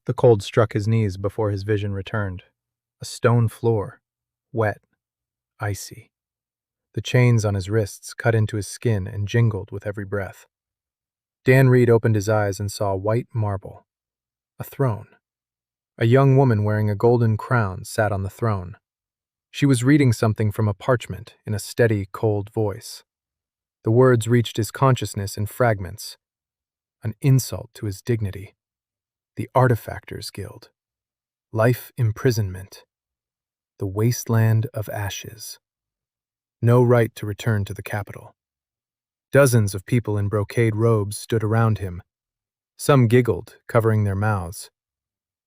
The cold struck his knees before his vision returned. A stone floor, wet, icy. The chains on his wrists cut into his skin and jingled with every breath. Dan Reed opened his eyes and saw white marble. A throne. A young woman wearing a golden crown sat on the throne. She was reading something from a parchment in a steady, cold voice. The words reached his consciousness in fragments. An insult to his dignity. The Artifactors Guild. Life imprisonment. The wasteland of ashes. No right to return to the capital. Dozens of people in brocade robes stood around him. Some giggled, covering their mouths.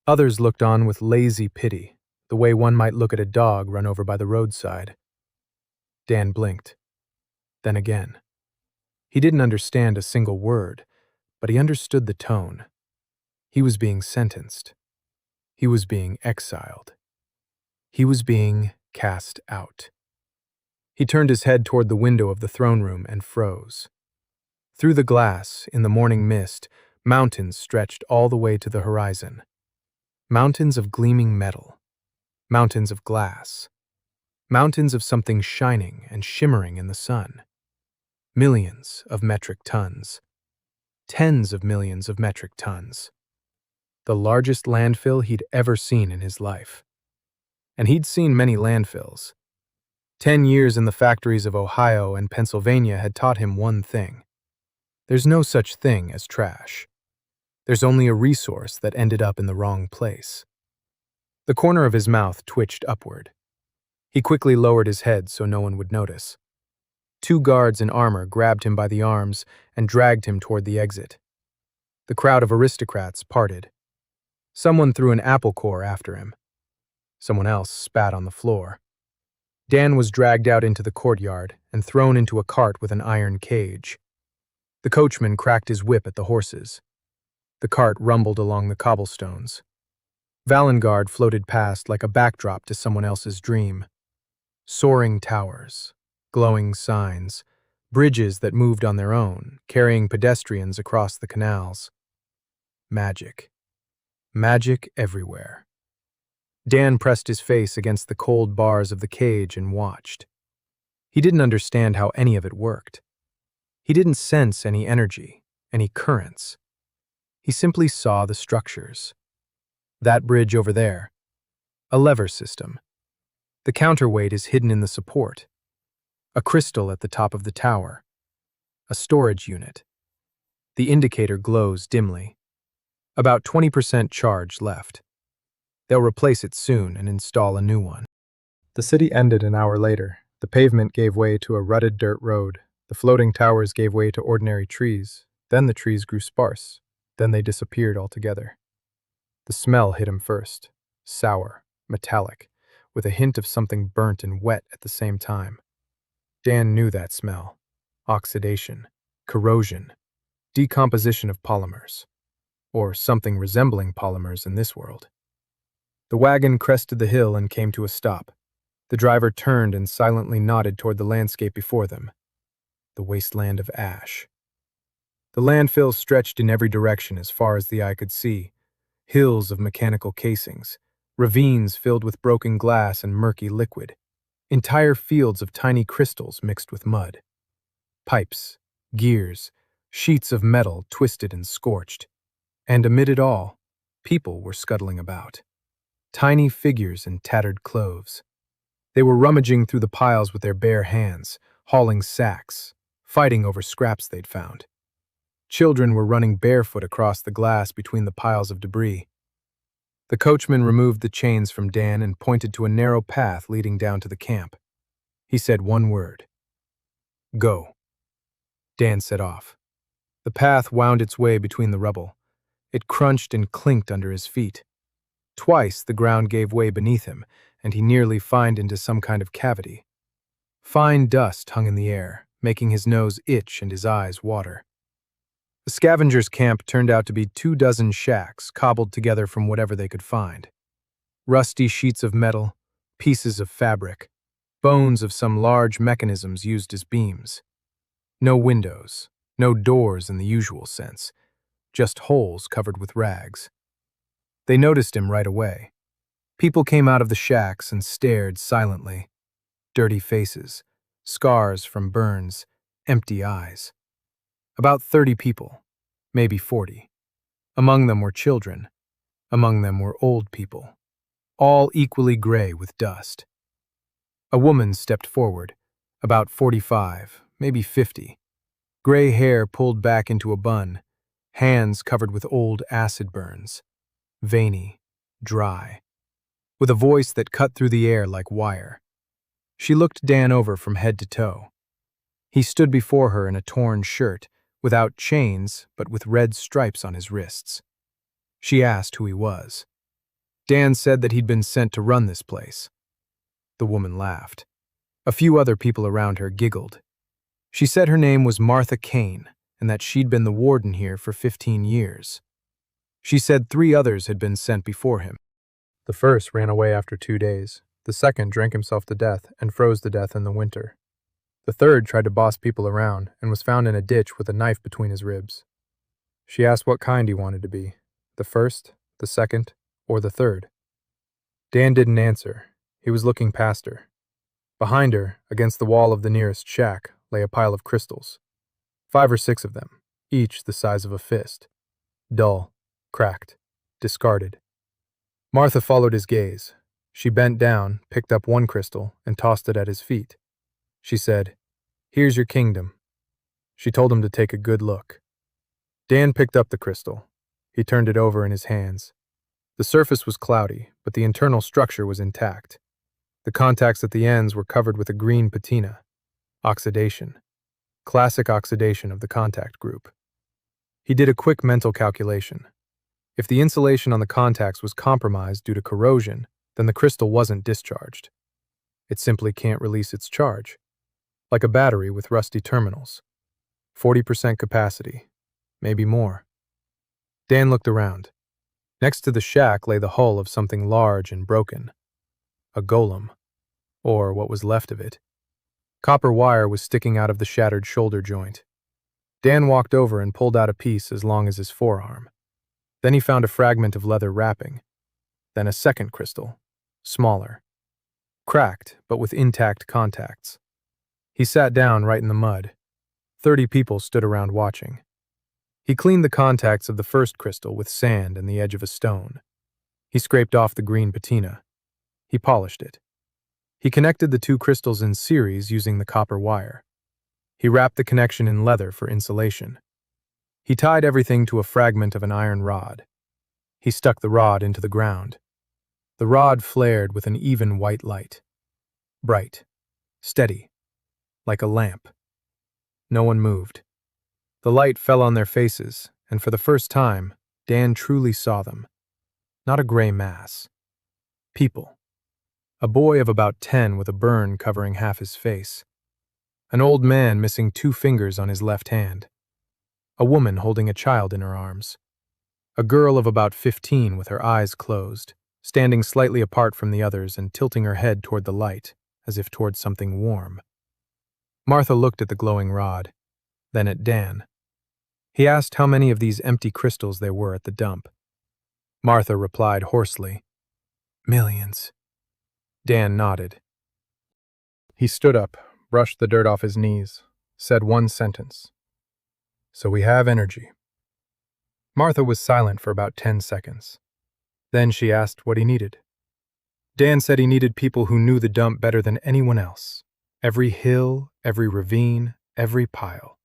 Others looked on with lazy pity, the way one might look at a dog run over by the roadside. Dan blinked. Then again. He didn't understand a single word, but he understood the tone. He was being sentenced. He was being exiled. He was being cast out. He turned his head toward the window of the throne room and froze. Through the glass, in the morning mist, mountains stretched all the way to the horizon. Mountains of gleaming metal. Mountains of glass. Mountains of something shining and shimmering in the sun. Millions of metric tons. Tens of millions of metric tons. The largest landfill he'd ever seen in his life. And he'd seen many landfills. 10 years in the factories of Ohio and Pennsylvania had taught him one thing. There's no such thing as trash. There's only a resource that ended up in the wrong place. The corner of his mouth twitched upward. He quickly lowered his head so no one would notice. 2 guards in armor grabbed him by the arms and dragged him toward the exit. The crowd of aristocrats parted. Someone threw an apple core after him. Someone else spat on the floor. Dan was dragged out into the courtyard and thrown into a cart with an iron cage. The coachman cracked his whip at the horses. The cart rumbled along the cobblestones. Valengard floated past like a backdrop to someone else's dream. Soaring towers, glowing signs, bridges that moved on their own, carrying pedestrians across the canals. Magic. Magic everywhere. Dan pressed his face against the cold bars of the cage and watched. He didn't understand how any of it worked. He didn't sense any energy, any currents. He simply saw the structures. That bridge over there. A lever system. The counterweight is hidden in the support. A crystal at the top of the tower. A storage unit. The indicator glows dimly. About 20% charge left. They'll replace it soon and install a new one. The city ended an hour later. The pavement gave way to a rutted dirt road. The floating towers gave way to ordinary trees. Then the trees grew sparse. Then they disappeared altogether. The smell hit him first. Sour, metallic, with a hint of something burnt and wet at the same time. Dan knew that smell. Oxidation, corrosion, decomposition of polymers. Or something resembling polymers in this world. The wagon crested the hill and came to a stop. The driver turned and silently nodded toward the landscape before them. The wasteland of ash. The landfill stretched in every direction as far as the eye could see. Hills of mechanical casings, ravines filled with broken glass and murky liquid, entire fields of tiny crystals mixed with mud. Pipes, gears, sheets of metal twisted and scorched. And amid it all, people were scuttling about. Tiny figures in tattered clothes. They were rummaging through the piles with their bare hands, hauling sacks, fighting over scraps they'd found. Children were running barefoot across the glass between the piles of debris. The coachman removed the chains from Dan and pointed to a narrow path leading down to the camp. He said one word. Go. Dan set off. The path wound its way between the rubble. It crunched and clinked under his feet. Twice the ground gave way beneath him, and he nearly fined into some kind of cavity. Fine dust hung in the air, making his nose itch and his eyes water. The scavengers' camp turned out to be 24 shacks cobbled together from whatever they could find. Rusty sheets of metal, pieces of fabric, bones of some large mechanisms used as beams. No windows, no doors in the usual sense, just holes covered with rags. They noticed him right away. People came out of the shacks and stared silently. Dirty faces, scars from burns, empty eyes. About 30 people, maybe 40. Among them were children. Among them were old people, all equally gray with dust. A woman stepped forward, about 45, maybe 50. Gray hair pulled back into a bun, hands covered with old acid burns. Veiny, dry, with a voice that cut through the air like wire. She looked Dan over from head to toe. He stood before her in a torn shirt, without chains but with red stripes on his wrists. She asked who he was. Dan said that he'd been sent to run this place. The woman laughed. A few other people around her giggled. She said her name was Martha Kane and that she'd been the warden here for 15 years. She said 3 others had been sent before him. The first ran away after 2 days. The second drank himself to death and froze to death in the winter. The third tried to boss people around and was found in a ditch with a knife between his ribs. She asked what kind he wanted to be, the first, the second, or the third. Dan didn't answer. He was looking past her. Behind her, against the wall of the nearest shack, lay a pile of crystals. 5 or 6 of them, each the size of a fist. Dull, cracked, discarded. Martha followed his gaze. She bent down, picked up one crystal, and tossed it at his feet. She said, "Here's your kingdom." She told him to take a good look. Dan picked up the crystal. He turned it over in his hands. The surface was cloudy, but the internal structure was intact. The contacts at the ends were covered with a green patina. Oxidation. Classic oxidation of the contact group. He did a quick mental calculation. If the insulation on the contacts was compromised due to corrosion, then the crystal wasn't discharged. It simply can't release its charge. Like a battery with rusty terminals. 40% capacity, maybe more. Dan looked around. Next to the shack lay the hull of something large and broken. A golem, or what was left of it. Copper wire was sticking out of the shattered shoulder joint. Dan walked over and pulled out a piece as long as his forearm. Then he found a fragment of leather wrapping. Then a second crystal, smaller. Cracked, but with intact contacts. He sat down right in the mud. 30 people stood around watching. He cleaned the contacts of the first crystal with sand and the edge of a stone. He scraped off the green patina. He polished it. He connected the 2 crystals in series using the copper wire. He wrapped the connection in leather for insulation. He tied everything to a fragment of an iron rod. He stuck the rod into the ground. The rod flared with an even white light. Bright, steady, like a lamp. No one moved. The light fell on their faces, and for the first time, Dan truly saw them. Not a gray mass. People. A boy of about 10 with a burn covering half his face. An old man missing 2 fingers on his left hand. A woman holding a child in her arms. A girl of about 15 with her eyes closed, standing slightly apart from the others and tilting her head toward the light, as if toward something warm. Martha looked at the glowing rod, then at Dan. He asked how many of these empty crystals there were at the dump. Martha replied hoarsely, "Millions." Dan nodded. He stood up, brushed the dirt off his knees, said one sentence. "So we have energy." Martha was silent for about 10 seconds. Then she asked what he needed. Dan said he needed people who knew the dump better than anyone else. Every hill, every ravine, every pile.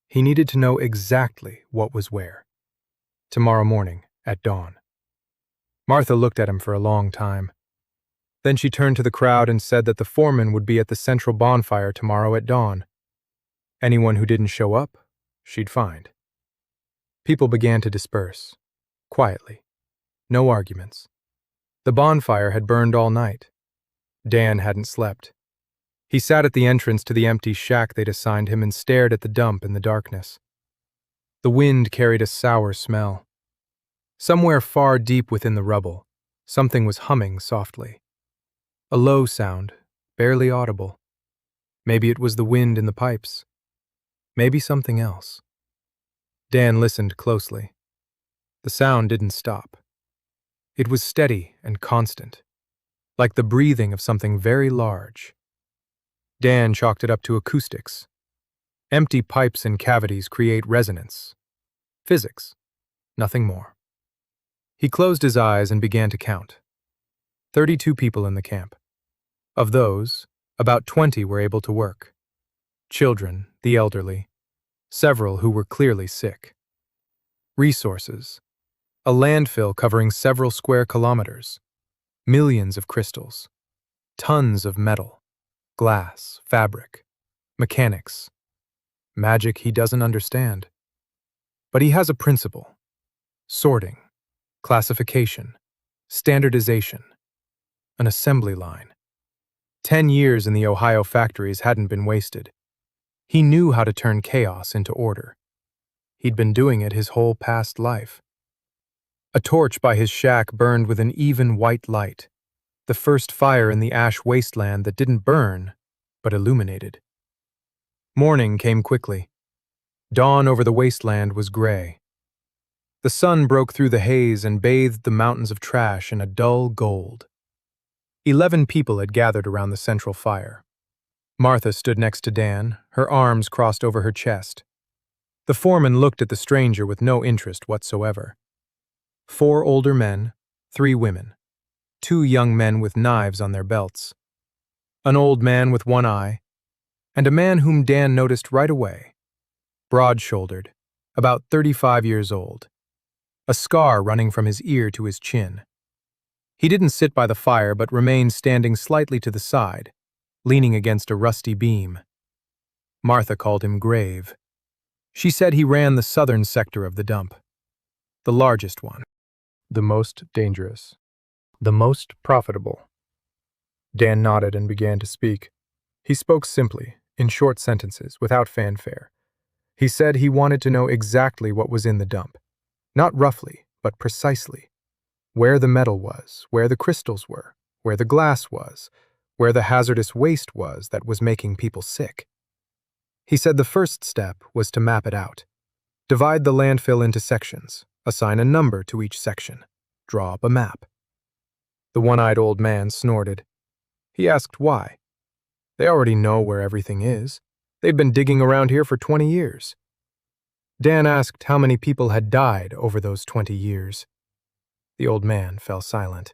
He needed to know exactly what was where. Tomorrow morning, at dawn. Martha looked at him for a long time. Then she turned to the crowd and said that the foreman would be at the central bonfire tomorrow at dawn. Anyone who didn't show up, she'd find. People began to disperse, quietly. No arguments. The bonfire had burned all night. Dan hadn't slept. He sat at the entrance to the empty shack they'd assigned him and stared at the dump in the darkness. The wind carried a sour smell. Somewhere far deep within the rubble, something was humming softly. A low sound, barely audible. Maybe it was the wind in the pipes. Maybe something else. Dan listened closely. The sound didn't stop. It was steady and constant, like the breathing of something very large. Dan chalked it up to acoustics. Empty pipes and cavities create resonance. Physics, nothing more. He closed his eyes and began to count. 32 people in the camp. Of those, about 20 were able to work. Children, the elderly, several who were clearly sick. Resources. A landfill covering several square kilometers. Millions of crystals. Tons of metal. Glass, fabric. Mechanics. Magic he doesn't understand. But he has a principle. Sorting. Classification. Standardization. An assembly line. 10 years in the Ohio factories hadn't been wasted. He knew how to turn chaos into order. He'd been doing it his whole past life. A torch by his shack burned with an even white light, the first fire in the ash wasteland that didn't burn, but illuminated. Morning came quickly. Dawn over the wasteland was gray. The sun broke through the haze and bathed the mountains of trash in a dull gold. 11 people had gathered around the central fire. Martha stood next to Dan, her arms crossed over her chest. The foreman looked at the stranger with no interest whatsoever. 4 older men, 3 women, 2 young men with knives on their belts, an old man with one eye, and a man whom Dan noticed right away, broad-shouldered, about 35 years old, a scar running from his ear to his chin. He didn't sit by the fire but remained standing slightly to the side, leaning against a rusty beam. Martha called him Grave. She said he ran the southern sector of the dump, the largest one, the most dangerous, the most profitable. Dan nodded and began to speak. He spoke simply, in short sentences, without fanfare. He said he wanted to know exactly what was in the dump, not roughly, but precisely. Where the metal was, where the crystals were, where the glass was, where the hazardous waste was that was making people sick. He said the first step was to map it out. Divide the landfill into sections, assign a number to each section, draw up a map. The one-eyed old man snorted. He asked why. They already know where everything is. They've been digging around here for 20 years. Dan asked how many people had died over those 20 years. The old man fell silent.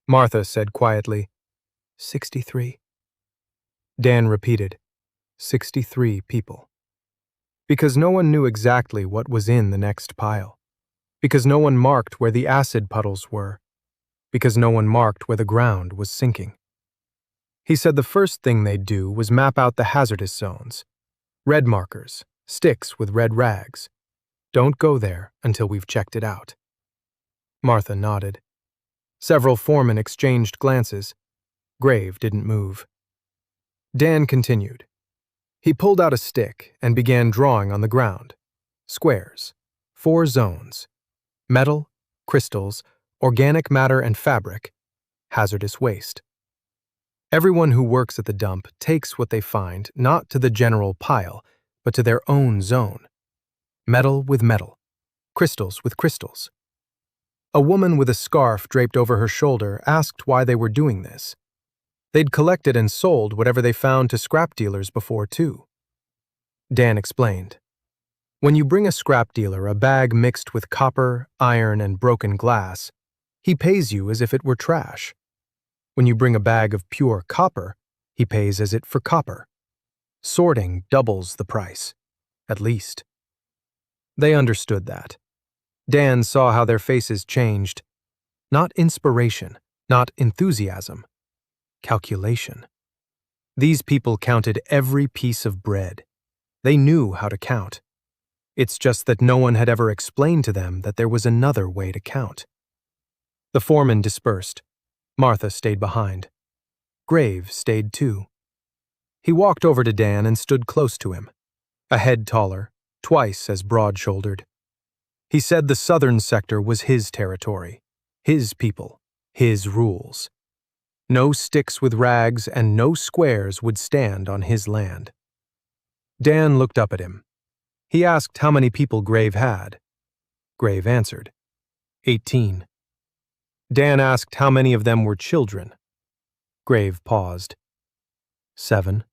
Martha said quietly, 63. Dan repeated, 63 people. Because no one knew exactly what was in the next pile. Because no one marked where the acid puddles were. Because no one marked where the ground was sinking. He said the first thing they'd do was map out the hazardous zones. Red markers, sticks with red rags. Don't go there until we've checked it out. Martha nodded. Several foremen exchanged glances. Grave didn't move. Dan continued. He pulled out a stick and began drawing on the ground. Squares. 4 zones. Metal, crystals, organic matter and fabric, hazardous waste. Everyone who works at the dump takes what they find not to the general pile, but to their own zone. Metal with metal. Crystals with crystals. A woman with a scarf draped over her shoulder asked why they were doing this. They'd collected and sold whatever they found to scrap dealers before, too. Dan explained. When you bring a scrap dealer a bag mixed with copper, iron, and broken glass, he pays you as if it were trash. When you bring a bag of pure copper, he pays as it for copper. Sorting doubles the price, at least. They understood that. Dan saw how their faces changed. Not inspiration, not enthusiasm. Calculation. These people counted every piece of bread. They knew how to count. It's just that no one had ever explained to them that there was another way to count. The foreman dispersed. Martha stayed behind. Grave stayed too. He walked over to Dan and stood close to him, a head taller, twice as broad-shouldered. He said the southern sector was his territory, his people, his rules. No sticks with rags and no squares would stand on his land. Dan looked up at him. He asked how many people Grave had. Grave answered, 18. Dan asked how many of them were children. Grave paused. 7.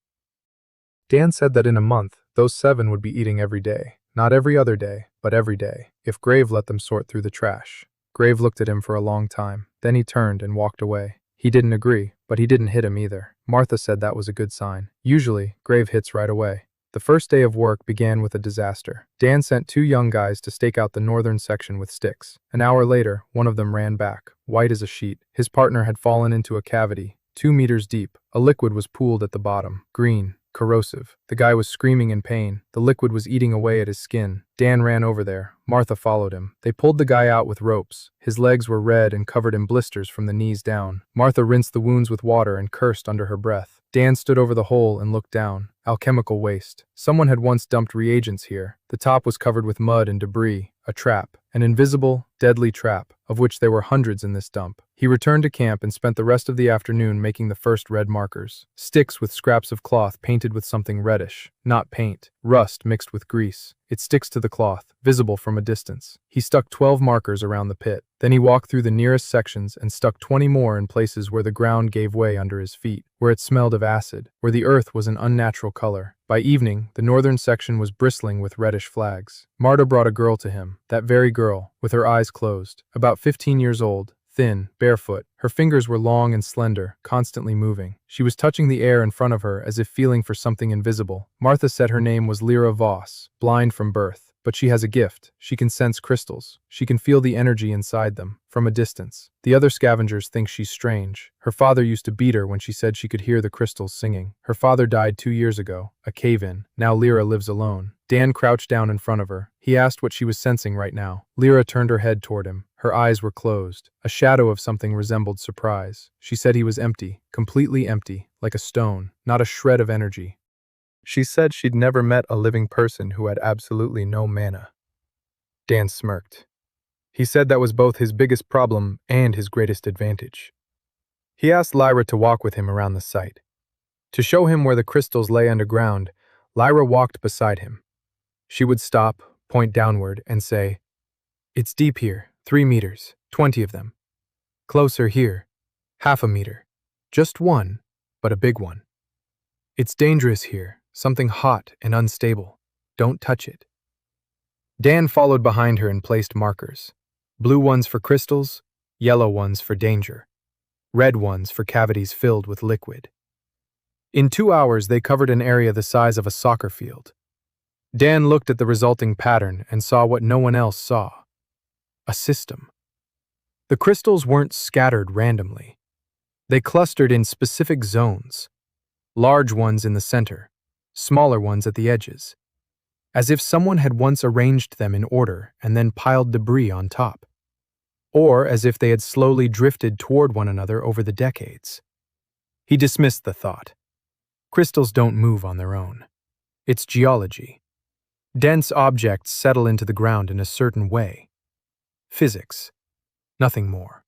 Dan said that in a month, those 7 would be eating every day. Not every other day, but every day, if Grave let them sort through the trash. Grave looked at him for a long time. Then he turned and walked away. He didn't agree, but he didn't hit him either. Martha said that was a good sign. Usually, Grave hits right away. The first day of work began with a disaster. Dan sent 2 young guys to stake out the northern section with sticks. An hour later, one of them ran back, white as a sheet. His partner had fallen into a cavity, 2 meters deep. A liquid was pooled at the bottom, green, corrosive. The guy was screaming in pain. The liquid was eating away at his skin. Dan ran over there. Martha followed him. They pulled the guy out with ropes. His legs were red and covered in blisters from the knees down. Martha rinsed the wounds with water and cursed under her breath. Dan stood over the hole and looked down. Alchemical waste. Someone had once dumped reagents here. The top was covered with mud and debris. A trap. An invisible, deadly trap, of which there were hundreds in this dump. He returned to camp and spent the rest of the afternoon making the first red markers. Sticks with scraps of cloth painted with something reddish. Not paint. Rust mixed with grease. It sticks to the cloth, visible from a distance. He stuck 12 markers around the pit. Then he walked through the nearest sections and stuck 20 more in places where the ground gave way under his feet, where it smelled of acid, where the earth was an unnatural color. By evening, the northern section was bristling with reddish flags. Marta brought a girl to him, that very girl, with her eyes closed, about 15 years old, thin, barefoot. Her fingers were long and slender, constantly moving. She was touching the air in front of her as if feeling for something invisible. Martha said her name was Lyra Voss, blind from birth. But she has a gift. She can sense crystals. She can feel the energy inside them, from a distance. The other scavengers think she's strange. Her father used to beat her when she said she could hear the crystals singing. Her father died 2 years ago, a cave-in. Now Lyra lives alone. Dan crouched down in front of her. He asked what she was sensing right now. Lyra turned her head toward him. Her eyes were closed. A shadow of something resembled surprise. She said he was empty, completely empty, like a stone, not a shred of energy. She said she'd never met a living person who had absolutely no mana. Dan smirked. He said that was both his biggest problem and his greatest advantage. He asked Lyra to walk with him around the site. To show him where the crystals lay underground, Lyra walked beside him. She would stop, point downward, and say, "It's deep here, 3 meters, 20 of them. Closer here, 1/2 meter. Just one, but a big one. It's dangerous here, something hot and unstable. Don't touch it." Dan followed behind her and placed markers. Blue ones for crystals, yellow ones for danger, red ones for cavities filled with liquid. In 2 hours, they covered an area the size of a soccer field. Dan looked at the resulting pattern and saw what no one else saw. A system. The crystals weren't scattered randomly. They clustered in specific zones, large ones in the center, smaller ones at the edges, as if someone had once arranged them in order and then piled debris on top, or as if they had slowly drifted toward one another over the decades. He dismissed the thought. Crystals don't move on their own. It's geology. Dense objects settle into the ground in a certain way. Physics. Nothing more.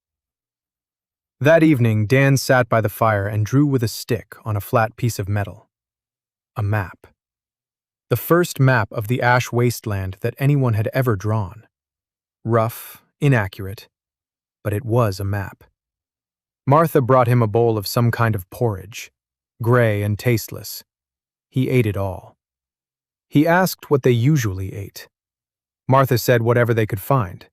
That evening, Dan sat by the fire and drew with a stick on a flat piece of metal. A map. The first map of the ash wasteland that anyone had ever drawn. Rough, inaccurate, but it was a map. Martha brought him a bowl of some kind of porridge, gray and tasteless. He ate it all. He asked what they usually ate. Martha said whatever they could find.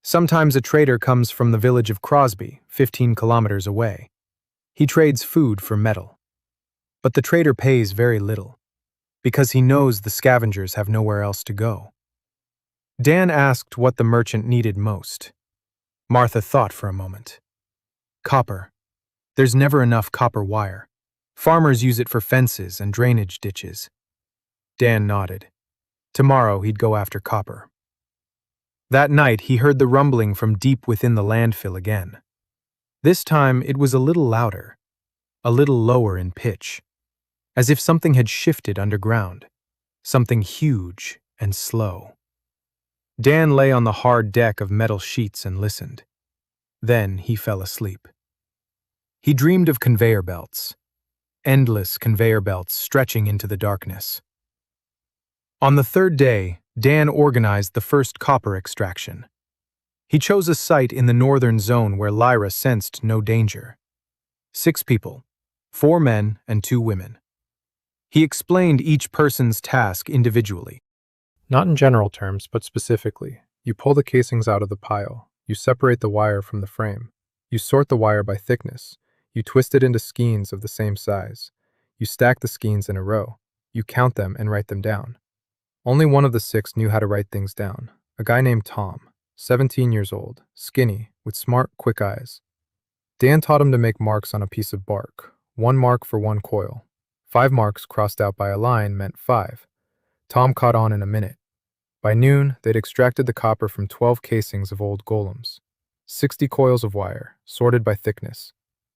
Sometimes a trader comes from the village of Crosby, 15 kilometers away. He trades food for metal. But the trader pays very little, because he knows the scavengers have nowhere else to go. Dan asked what the merchant needed most. Martha thought for a moment. Copper. There's never enough copper wire. Farmers use it for fences and drainage ditches. Dan nodded. Tomorrow he'd go after copper. That night he heard the rumbling from deep within the landfill again. This time it was a little louder, a little lower in pitch, as if something had shifted underground, something huge and slow. Dan lay on the hard deck of metal sheets and listened. Then he fell asleep. He dreamed of conveyor belts, endless conveyor belts stretching into the darkness. On the 3rd day, Dan organized the first copper extraction. He chose a site in the northern zone where Lyra sensed no danger. 6 people, 4 men and 2 women. He explained each person's task individually. Not in general terms, but specifically. You pull the casings out of the pile. You separate the wire from the frame. You sort the wire by thickness. You twist it into skeins of the same size. You stack the skeins in a row. You count them and write them down. Only one of the 6 knew how to write things down. A guy named Tom, 17 years old, skinny, with smart, quick eyes. Dan taught him to make marks on a piece of bark. 1 mark for 1 coil. 5 marks crossed out by a line meant 5. Tom caught on in a minute. By noon, they'd extracted the copper from 12 casings of old golems. 60 coils of wire, sorted by thickness,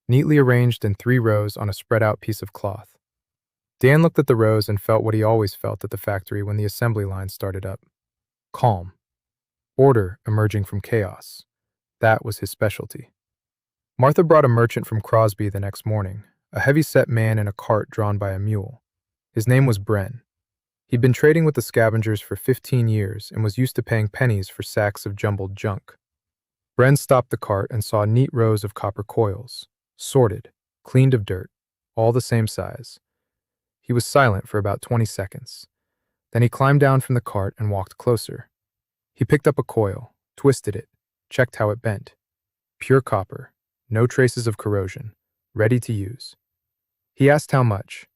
neatly arranged in 3 rows on a spread-out piece of cloth. Dan looked at the rows and felt what he always felt at the factory when the assembly line started up. Calm. Order emerging from chaos. That was his specialty. Martha brought a merchant from Crosby the next morning, a heavy-set man in a cart drawn by a mule. His name was Bren. He'd been trading with the scavengers for 15 years and was used to paying pennies for sacks of jumbled junk. Bren stopped the cart and saw neat rows of copper coils, sorted, cleaned of dirt, all the same size. He was silent for about 20 seconds. Then he climbed down from the cart and walked closer. He picked up a coil, twisted it, checked how it bent. Pure copper, no traces of corrosion, ready to use. He asked how much.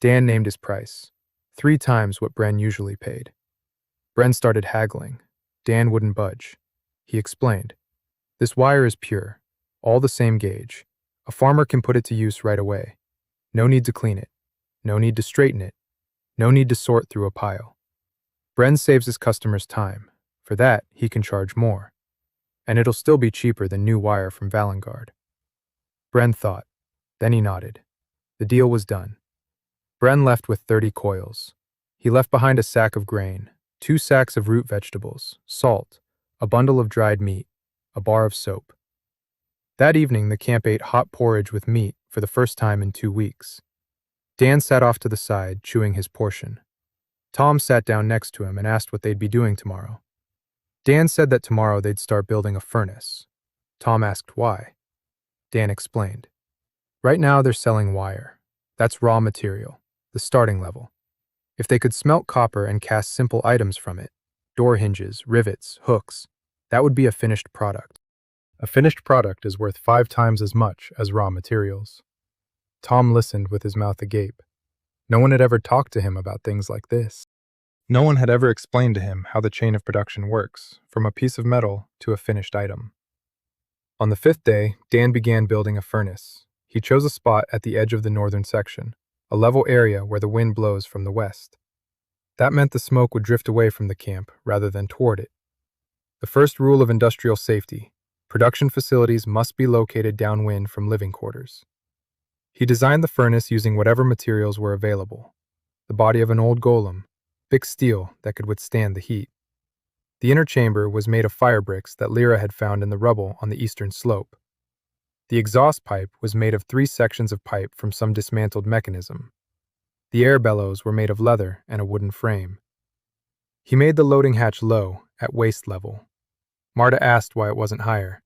Dan named his price, 3 times what Bren usually paid. Bren started haggling. Dan wouldn't budge. He explained, "This wire is pure, all the same gauge. A farmer can put it to use right away. No need to clean it. No need to straighten it. No need to sort through a pile. Bren saves his customers time. For that, he can charge more. And it'll still be cheaper than new wire from Valengard." Bren thought. Then he nodded. The deal was done. Bren left with 30 coils. He left behind a sack of grain, 2 sacks of root vegetables, salt, a bundle of dried meat, a bar of soap. That evening, the camp ate hot porridge with meat for the first time in 2 weeks. Dan sat off to the side, chewing his portion. Tom sat down next to him and asked what they'd be doing tomorrow. Dan said that tomorrow they'd start building a furnace. Tom asked why. Dan explained. Right now they're selling wire. That's raw material, the starting level. If they could smelt copper and cast simple items from it, door hinges, rivets, hooks, that would be a finished product. A finished product is worth 5 times as much as raw materials. Tom listened with his mouth agape. No one had ever talked to him about things like this. No one had ever explained to him how the chain of production works, from a piece of metal to a finished item. On the 5th day, Dan began building a furnace. He chose a spot at the edge of the northern section, a level area where the wind blows from the west. That meant the smoke would drift away from the camp rather than toward it. The first rule of industrial safety: production facilities must be located downwind from living quarters. He designed the furnace using whatever materials were available. The body of an old golem, thick steel that could withstand the heat. The inner chamber was made of fire bricks that Lyra had found in the rubble on the eastern slope. The exhaust pipe was made of 3 sections of pipe from some dismantled mechanism. The air bellows were made of leather and a wooden frame. He made the loading hatch low, at waist level. Marta asked why it wasn't higher.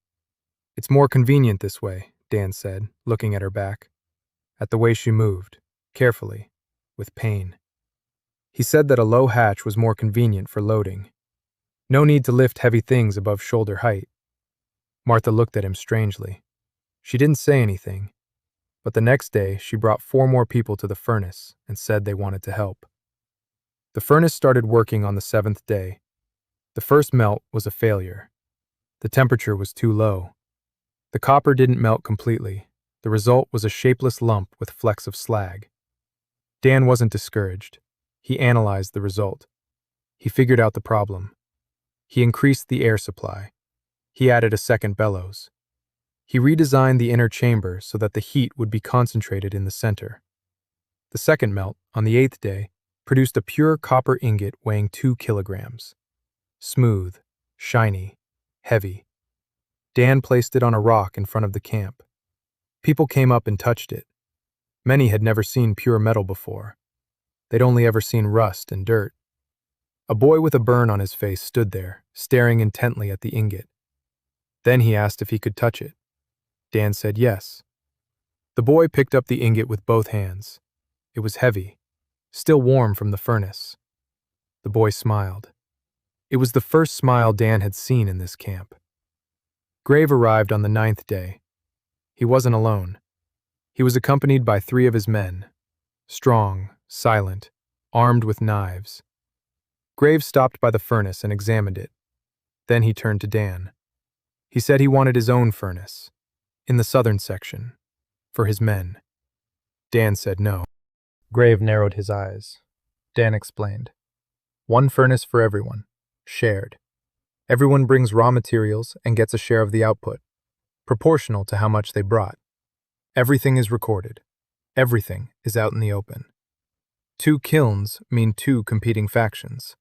"It's more convenient this way," Dan said, looking at her back. At the way she moved, carefully, with pain. He said that a low hatch was more convenient for loading. No need to lift heavy things above shoulder height. Martha looked at him strangely. She didn't say anything, but the next day she brought 4 more people to the furnace and said they wanted to help. The furnace started working on the 7th day. The first melt was a failure. The temperature was too low. The copper didn't melt completely. The result was a shapeless lump with flecks of slag. Dan wasn't discouraged. He analyzed the result. He figured out the problem. He increased the air supply. He added a second bellows. He redesigned the inner chamber so that the heat would be concentrated in the center. The second melt, on the 8th day, produced a pure copper ingot weighing 2 kilograms. Smooth, shiny, heavy. Dan placed it on a rock in front of the camp. People came up and touched it. Many had never seen pure metal before. They'd only ever seen rust and dirt. A boy with a burn on his face stood there, staring intently at the ingot. Then he asked if he could touch it. Dan said yes. The boy picked up the ingot with both hands. It was heavy, still warm from the furnace. The boy smiled. It was the first smile Dan had seen in this camp. Grave arrived on the 9th day. He wasn't alone. He was accompanied by 3 of his men, strong, silent, armed with knives. Grave stopped by the furnace and examined it. Then he turned to Dan. He said he wanted his own furnace, in the southern section, for his men. Dan said no. Grave narrowed his eyes. Dan explained. 1 furnace for everyone, shared. Everyone brings raw materials and gets a share of the output, proportional to how much they brought. Everything is recorded. Everything is out in the open. 2 kilns mean 2 competing factions.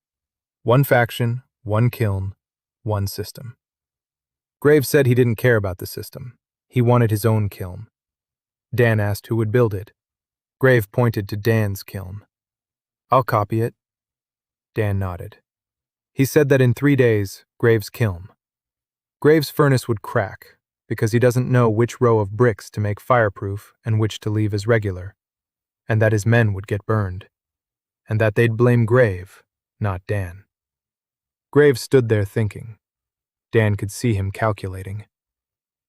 1 faction, 1 kiln, 1 system. Grave said he didn't care about the system. He wanted his own kiln. Dan asked who would build it. Grave pointed to Dan's kiln. I'll copy it. Dan nodded. He said that in 3 days, Grave's kiln. Grave's furnace would crack, because he doesn't know which row of bricks to make fireproof and which to leave as regular, and that his men would get burned, and that they'd blame Grave, not Dan. Grave stood there thinking. Dan could see him calculating.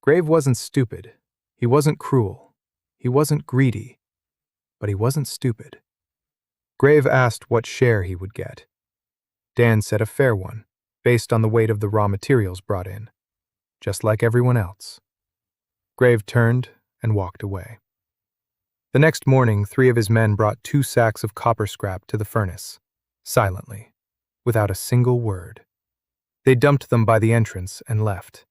Grave wasn't stupid. He wasn't cruel. He wasn't greedy. But he wasn't stupid. Grave asked what share he would get. Dan said a fair one, based on the weight of the raw materials brought in, just like everyone else. Grave turned and walked away. The next morning, 3 of his men brought 2 sacks of copper scrap to the furnace, silently, without a single word. They dumped them by the entrance and left.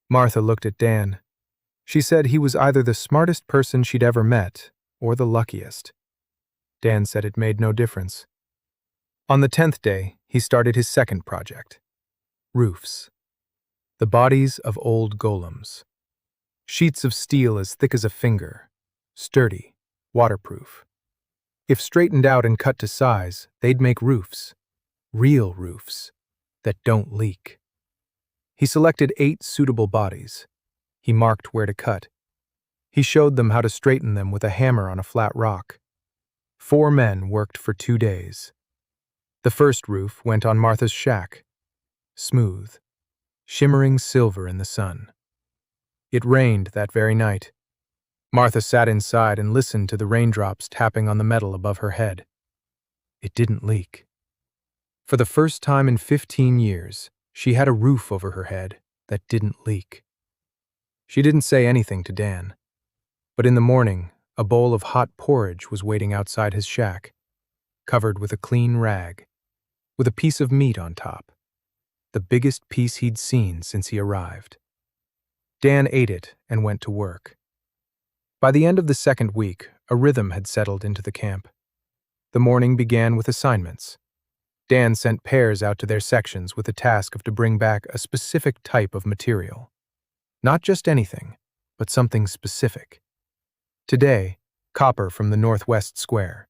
Martha looked at Dan. She said he was either the smartest person she'd ever met or the luckiest. Dan said it made no difference. On the 10th day, he started his second project. Roofs. The bodies of old golems. Sheets of steel as thick as a finger, sturdy, waterproof. If straightened out and cut to size, they'd make roofs. Real roofs. That don't leak. He selected 8 suitable bodies. He marked where to cut. He showed them how to straighten them with a hammer on a flat rock. 4 men worked for 2 days. The first roof went on Martha's shack. Smooth, shimmering silver in the sun. It rained that very night. Martha sat inside and listened to the raindrops tapping on the metal above her head. It didn't leak. For the first time in 15 years, she had a roof over her head that didn't leak. She didn't say anything to Dan. But in the morning, a bowl of hot porridge was waiting outside his shack, covered with a clean rag, with a piece of meat on top, the biggest piece he'd seen since he arrived. Dan ate it and went to work. By the end of the 2nd week, a rhythm had settled into the camp. The morning began with assignments. Dan sent pairs out to their sections with the task of to bring back a specific type of material. Not just anything, but something specific. Today, copper from the northwest square.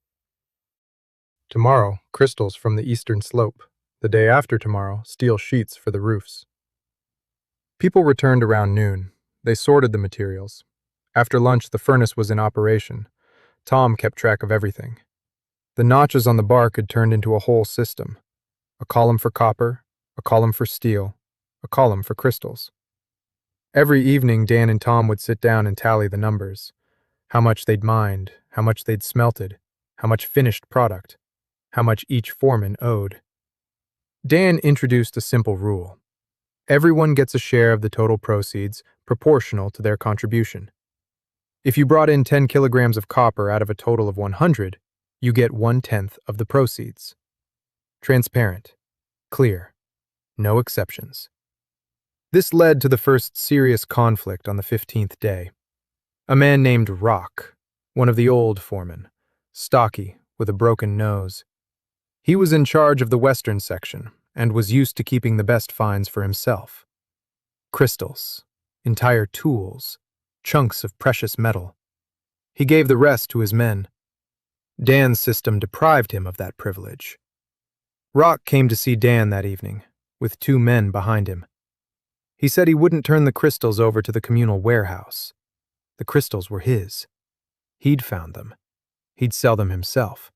Tomorrow, crystals from the eastern slope. The day after tomorrow, steel sheets for the roofs. People returned around noon. They sorted the materials. After lunch, the furnace was in operation. Tom kept track of everything. The notches on the bark had turned into a whole system. A column for copper, a column for steel, a column for crystals. Every evening, Dan and Tom would sit down and tally the numbers. How much they'd mined, how much they'd smelted, how much finished product, how much each foreman owed. Dan introduced a simple rule. Everyone gets a share of the total proceeds proportional to their contribution. If you brought in 10 kilograms of copper out of a total of 100, you get 1/10 of the proceeds. Transparent, clear, no exceptions. This led to the first serious conflict on the 15th day. A man named Rock, one of the old foremen, stocky, with a broken nose. He was in charge of the western section and was used to keeping the best finds for himself. Crystals, entire tools, chunks of precious metal. He gave the rest to his men. Dan's system deprived him of that privilege. Rock came to see Dan that evening, with 2 men behind him. He said he wouldn't turn the crystals over to the communal warehouse. The crystals were his. He'd found them. He'd sell them himself.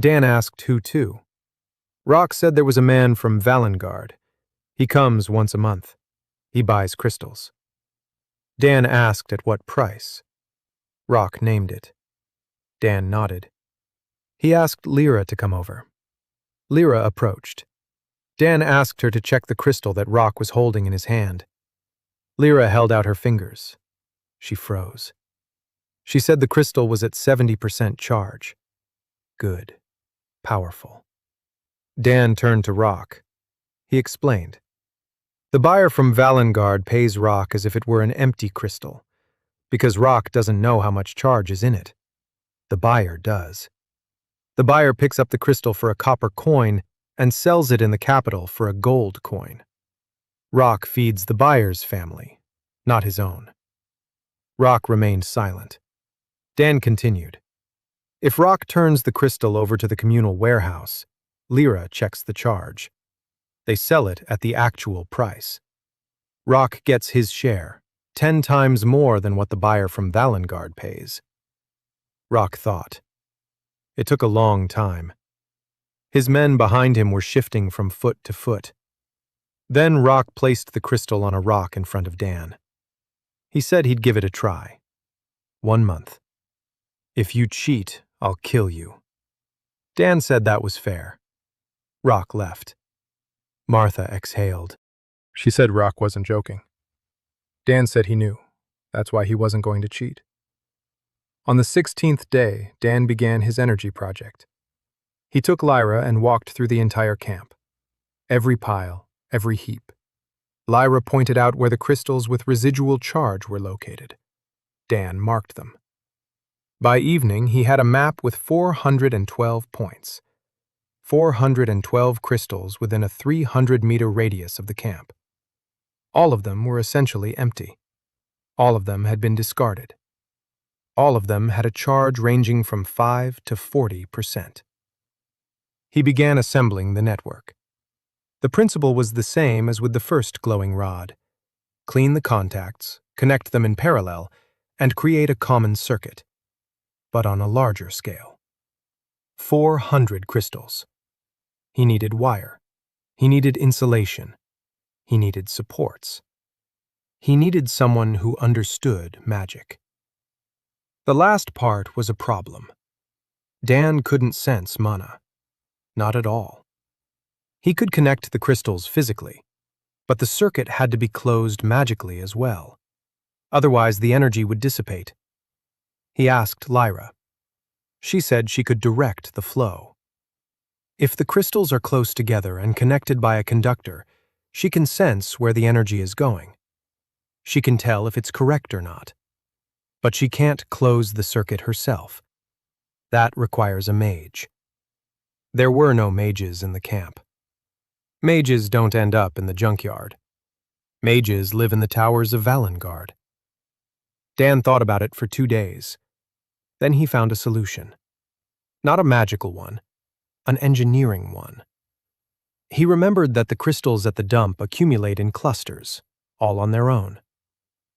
Dan asked who to. Rock said there was a man from Valengard. He comes once a month. He buys crystals. Dan asked at what price. Rock named it. Dan nodded. He asked Lyra to come over. Lyra approached. Dan asked her to check the crystal that Rock was holding in his hand. Lyra held out her fingers. She froze. She said the crystal was at 70% charge. Good. Powerful. Dan turned to Rock. He explained. The buyer from Valengard pays Rock as if it were an empty crystal, because Rock doesn't know how much charge is in it. The buyer does. The buyer picks up the crystal for a copper coin and sells it in the capital for a gold coin. Rock feeds the buyer's family, not his own. Rock remained silent. Dan continued. If Rock turns the crystal over to the communal warehouse, Lyra checks the charge. They sell it at the actual price. Rock gets his share, 10 times more than what the buyer from Valengard pays. Rock thought. It took a long time. His men behind him were shifting from foot to foot. Then Rock placed the crystal on a rock in front of Dan. He said he'd give it a try. 1 month. If you cheat, I'll kill you. Dan said that was fair. Rock left. Martha exhaled. She said Rock wasn't joking. Dan said he knew. That's why he wasn't going to cheat. On the 16th day, Dan began his energy project. He took Lyra and walked through the entire camp. Every pile, every heap. Lyra pointed out where the crystals with residual charge were located. Dan marked them. By evening, he had a map with 412 points. 412 crystals within a 300-meter radius of the camp. All of them were essentially empty. All of them had been discarded. All of them had a charge ranging from 5 to 40%. He began assembling the network. The principle was the same as with the first glowing rod. Clean the contacts, connect them in parallel, and create a common circuit, but on a larger scale. 400 crystals. He needed wire. He needed insulation. He needed supports. He needed someone who understood magic. The last part was a problem. Dan couldn't sense mana. Not at all. He could connect the crystals physically, but the circuit had to be closed magically as well. Otherwise, the energy would dissipate. He asked Lyra. She said she could direct the flow. If the crystals are close together and connected by a conductor, she can sense where the energy is going. She can tell if it's correct or not. But she can't close the circuit herself. That requires a mage. There were no mages in the camp. Mages don't end up in the junkyard. Mages live in the towers of Valengard. Dan thought about it for 2 days. Then he found a solution. Not a magical one, an engineering one. He remembered that the crystals at the dump accumulate in clusters, all on their own.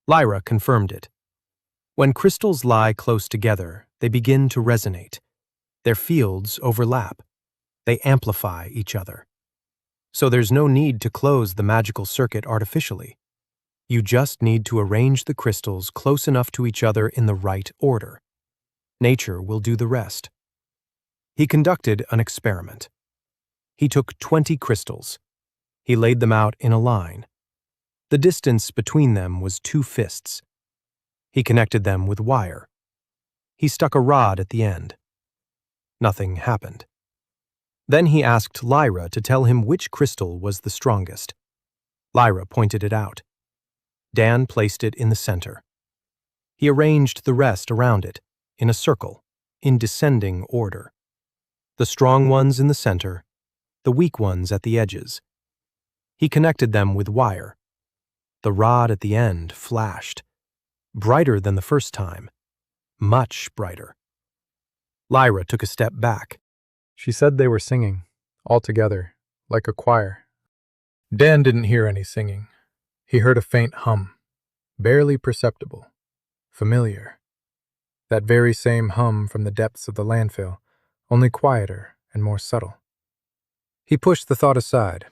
Lyra confirmed it. When crystals lie close together, they begin to resonate. Their fields overlap. They amplify each other. So there's no need to close the magical circuit artificially. You just need to arrange the crystals close enough to each other in the right order. Nature will do the rest. He conducted an experiment. He took 20 crystals. He laid them out in a line. The distance between them was 2 fists. He connected them with wire. He stuck a rod at the end. Nothing happened. Then he asked Lyra to tell him which crystal was the strongest. Lyra pointed it out. Dan placed it in the center. He arranged the rest around it, in a circle, in descending order. The strong ones in the center, the weak ones at the edges. He connected them with wire. The rod at the end flashed, brighter than the first time, much brighter. Lyra took a step back. She said they were singing, all together, like a choir. Dan didn't hear any singing. He heard a faint hum, barely perceptible, familiar. That very same hum from the depths of the landfill, only quieter and more subtle. He pushed the thought aside.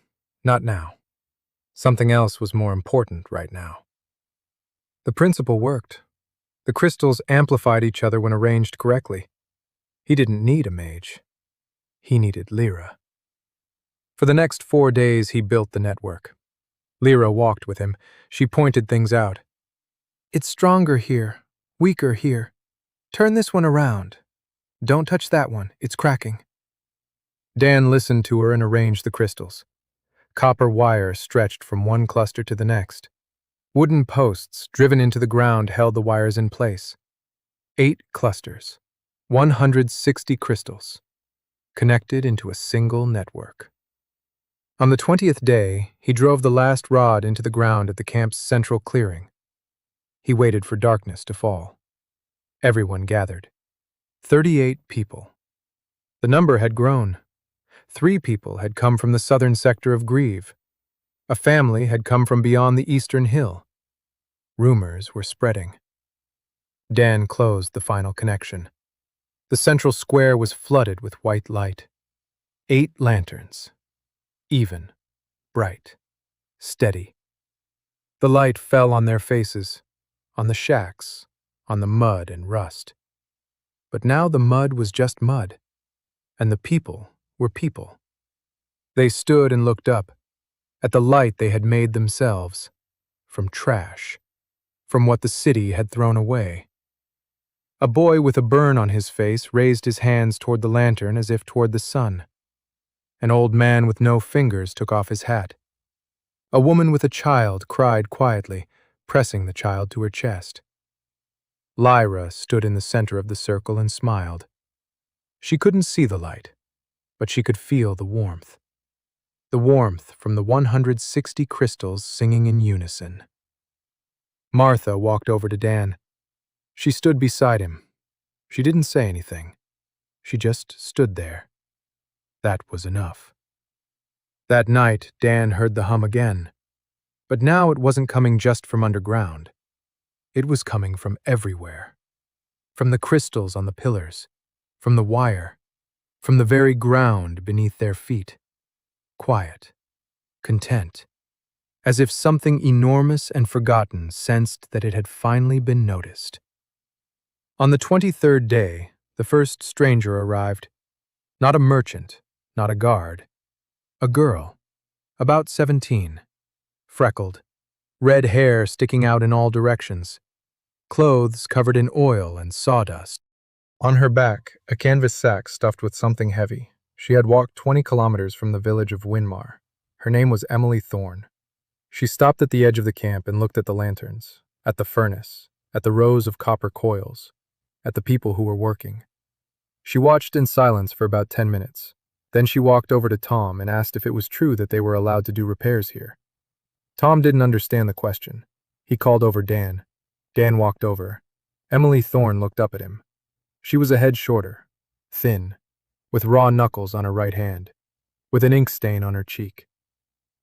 Not now. Something else was more important right now. The principle worked. The crystals amplified each other when arranged correctly. He didn't need a mage. He needed Lyra. For the next 4 days, he built the network. Lyra walked with him. She pointed things out. It's stronger here, weaker here. Turn this one around. Don't touch that one, it's cracking. Dan listened to her and arranged the crystals. Copper wire stretched from one cluster to the next. Wooden posts driven into the ground held the wires in place. 8 clusters, 160 crystals, connected into a single network. On the 20th day, he drove the last rod into the ground at the camp's central clearing. He waited for darkness to fall. Everyone gathered. 38 people. The number had grown. 3 people had come from the southern sector of Grieve. A family had come from beyond the eastern hill. Rumors were spreading. Dan closed the final connection. The central square was flooded with white light. 8 lanterns. Even, bright, steady. The light fell on their faces, on the shacks, on the mud and rust. But now the mud was just mud, and the people were people. They stood and looked up, at the light they had made themselves, from trash, from what the city had thrown away. A boy with a burn on his face raised his hands toward the lantern as if toward the sun. An old man with no fingers took off his hat. A woman with a child cried quietly, pressing the child to her chest. Lyra stood in the center of the circle and smiled. She couldn't see the light, but she could feel the warmth. The warmth from the 160 crystals singing in unison. Martha walked over to Dan. She stood beside him. She didn't say anything. She just stood there. That was enough. That night, Dan heard the hum again. But now it wasn't coming just from underground. It was coming from everywhere. From the crystals on the pillars, from the wire, from the very ground beneath their feet. Quiet, content, as if something enormous and forgotten sensed that it had finally been noticed. On the 23rd day, the first stranger arrived. Not a merchant, not a guard. A girl, about 17, freckled, red hair sticking out in all directions, clothes covered in oil and sawdust. On her back, a canvas sack stuffed with something heavy. She had walked 20 kilometers from the village of Winmar. Her name was Emily Thorne. She stopped at the edge of the camp and looked at the lanterns, at the furnace, at the rows of copper coils, at the people who were working. She watched in silence for about 10 minutes. Then she walked over to Tom and asked if it was true that they were allowed to do repairs here. Tom didn't understand the question. He called over Dan. Dan walked over. Emily Thorne looked up at him. She was a head shorter, thin, with raw knuckles on her right hand, with an ink stain on her cheek.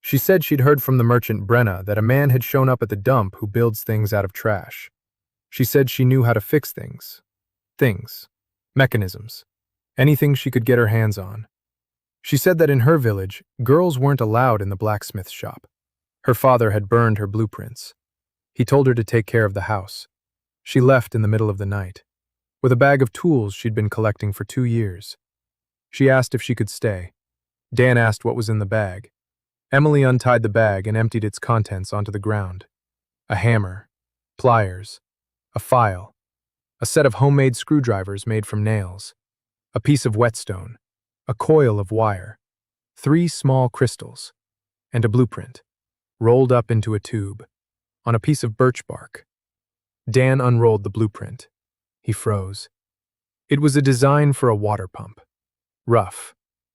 She said she'd heard from the merchant Brenna that a man had shown up at the dump who builds things out of trash. She said she knew how to fix things, mechanisms, anything she could get her hands on. She said that in her village, girls weren't allowed in the blacksmith's shop. Her father had burned her blueprints. He told her to take care of the house. She left in the middle of the night, with a bag of tools she'd been collecting for 2 years. She asked if she could stay. Dan asked what was in the bag. Emily untied the bag and emptied its contents onto the ground. A hammer, pliers, a file, a set of homemade screwdrivers made from nails, a piece of whetstone, a coil of wire, 3 small crystals, and a blueprint, rolled up into a tube, on a piece of birch bark. Dan unrolled the blueprint. He froze. It was a design for a water pump. Rough,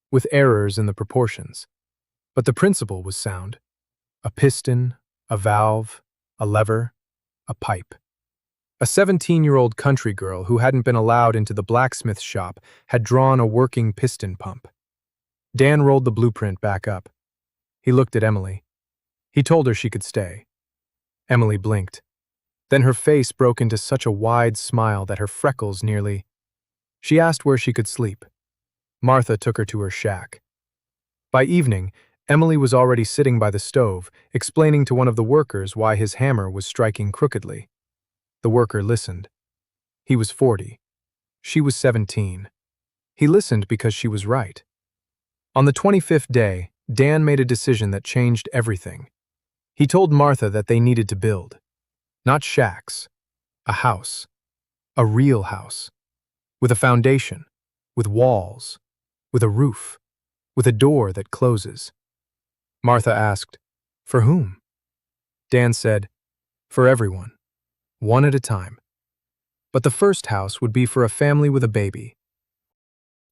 with errors in the proportions. But the principle was sound. A piston, a valve, a lever, a pipe. A 17-year-old country girl who hadn't been allowed into the blacksmith's shop had drawn a working piston pump. Dan rolled the blueprint back up. He looked at Emily. He told her she could stay. Emily blinked. Then her face broke into such a wide smile that her freckles nearly. She asked where she could sleep. Martha took her to her shack. By evening, Emily was already sitting by the stove, explaining to one of the workers why his hammer was striking crookedly. The worker listened. He was 40. She was 17. He listened because she was right. On the 25th day, Dan made a decision that changed everything. He told Martha that they needed to build. Not shacks. A house. A real house. With a foundation. With walls. With a roof. With a door that closes. Martha asked, "For whom?" Dan said, "For everyone. One at a time. But the first house would be for a family with a baby.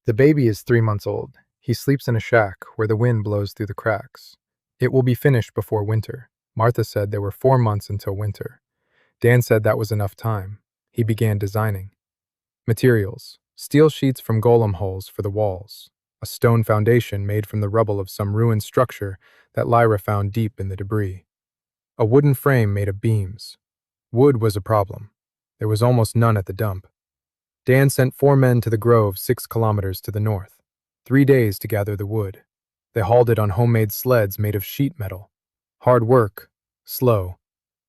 The baby is 3 months old. He sleeps in a shack where the wind blows through the cracks. It will be finished before winter." Martha said there were 4 months until winter. Dan said that was enough time. He began designing. Materials: steel sheets from golem holes for the walls. A stone foundation made from the rubble of some ruined structure that Lyra found deep in the debris. A wooden frame made of beams. Wood was a problem. There was almost none at the dump. Dan sent 4 men to the grove 6 kilometers to the north. 3 days to gather the wood. They hauled it on homemade sleds made of sheet metal. Hard work, slow,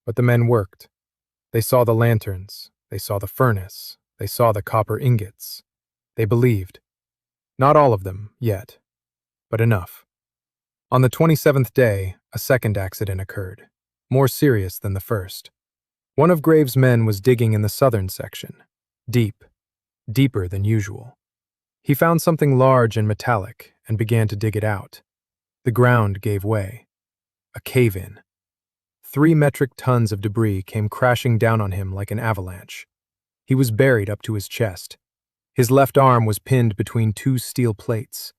but the men worked. They saw the lanterns, they saw the furnace, they saw the copper ingots. They believed. Not all of them, yet, but enough. On the 27th day, a second accident occurred, more serious than the first. One of Graves' men was digging in the southern section, deep, deeper than usual. He found something large and metallic and began to dig it out. The ground gave way. A cave-in. 3 metric tons of debris came crashing down on him like an avalanche. He was buried up to his chest. His left arm was pinned between 2 steel plates.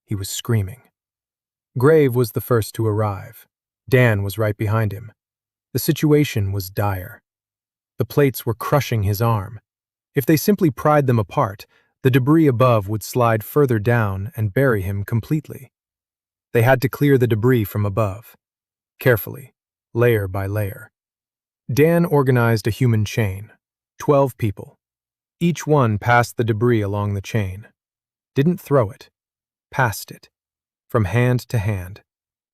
He was screaming. Grave was the first to arrive. Dan was right behind him. The situation was dire. The plates were crushing his arm. If they simply pried them apart, the debris above would slide further down and bury him completely. They had to clear the debris from above, carefully, layer by layer. Dan organized a human chain, 12 people. Each one passed the debris along the chain. Didn't throw it, passed it, from hand to hand,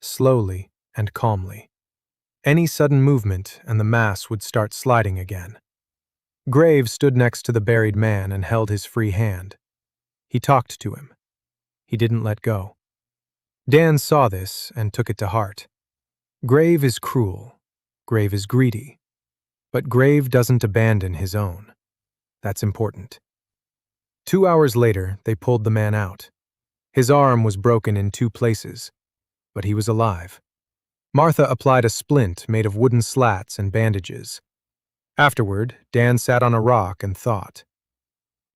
slowly and calmly. Any sudden movement and the mass would start sliding again. Graves stood next to the buried man and held his free hand. He talked to him. He didn't let go. Dan saw this and took it to heart. Grave is cruel. Grave is greedy. But Grave doesn't abandon his own. That's important. 2 hours later, they pulled the man out. His arm was broken in 2 places, but he was alive. Martha applied a splint made of wooden slats and bandages. Afterward, Dan sat on a rock and thought.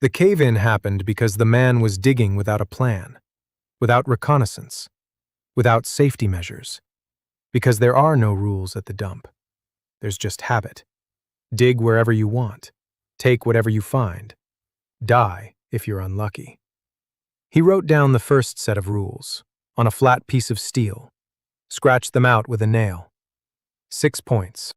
The cave-in happened because the man was digging without a plan, without reconnaissance, without safety measures. Because there are no rules at the dump. There's just habit. Dig wherever you want. Take whatever you find. Die if you're unlucky. He wrote down the first set of rules on a flat piece of steel, scratched them out with a nail. 6 points.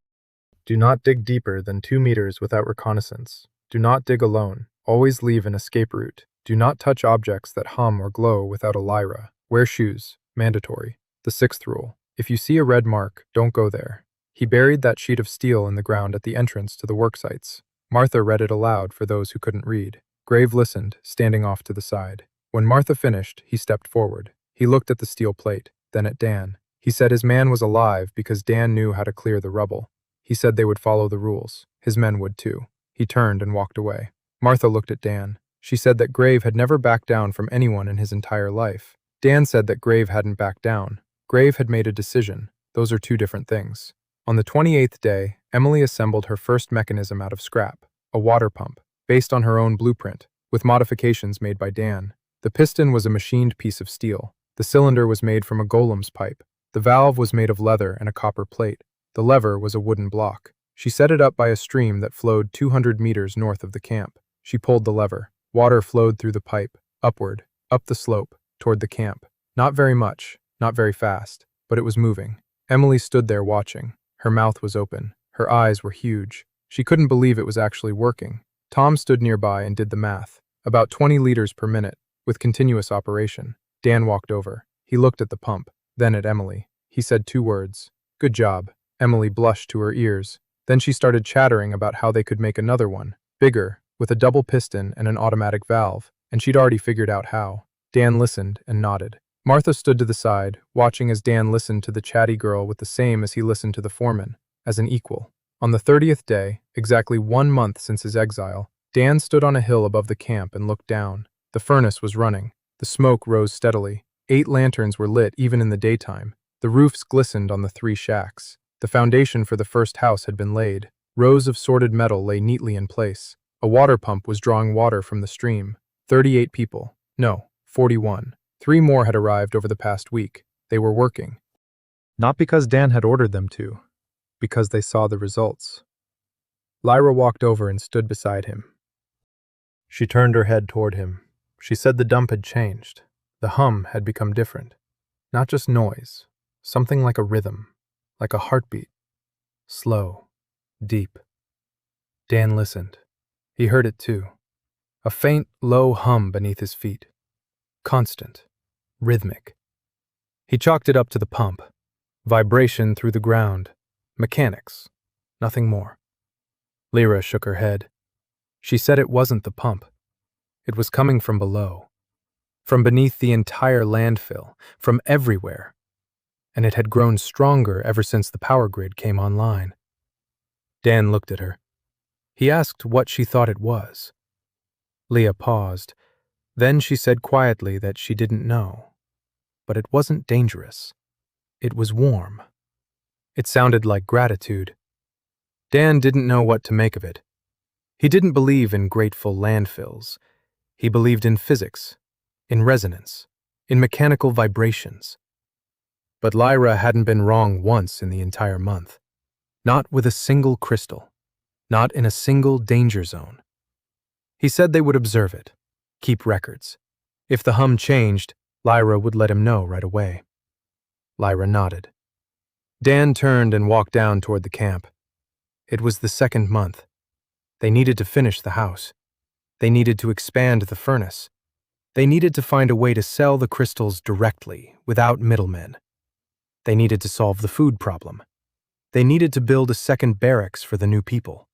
Do not dig deeper than 2 meters without reconnaissance. Do not dig alone. Always leave an escape route. Do not touch objects that hum or glow without a lyra. Wear shoes. Mandatory. The 6th rule. If you see a red mark, don't go there. He buried that sheet of steel in the ground at the entrance to the work sites. Martha read it aloud for those who couldn't read. Grave listened, standing off to the side. When Martha finished, he stepped forward. He looked at the steel plate, then at Dan. He said his man was alive because Dan knew how to clear the rubble. He said they would follow the rules. His men would too. He turned and walked away. Martha looked at Dan. She said that Grave had never backed down from anyone in his entire life. Dan said that Grave hadn't backed down. Grave had made a decision. Those are 2 different things. On the 28th day, Emily assembled her first mechanism out of scrap, a water pump, based on her own blueprint, with modifications made by Dan. The piston was a machined piece of steel. The cylinder was made from a golem's pipe. The valve was made of leather and a copper plate. The lever was a wooden block. She set it up by a stream that flowed 200 meters north of the camp. She pulled the lever. Water flowed through the pipe, upward, up the slope, toward the camp. Not very much, not very fast, but it was moving. Emily stood there watching. Her mouth was open. Her eyes were huge. She couldn't believe it was actually working. Tom stood nearby and did the math. About 20 liters per minute, with continuous operation. Dan walked over. He looked at the pump, then at Emily. He said 2 words. "Good job." Emily blushed to her ears. Then she started chattering about how they could make another one, bigger, with a double piston and an automatic valve, and she'd already figured out how. Dan listened and nodded. Martha stood to the side, watching as Dan listened to the chatty girl with the same as he listened to the foreman, as an equal. On the 30th day, exactly 1 month since his exile, Dan stood on a hill above the camp and looked down. The furnace was running. The smoke rose steadily. 8 lanterns were lit even in the daytime. The roofs glistened on the 3 shacks. The foundation for the first house had been laid. Rows of sorted metal lay neatly in place. A water pump was drawing water from the stream. 38 people. No, 41. 3 more had arrived over the past week. They were working. Not because Dan had ordered them to, because they saw the results. Lyra walked over and stood beside him. She turned her head toward him. She said the dump had changed. The hum had become different. Not just noise, something like a rhythm, like a heartbeat. Slow, deep. Dan listened. He heard it too. A faint, low hum beneath his feet. Constant, rhythmic. He chalked it up to the pump. Vibration through the ground. Mechanics. Nothing more. Lyra shook her head. She said it wasn't the pump. It was coming from below. From beneath the entire landfill. From everywhere. And it had grown stronger ever since the power grid came online. Dan looked at her. He asked what she thought it was. Leah paused. Then she said quietly that she didn't know. But it wasn't dangerous. It was warm. It sounded like gratitude. Dan didn't know what to make of it. He didn't believe in grateful landfills. He believed in physics, in resonance, in mechanical vibrations. But Lyra hadn't been wrong once in the entire month. Not with a single crystal. Not in a single danger zone. He said they would observe it, keep records. If the hum changed, Lyra would let him know right away. Lyra nodded. Dan turned and walked down toward the camp. It was the 2nd month. They needed to finish the house. They needed to expand the furnace. They needed to find a way to sell the crystals directly, without middlemen. They needed to solve the food problem. They needed to build a second barracks for the new people.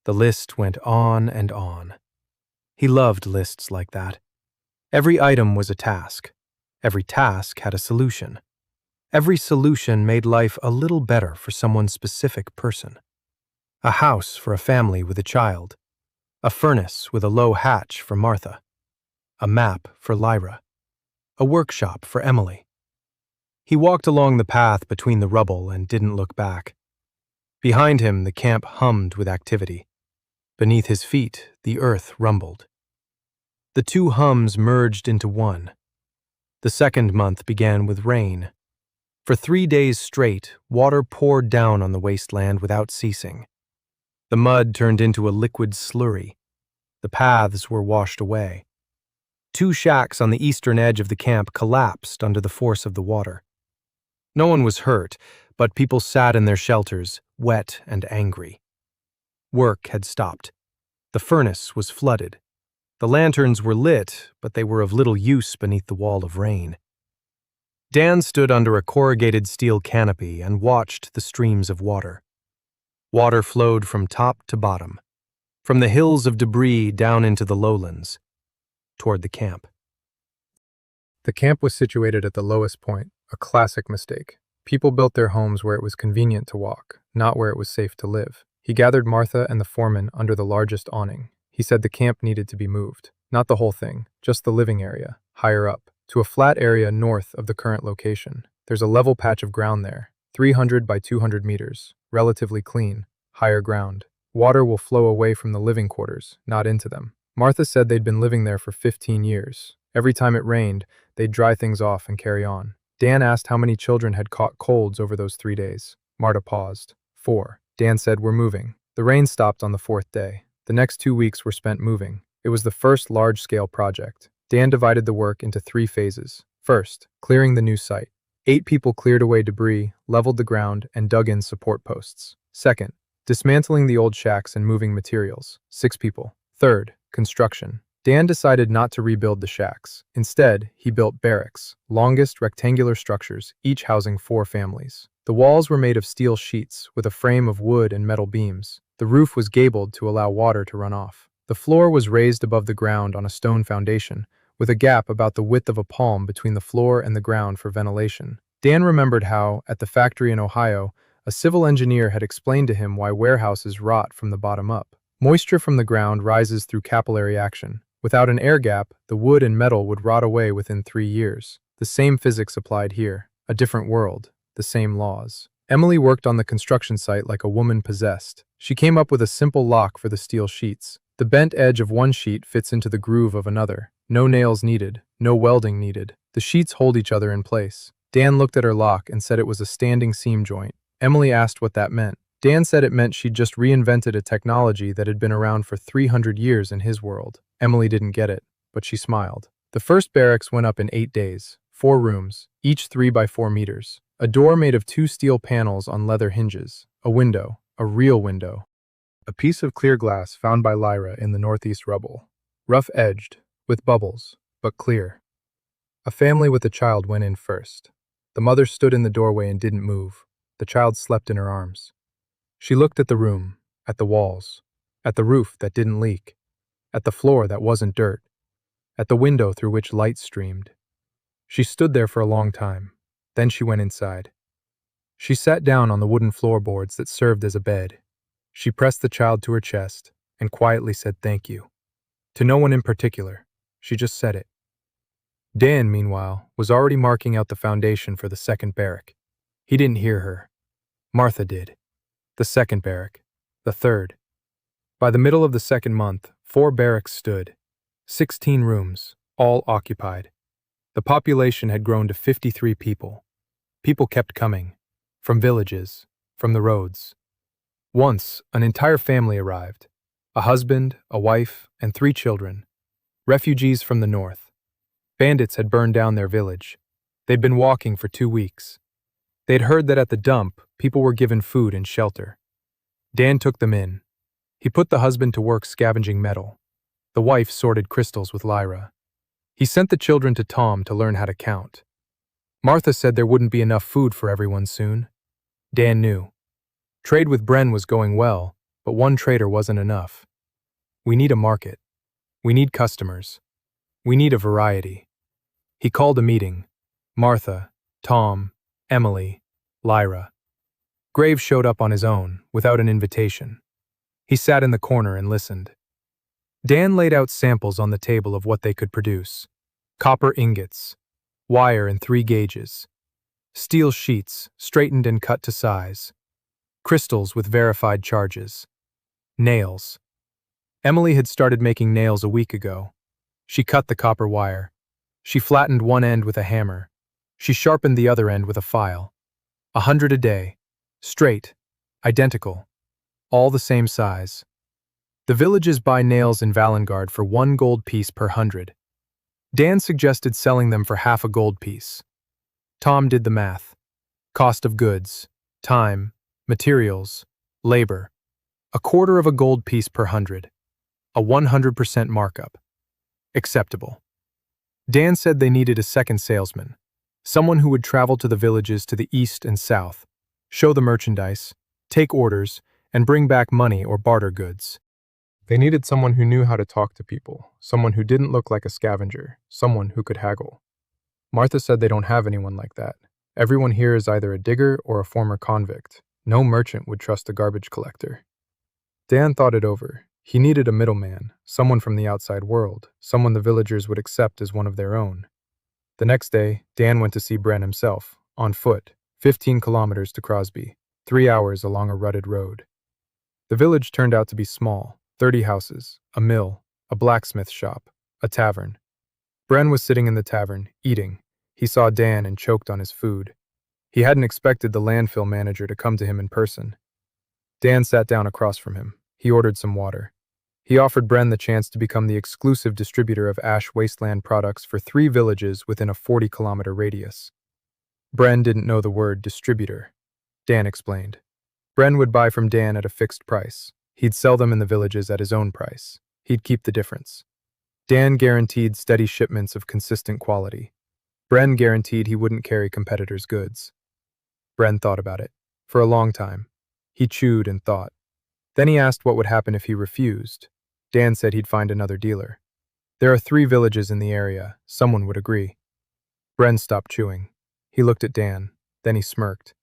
The list went on and on. He loved lists like that. Every item was a task. Every task had a solution. Every solution made life a little better for someone specific person. A house for a family with a child. A furnace with a low hatch for Martha. A map for Lyra. A workshop for Emily. He walked along the path between the rubble and didn't look back. Behind him, the camp hummed with activity. Beneath his feet, the earth rumbled. The 2 hums merged into one. The 2nd month began with rain. For 3 days straight, water poured down on the wasteland without ceasing. The mud turned into a liquid slurry. The paths were washed away. 2 shacks on the eastern edge of the camp collapsed under the force of the water. No one was hurt, but people sat in their shelters, wet and angry. Work had stopped. The furnace was flooded. The lanterns were lit, but they were of little use beneath the wall of rain. Dan stood under a corrugated steel canopy and watched the streams of water. Water flowed from top to bottom, from the hills of debris down into the lowlands, toward the camp. The camp was situated at the lowest point, a classic mistake. People built their homes where it was convenient to walk, not where it was safe to live. He gathered Martha and the foreman under the largest awning. He said the camp needed to be moved. Not the whole thing, just the living area, higher up, to a flat area north of the current location. There's a level patch of ground there, 300 by 200 meters, relatively clean, higher ground. Water will flow away from the living quarters, not into them. Martha said they'd been living there for 15 years. Every time it rained, they'd dry things off and carry on. Dan asked how many children had caught colds over those 3 days. Marta paused. 4. Dan said, "We're moving." The rain stopped on the 4th day. The next 2 weeks were spent moving. It was the first large-scale project. Dan divided the work into 3 phases. First, clearing the new site. 8 people cleared away debris, leveled the ground, and dug in support posts. Second, dismantling the old shacks and moving materials. 6 people. Third, construction. Dan decided not to rebuild the shacks. Instead, he built barracks, longest rectangular structures, each housing 4 families. The walls were made of steel sheets, with a frame of wood and metal beams. The roof was gabled to allow water to run off. The floor was raised above the ground on a stone foundation, with a gap about the width of a palm between the floor and the ground for ventilation. Dan remembered how, at the factory in Ohio, a civil engineer had explained to him why warehouses rot from the bottom up. Moisture from the ground rises through capillary action. Without an air gap, the wood and metal would rot away within 3 years. The same physics applied here. A different world. The same laws. Emily worked on the construction site like a woman possessed. She came up with a simple lock for the steel sheets. The bent edge of one sheet fits into the groove of another. No nails needed. No welding needed. The sheets hold each other in place. Dan looked at her lock and said it was a standing seam joint. Emily asked what that meant. Dan said it meant she'd just reinvented a technology that had been around for 300 years in his world. Emily didn't get it, but she smiled. The first barracks went up in 8 days. 4 rooms, each 3 by 4 meters. A door made of 2 steel panels on leather hinges. A window, a real window. A piece of clear glass found by Lyra in the northeast rubble. Rough-edged, with bubbles, but clear. A family with a child went in first. The mother stood in the doorway and didn't move. The child slept in her arms. She looked at the room, at the walls, at the roof that didn't leak, at the floor that wasn't dirt, at the window through which light streamed. She stood there for a long time. Then she went inside. She sat down on the wooden floorboards that served as a bed. She pressed the child to her chest and quietly said thank you. To no one in particular. She just said it. Dan, meanwhile, was already marking out the foundation for the second barrack. He didn't hear her. Martha did. The second barrack. The third. By the middle of the second month, 4 barracks stood. 16 rooms, all occupied. The population had grown to 53 people. People kept coming. From villages, from the roads. Once, an entire family arrived. A husband, a wife, and 3 children. Refugees from the north. Bandits had burned down their village. They'd been walking for 2 weeks. They'd heard that at the dump, people were given food and shelter. Dan took them in. He put the husband to work scavenging metal. The wife sorted crystals with Lyra. He sent the children to Tom to learn how to count. Martha said there wouldn't be enough food for everyone soon. Dan knew. Trade with Bren was going well, but one trader wasn't enough. We need a market. We need customers. We need a variety. He called a meeting. Martha, Tom, Emily, Lyra. Graves showed up on his own, without an invitation. He sat in the corner and listened. Dan laid out samples on the table of what they could produce. Copper ingots, wire in 3 gauges, steel sheets, straightened and cut to size, crystals with verified charges, nails. Emily had started making nails a week ago. She cut the copper wire. She flattened one end with a hammer. She sharpened the other end with a file. 100 a day. Straight. Identical. All the same size. The villages buy nails in Valengard for 1 gold piece per 100. Dan suggested selling them for half a gold piece. Tom did the math. Cost of goods, time, materials, labor. 1/4 of a gold piece per 100. A 100% markup. Acceptable. Dan said they needed a second salesman. Someone who would travel to the villages to the east and south, show the merchandise, take orders, and bring back money or barter goods. They needed someone who knew how to talk to people, someone who didn't look like a scavenger, someone who could haggle. Martha said they don't have anyone like that. Everyone here is either a digger or a former convict. No merchant would trust a garbage collector. Dan thought it over. He needed a middleman, someone from the outside world, someone the villagers would accept as one of their own. The next day, Dan went to see Bren himself, on foot, 15 kilometers to Crosby, 3 hours along a rutted road. The village turned out to be small, 30 houses, a mill, a blacksmith shop, a tavern. Bren was sitting in the tavern, eating. He saw Dan and choked on his food. He hadn't expected the landfill manager to come to him in person. Dan sat down across from him. He ordered some water. He offered Bren the chance to become the exclusive distributor of ash wasteland products for 3 villages within a 40-kilometer radius. Bren didn't know the word distributor. Dan explained. Bren would buy from Dan at a fixed price. He'd sell them in the villages at his own price. He'd keep the difference. Dan guaranteed steady shipments of consistent quality. Bren guaranteed he wouldn't carry competitors' goods. Bren thought about it. For a long time. He chewed and thought. Then he asked what would happen if he refused. Dan said he'd find another dealer. There are 3 villages in the area. Someone would agree. Bren stopped chewing. He looked at Dan. Then he smirked.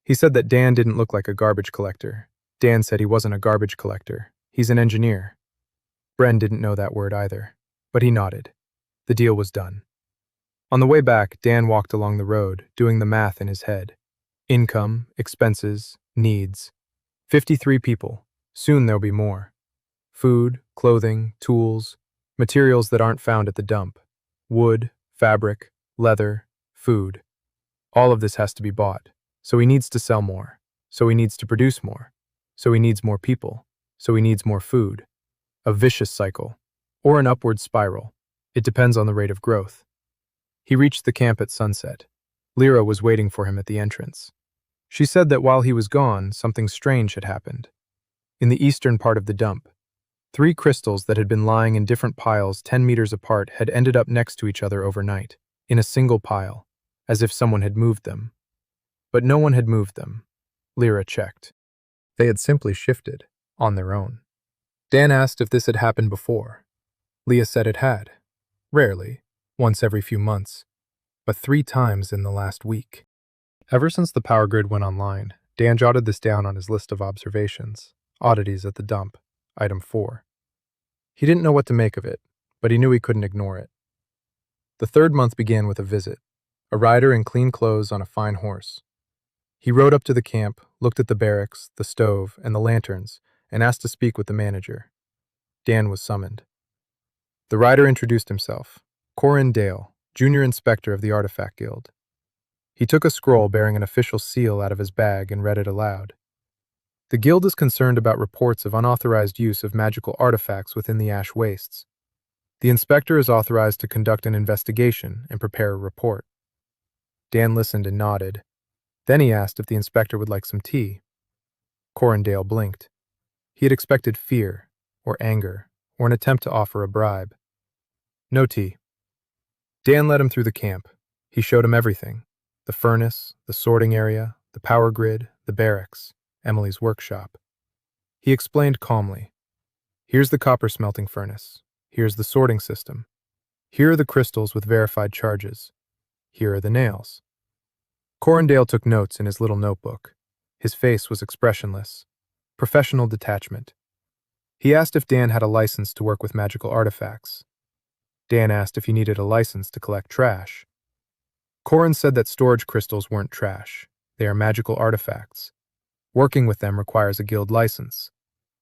He said that Dan didn't look like a garbage collector. Dan said he wasn't a garbage collector. He's an engineer. Bren didn't know that word either. But he nodded. The deal was done. On the way back, Dan walked along the road, doing the math in his head. Income, expenses, needs. 53 people. Soon there'll be more. Food, clothing, tools, materials that aren't found at the dump. Wood, fabric, leather, food. All of this has to be bought. So he needs to sell more. So he needs to produce more. So he needs more people. So he needs more food. A vicious cycle. Or an upward spiral. It depends on the rate of growth. He reached the camp at sunset. Lyra was waiting for him at the entrance. She said that while he was gone, something strange had happened. In the eastern part of the dump, 3 crystals that had been lying in different piles 10 meters apart had ended up next to each other overnight, in a single pile, as if someone had moved them. But no one had moved them. Lyra checked. They had simply shifted, on their own. Dan asked if this had happened before. Leah said it had. Rarely, once every few months, but 3 times in the last week. Ever since the power grid went online, Dan jotted this down on his list of observations. Oddities at the dump, item 4. He didn't know what to make of it, but he knew he couldn't ignore it. The 3rd month began with a visit, a rider in clean clothes on a fine horse. He rode up to the camp, looked at the barracks, the stove, and the lanterns, and asked to speak with the manager. Dan was summoned. The rider introduced himself, Corin Dale, junior inspector of the Artifact Guild. He took a scroll bearing an official seal out of his bag and read it aloud. The guild is concerned about reports of unauthorized use of magical artifacts within the ash wastes. The inspector is authorized to conduct an investigation and prepare a report. Dan listened and nodded. Then he asked if the inspector would like some tea. Corindale blinked. He had expected fear, or anger, or an attempt to offer a bribe. No tea. Dan led him through the camp. He showed him everything. The furnace, the sorting area, the power grid, the barracks, Emily's workshop. He explained calmly. Here's the copper smelting furnace. Here's the sorting system. Here are the crystals with verified charges. Here are the nails. Corindale took notes in his little notebook. His face was expressionless. Professional detachment. He asked if Dan had a license to work with magical artifacts. Dan asked if he needed a license to collect trash. Corin said that storage crystals weren't trash. They are magical artifacts. Working with them requires a guild license,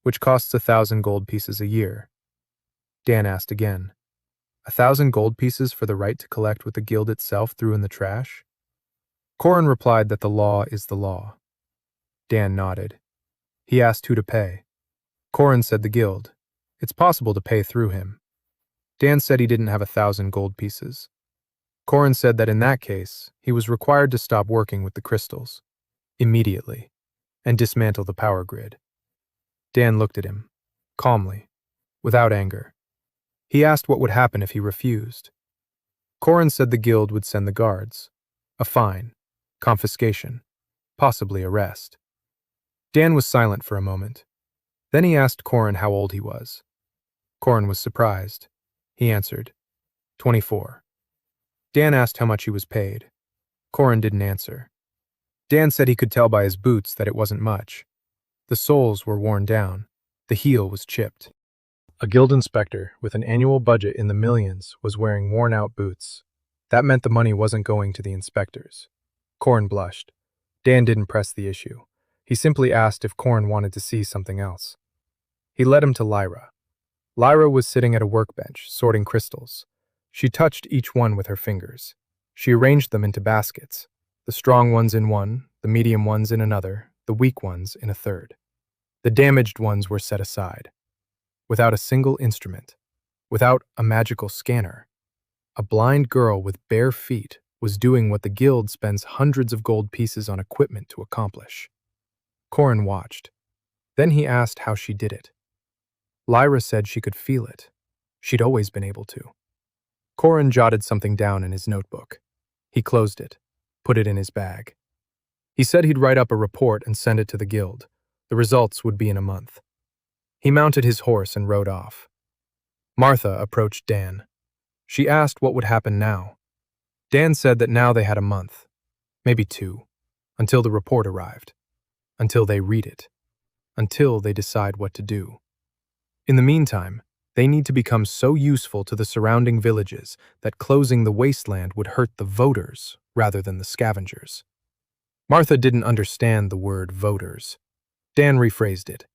which costs 1,000 gold pieces a year. Dan asked again, 1,000 gold pieces for the right to collect what the guild itself threw in the trash? Corin replied that the law is the law. Dan nodded. He asked who to pay. Corin said the guild. It's possible to pay through him. Dan said he didn't have 1,000 gold pieces. Corin said that in that case, he was required to stop working with the crystals, immediately, and dismantle the power grid. Dan looked at him, calmly, without anger. He asked what would happen if he refused. Corin said the guild would send the guards, a fine, confiscation, possibly arrest. Dan was silent for a moment. Then he asked Corin how old he was. Corin was surprised. He answered, 24. Dan asked how much he was paid. Corin didn't answer. Dan said he could tell by his boots that it wasn't much. The soles were worn down. The heel was chipped. A guild inspector with an annual budget in the millions was wearing worn-out boots. That meant the money wasn't going to the inspectors. Corin blushed. Dan didn't press the issue. He simply asked if Corin wanted to see something else. He led him to Lyra. Lyra was sitting at a workbench, sorting crystals. She touched each one with her fingers. She arranged them into baskets, the strong ones in one, the medium ones in another, the weak ones in a third. The damaged ones were set aside. Without a single instrument, without a magical scanner, a blind girl with bare feet was doing what the guild spends hundreds of gold pieces on equipment to accomplish. Corin watched. Then he asked how she did it. Lyra said she could feel it. She'd always been able to. Corin jotted something down in his notebook. He closed it, put it in his bag. He said he'd write up a report and send it to the guild. The results would be in a month. He mounted his horse and rode off. Martha approached Dan. She asked what would happen now. Dan said that now they had a month, maybe 2, until the report arrived, until they read it, until they decide what to do. In the meantime, they need to become so useful to the surrounding villages that closing the wasteland would hurt the voters rather than the scavengers. Martha didn't understand the word voters. Dan rephrased it.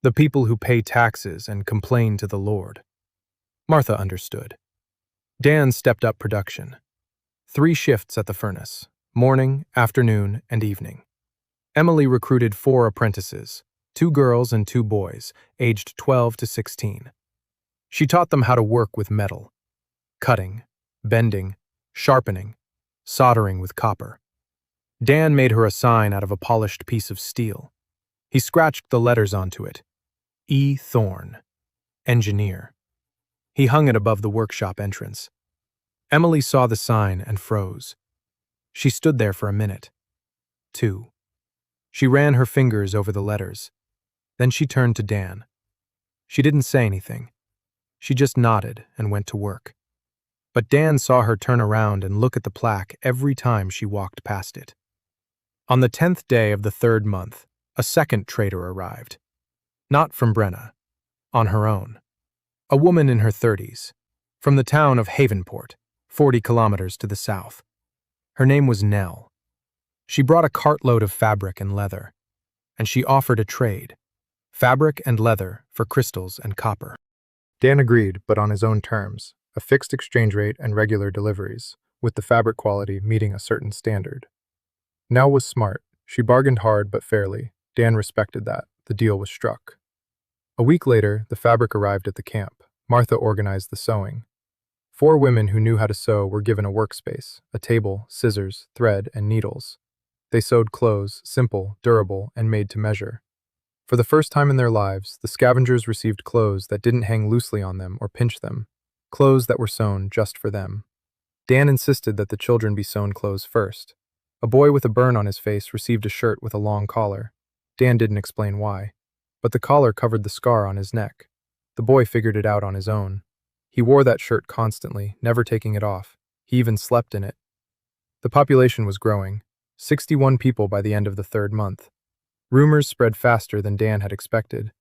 The people who pay taxes and complain to the Lord. Martha understood. Dan stepped up production. 3 shifts at the furnace, morning, afternoon, and evening. Emily recruited 4 apprentices, 2 girls and 2 boys, aged 12 to 16. She taught them how to work with metal, cutting, bending, sharpening, soldering with copper. Dan made her a sign out of a polished piece of steel. He scratched the letters onto it. E. Thorne, engineer. He hung it above the workshop entrance. Emily saw the sign and froze. She stood there for a minute. 2. She ran her fingers over the letters. Then she turned to Dan. She didn't say anything. She just nodded and went to work. But Dan saw her turn around and look at the plaque every time she walked past it. On the 10th day of the 3rd month, a second trader arrived. Not from Brenna. On her own. A woman in her 30s. From the town of Havenport, 40 kilometers to the south. Her name was Nell. She brought a cartload of fabric and leather, and she offered a trade. Fabric and leather for crystals and copper. Dan agreed, but on his own terms, a fixed exchange rate and regular deliveries, with the fabric quality meeting a certain standard. Nell was smart. She bargained hard but fairly. Dan respected that. The deal was struck. A week later, the fabric arrived at the camp. Martha organized the sewing. 4 women who knew how to sew were given a workspace, a table, scissors, thread, and needles. They sewed clothes, simple, durable, and made to measure. For the first time in their lives, the scavengers received clothes that didn't hang loosely on them or pinch them, clothes that were sewn just for them. Dan insisted that the children be sewn clothes first. A boy with a burn on his face received a shirt with a long collar. Dan didn't explain why, but the collar covered the scar on his neck. The boy figured it out on his own. He wore that shirt constantly, never taking it off. He even slept in it. The population was growing, 61 people by the end of the 3rd month. Rumors spread faster than Dan had expected.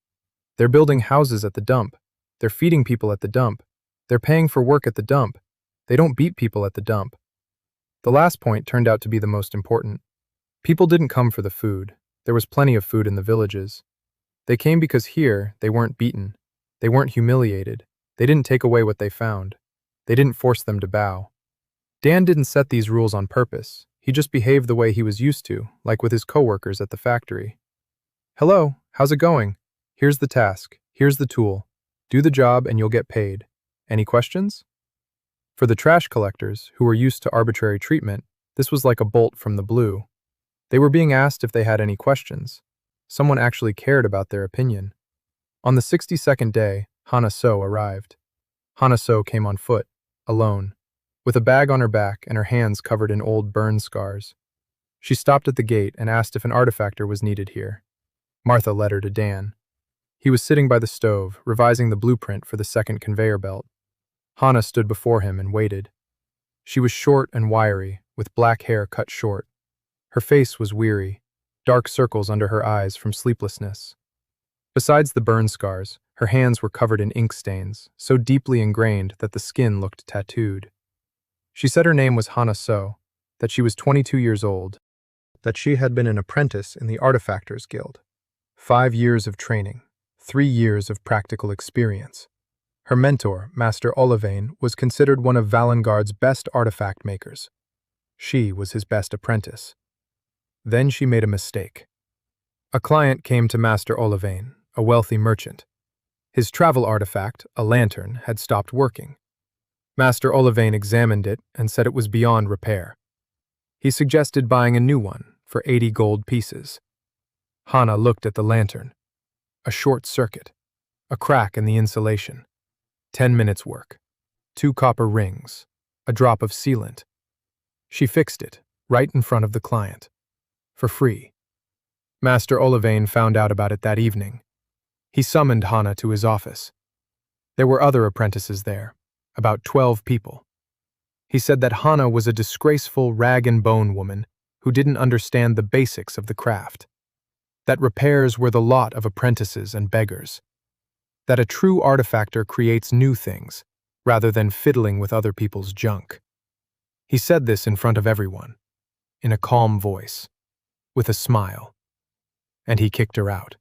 They're building houses at the dump. They're feeding people at the dump. They're paying for work at the dump. They don't beat people at the dump. The last point turned out to be the most important. People didn't come for the food. There was plenty of food in the villages. They came because here they weren't beaten. They weren't humiliated. They didn't take away what they found. They didn't force them to bow. Dan didn't set these rules on purpose. He just behaved the way he was used to, like with his coworkers at the factory. Hello, how's it going? Here's the task. Here's the tool. Do the job and you'll get paid. Any questions? For the trash collectors, who were used to arbitrary treatment, this was like a bolt from the blue. They were being asked if they had any questions. Someone actually cared about their opinion. On the 62nd day, Hana So arrived. Hana So came on foot, alone, with a bag on her back and her hands covered in old burn scars. She stopped at the gate and asked if an artifactor was needed here. Martha led her to Dan. He was sitting by the stove, revising the blueprint for the second conveyor belt. Hana stood before him and waited. She was short and wiry, with black hair cut short. Her face was weary, dark circles under her eyes from sleeplessness. Besides the burn scars, her hands were covered in ink stains, so deeply ingrained that the skin looked tattooed. She said her name was Hana So, that she was 22 years old, that she had been an apprentice in the Artifactors Guild. 5 years of training, 3 years of practical experience. Her mentor, Master Olivane, was considered one of Valengard's best artifact makers. She was his best apprentice. Then she made a mistake. A client came to Master Olivane, a wealthy merchant. His travel artifact, a lantern, had stopped working. Master Olivane examined it and said it was beyond repair. He suggested buying a new one for 80 gold pieces. Hana looked at the lantern. A short circuit. A crack in the insulation. 10 minutes work. 2 copper rings. A drop of sealant. She fixed it, right in front of the client. For free. Master Olivane found out about it that evening. He summoned Hana to his office. There were other apprentices there, about 12 people. He said that Hana was a disgraceful rag-and-bone woman who didn't understand the basics of the craft. That repairs were the lot of apprentices and beggars. That a true artifactor creates new things, rather than fiddling with other people's junk. He said this in front of everyone, in a calm voice, with a smile. And he kicked her out.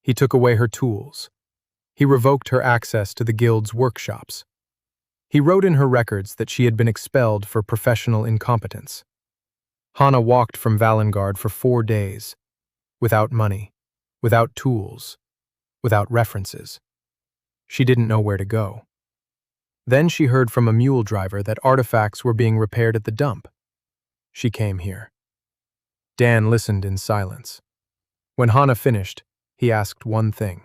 He took away her tools. He revoked her access to the guild's workshops. He wrote in her records that she had been expelled for professional incompetence. Hana walked from Valengard for 4 days, without money, without tools, without references. She didn't know where to go. Then she heard from a mule driver that artifacts were being repaired at the dump. She came here. Dan listened in silence. When Hana finished, he asked one thing.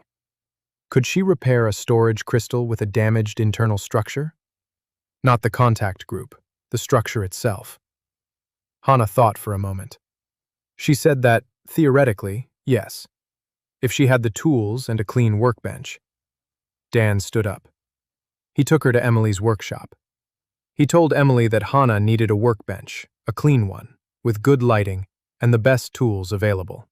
Could she repair a storage crystal with a damaged internal structure? Not the contact group, the structure itself. Hana thought for a moment. She said that, theoretically, yes, if she had the tools and a clean workbench. Dan stood up. He took her to Emily's workshop. He told Emily that Hana needed a workbench, a clean one, with good lighting and the best tools available.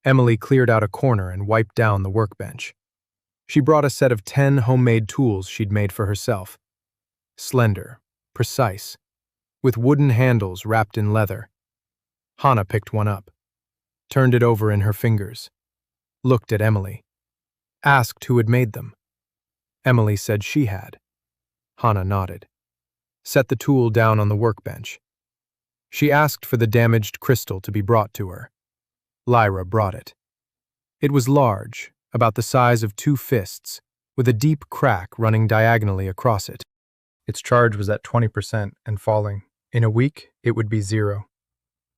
Emily cleared out a corner and wiped down the workbench. She brought a set of 10 homemade tools she'd made for herself. Slender, precise, with wooden handles wrapped in leather. Hana picked one up, turned it over in her fingers, looked at Emily, asked who had made them. Emily said she had. Hana nodded, set the tool down on the workbench. She asked for the damaged crystal to be brought to her. Lyra brought it. It was large, about the size of 2 fists, with a deep crack running diagonally across it. Its charge was at 20% and falling. In a week, it would be 0.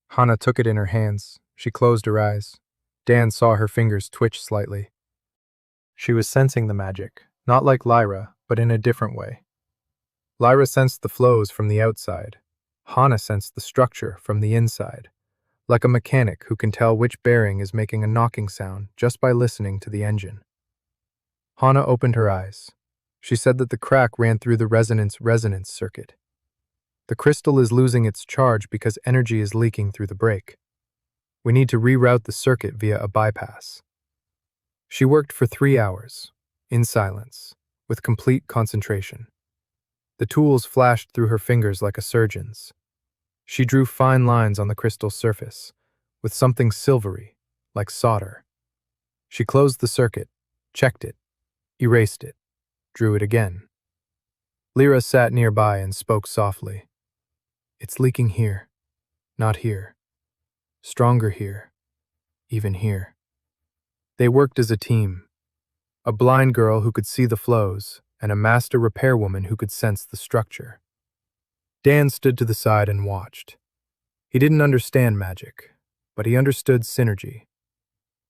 Hana took it in her hands. She closed her eyes. Dan saw her fingers twitch slightly. She was sensing the magic, not like Lyra, but in a different way. Lyra sensed the flows from the outside. Hana sensed the structure from the inside, like a mechanic who can tell which bearing is making a knocking sound just by listening to the engine. Hana opened her eyes. She said that the crack ran through the resonance circuit. The crystal is losing its charge because energy is leaking through the break. We need to reroute the circuit via a bypass. She worked for 3 hours, in silence, with complete concentration. The tools flashed through her fingers like a surgeon's. She drew fine lines on the crystal surface, with something silvery, like solder. She closed the circuit, checked it, erased it, drew it again. Lyra sat nearby and spoke softly. It's leaking here, not here. Stronger here, even here. They worked as a team. A blind girl who could see the flows, and a master repairwoman who could sense the structure. Dan stood to the side and watched. He didn't understand magic, but he understood synergy.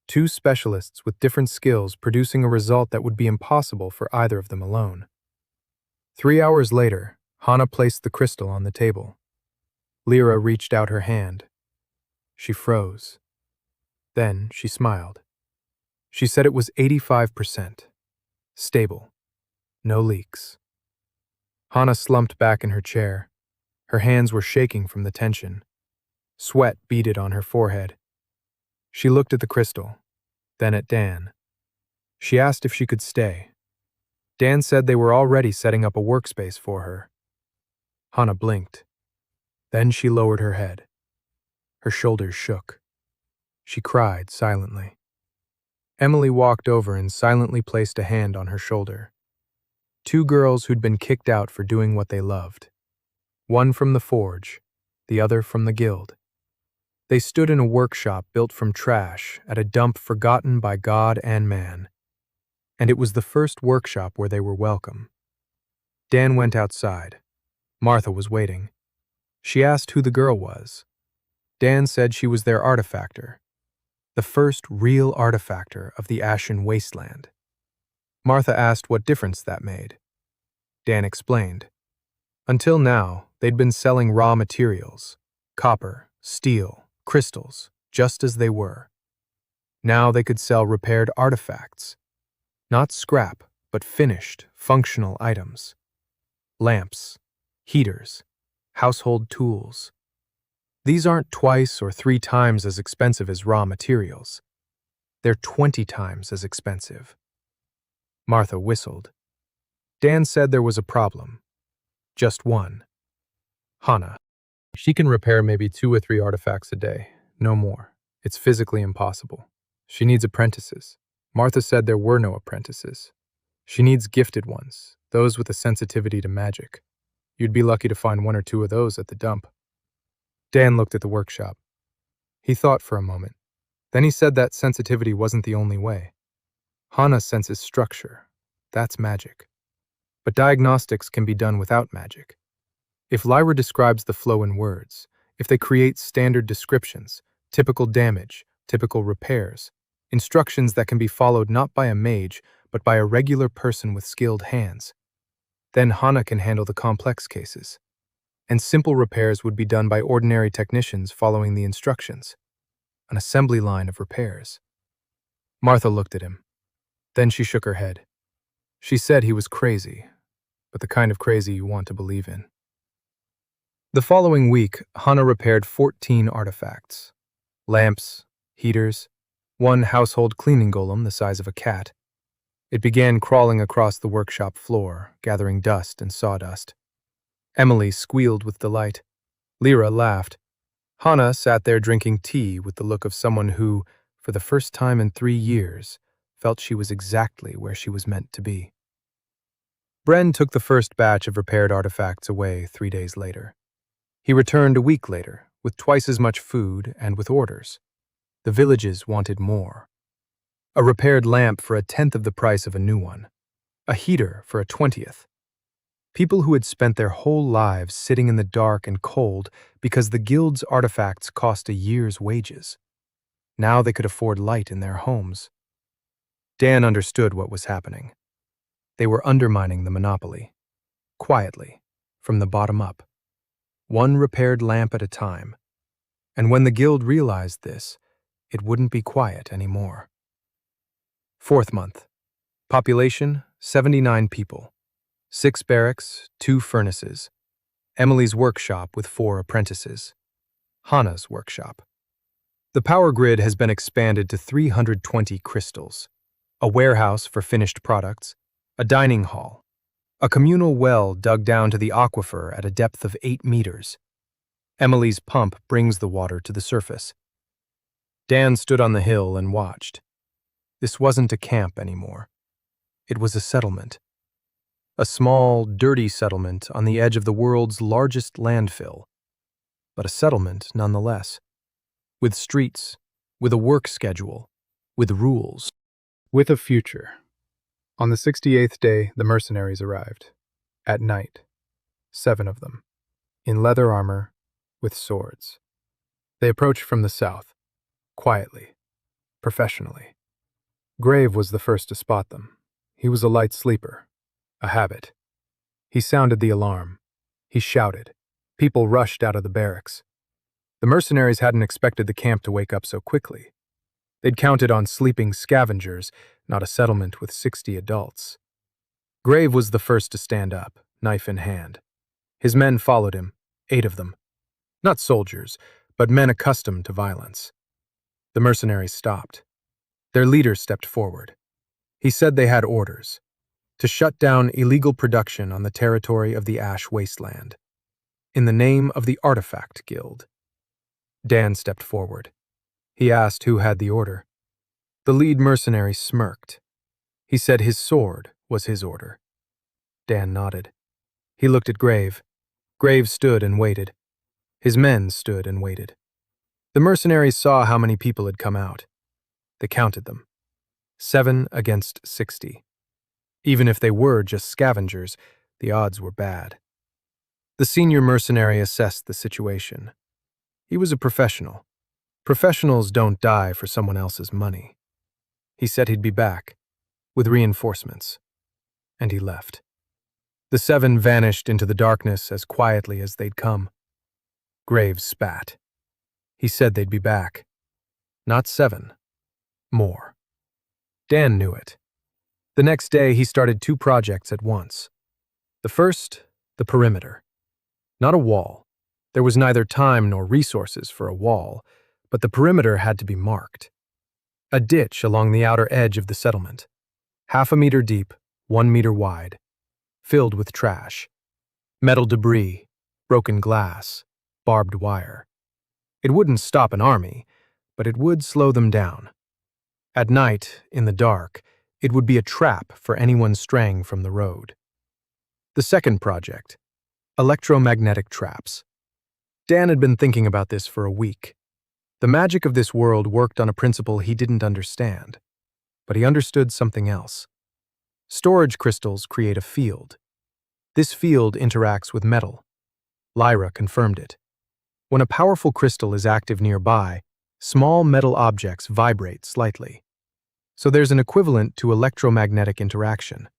2 specialists with different skills producing a result that would be impossible for either of them alone. 3 hours later, Hana placed the crystal on the table. Lyra reached out her hand. She froze. Then she smiled. She said it was 85%. Stable. No leaks. Hana slumped back in her chair. Her hands were shaking from the tension. Sweat beaded on her forehead. She looked at the crystal, then at Dan. She asked if she could stay. Dan said they were already setting up a workspace for her. Hana blinked. Then she lowered her head. Her shoulders shook. She cried silently. Emily walked over and silently placed a hand on her shoulder. 2 girls who'd been kicked out for doing what they loved. One from the forge, the other from the guild. They stood in a workshop built from trash at a dump forgotten by God and man. And it was the first workshop where they were welcome. Dan went outside. Martha was waiting. She asked who the girl was. Dan said she was their artifactor, the first real artifactor of the Ashen Wasteland. Martha asked what difference that made. Dan explained. Until now, they'd been selling raw materials, copper, steel, crystals, just as they were. Now they could sell repaired artifacts, not scrap, but finished, functional items. Lamps, heaters, household tools. These aren't twice or 3 times as expensive as raw materials. They're 20 times as expensive. Martha whistled. Dan said there was a problem. Just one. Hana. She can repair maybe 2 or 3 artifacts a day, no more. It's physically impossible. She needs apprentices. Martha said there were no apprentices. She needs gifted ones, those with a sensitivity to magic. You'd be lucky to find 1 or 2 of those at the dump. Dan looked at the workshop. He thought for a moment. Then he said that sensitivity wasn't the only way. Hana senses structure. That's magic. But diagnostics can be done without magic. If Lyra describes the flow in words, if they create standard descriptions, typical damage, typical repairs, instructions that can be followed not by a mage, but by a regular person with skilled hands, then Hana can handle the complex cases. And simple repairs would be done by ordinary technicians following the instructions. An assembly line of repairs. Martha looked at him. Then she shook her head. She said he was crazy, but the kind of crazy you want to believe in. The following week, Hana repaired 14 artifacts. Lamps, heaters, 1 household cleaning golem the size of a cat. It began crawling across the workshop floor, gathering dust and sawdust. Emily squealed with delight. Lyra laughed. Hana sat there drinking tea with the look of someone who, for the first time in 3 years, felt she was exactly where she was meant to be. Bren took the first batch of repaired artifacts away 3 days later. He returned a week later, with twice as much food and with orders. The villages wanted more. A repaired lamp for 1/10 of the price of a new one. A heater for 1/20. People who had spent their whole lives sitting in the dark and cold because the guild's artifacts cost a year's wages. Now they could afford light in their homes. Dan understood what was happening. They were undermining the monopoly. Quietly, from the bottom up. 1 repaired lamp at a time. And when the guild realized this, it wouldn't be quiet anymore. 4th month. Population, 79 people. 6 barracks, 2 furnaces. Emily's workshop with 4 apprentices. Hana's workshop. The power grid has been expanded to 320 crystals. A warehouse for finished products. A dining hall. A communal well dug down to the aquifer at a depth of 8 meters. Emily's pump brings the water to the surface. Dan stood on the hill and watched. This wasn't a camp anymore. It was a settlement. A small, dirty settlement on the edge of the world's largest landfill. But a settlement nonetheless. With streets, with a work schedule, with rules. With a future. On the 68th day, the mercenaries arrived. At night. 7 of them. In leather armor, with swords. They approached from the south. Quietly. Professionally. Grave was the first to spot them. He was a light sleeper. A habit. He sounded the alarm. He shouted. People rushed out of the barracks. The mercenaries hadn't expected the camp to wake up so quickly. They'd counted on sleeping scavengers, not a settlement with 60 adults. Grave was the first to stand up, knife in hand. His men followed him, 8 of them. Not soldiers, but men accustomed to violence. The mercenaries stopped. Their leader stepped forward. He said they had orders to shut down illegal production on the territory of the Ash Wasteland, in the name of the Artifact Guild. Dan stepped forward. He asked who had the order. The lead mercenary smirked. He said his sword was his order. Dan nodded. He looked at Grave. Grave stood and waited. His men stood and waited. The mercenaries saw how many people had come out. They counted them. 7 against 60. Even if they were just scavengers, The odds were bad. The senior mercenary assessed the situation. He was a professional. Professionals don't die for someone else's money. He said he'd be back, with reinforcements, and he left. The 7 vanished into the darkness as quietly as they'd come. Graves spat. He said they'd be back. Not 7. More. Dan knew it. The next day, he started 2 projects at once. The first, the perimeter. Not a wall. There was neither time nor resources for a wall, but the perimeter had to be marked. A ditch along the outer edge of the settlement, 1/2 meter deep, 1 meter wide, filled with trash, metal debris, broken glass, barbed wire. It wouldn't stop an army, but it would slow them down. At night, in the dark, it would be a trap for anyone straying from the road. The second project, electromagnetic traps. Dan had been thinking about this for a week. The magic of this world worked on a principle he didn't understand, but he understood something else. Storage crystals create a field. This field interacts with metal. Lyra confirmed it. When a powerful crystal is active nearby, small metal objects vibrate slightly. So there's an equivalent to electromagnetic interaction.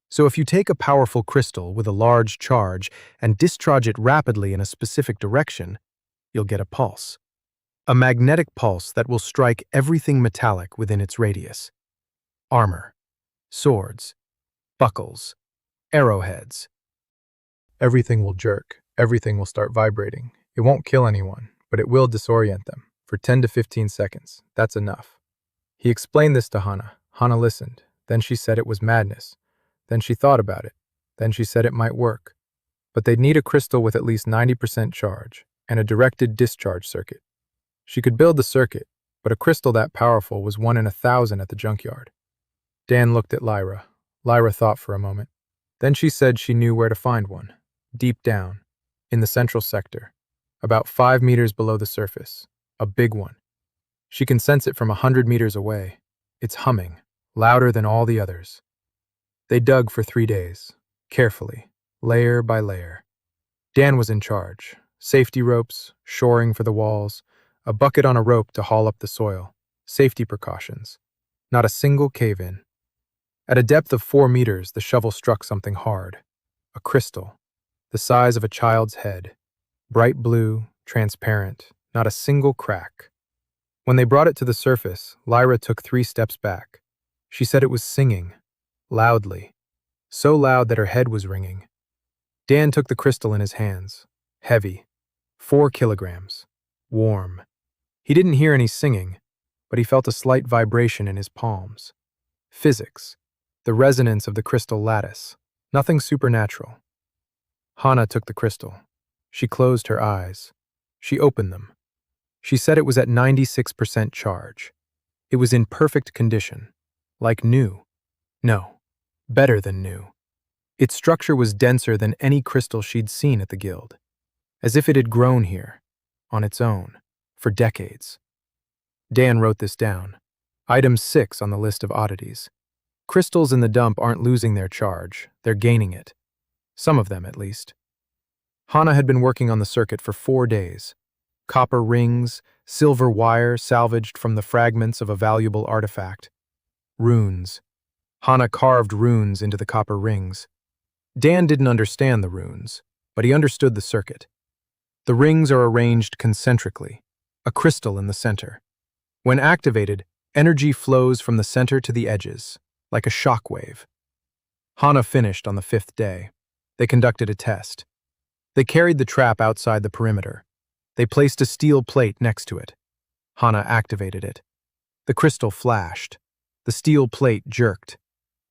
So if you take a powerful crystal with a large charge and discharge it rapidly in a specific direction, you'll get a pulse. A magnetic pulse that will strike everything metallic within its radius. Armor, swords, buckles, arrowheads. Everything will jerk. Everything will start vibrating. It won't kill anyone, but it will disorient them. For 10 to 15 seconds. That's enough. He explained this to Hana. Hana listened. Then she said it was madness. Then she thought about it. Then she said it might work. But they'd need a crystal with at least 90% charge and a directed discharge circuit. She could build the circuit, but a crystal that powerful was 1 in 1,000 at the junkyard. Dan looked at Lyra. Lyra thought for a moment. Then she said she knew where to find one. Deep down, in the central sector, about 5 meters below the surface. A big one. She can sense it from 100 meters away. It's humming, louder than all the others. They dug for 3 days, carefully, layer by layer. Dan was in charge. Safety ropes, shoring for the walls, a bucket on a rope to haul up the soil, safety precautions. Not a single cave-in. At a depth of 4 meters, the shovel struck something hard. A crystal, the size of a child's head. Bright blue, transparent, not a single crack. When they brought it to the surface, Lyra took 3 steps back. She said it was singing, loudly, so loud that her head was ringing. Dan took the crystal in his hands, heavy, 4 kilograms, warm. He didn't hear any singing, but he felt a slight vibration in his palms. Physics, the resonance of the crystal lattice, nothing supernatural. Hana took the crystal. She closed her eyes. She opened them. She said it was at 96% charge. It was in perfect condition, like new. No, better than new. Its structure was denser than any crystal she'd seen at the guild, as if it had grown here, on its own, for decades. Dan wrote this down. Item 6 on the list of oddities. Crystals in the dump aren't losing their charge, they're gaining it. Some of them, at least. Hana had been working on the circuit for 4 days. Copper rings, silver wire salvaged from the fragments of a valuable artifact. Runes. Hana carved runes into the copper rings. Dan didn't understand the runes, but he understood the circuit. The rings are arranged concentrically, a crystal in the center. When activated, energy flows from the center to the edges, like a shock wave. Hana finished on the 5th day. They conducted a test. They carried the trap outside the perimeter. They placed a steel plate next to it. Hana activated it. The crystal flashed. The steel plate jerked.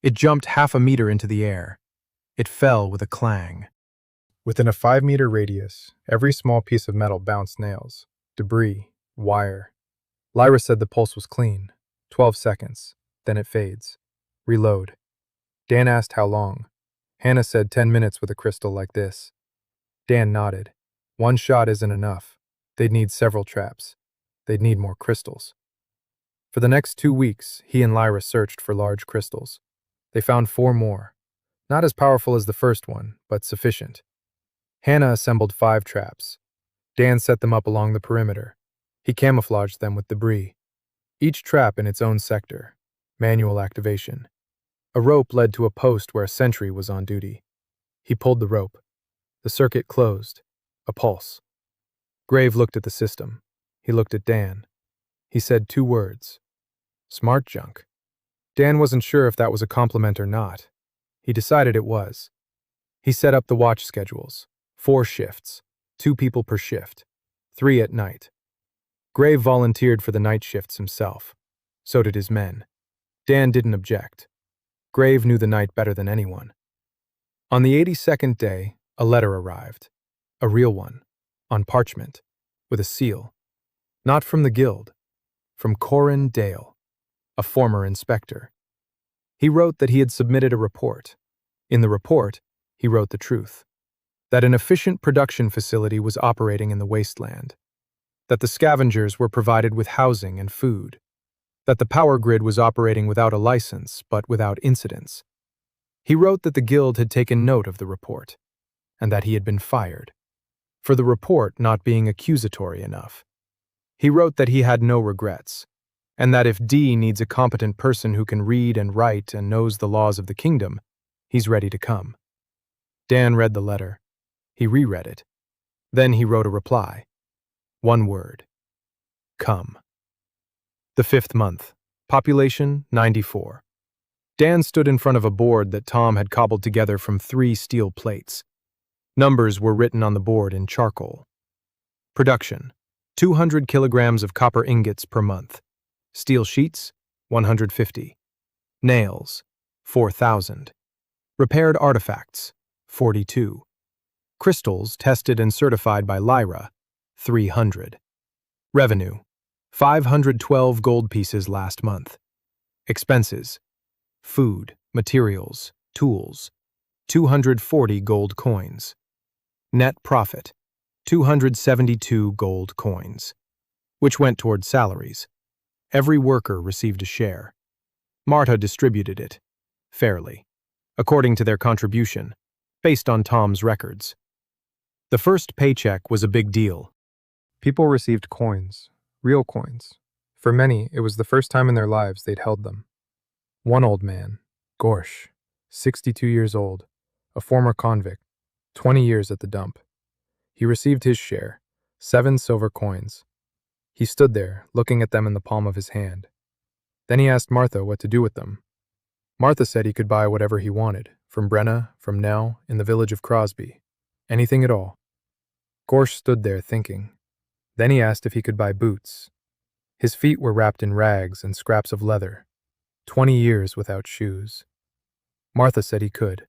It jumped 1/2 meter into the air. It fell with a clang. Within a 5-meter radius, every small piece of metal bounced nails, debris, wire. Lyra said the pulse was clean. 12 seconds. Then it fades. Reload. Dan asked how long. Hannah said 10 minutes with a crystal like this. Dan nodded. 1 shot isn't enough. They'd need several traps. They'd need more crystals. For the next 2 weeks, he and Lyra searched for large crystals. They found 4 more. Not as powerful as the first one, but sufficient. Hannah assembled 5 traps. Dan set them up along the perimeter. He camouflaged them with debris. Each trap in its own sector. Manual activation. A rope led to a post where a sentry was on duty. He pulled the rope. The circuit closed. A pulse. Grave looked at the system. He looked at Dan. He said 2 words. Smart junk. Dan wasn't sure if that was a compliment or not. He decided it was. He set up the watch schedules. 4 shifts. 2 people per shift. 3 at night. Grave volunteered for the night shifts himself. So did his men. Dan didn't object. Grave knew the night better than anyone. On the 82nd day, a letter arrived. A real one. On parchment. With a seal. Not from the guild. From Corin Dale, a former inspector. He wrote that he had submitted a report. In the report, he wrote the truth. That an efficient production facility was operating in the wasteland. That the scavengers were provided with housing and food. That the power grid was operating without a license, but without incidents. He wrote that the guild had taken note of the report, and that he had been fired, for the report not being accusatory enough. He wrote that he had no regrets, and that if D needs a competent person who can read and write and knows the laws of the kingdom, he's ready to come. Dan read the letter. He reread it. Then he wrote a reply. 1 word. Come. The 5th month. Population 94. Dan stood in front of a board that Tom had cobbled together from 3 steel plates. Numbers were written on the board in charcoal. Production: 200 kilograms of copper ingots per month. Steel sheets: 150. Nails: 4,000. Repaired artifacts: 42. Crystals tested and certified by Lyra: 300. Revenue: 512 gold pieces last month. Expenses: food, materials, tools: 240 gold coins. Net profit: 272 gold coins, which went toward salaries. Every worker received a share. Marta distributed it, fairly, according to their contribution, based on Tom's records. The first paycheck was a big deal. People received coins, real coins. For many, it was the first time in their lives they'd held them. One old man, Gorsh, 62 years old, a former convict, 20 years at the dump. He received his share, 7 silver coins. He stood there, looking at them in the palm of his hand. Then he asked Martha what to do with them. Martha said he could buy whatever he wanted, from Brenna, from Nell, in the village of Crosby. Anything at all. Gorsh stood there thinking. Then he asked if he could buy boots. His feet were wrapped in rags and scraps of leather. 20 years without shoes. Martha said he could.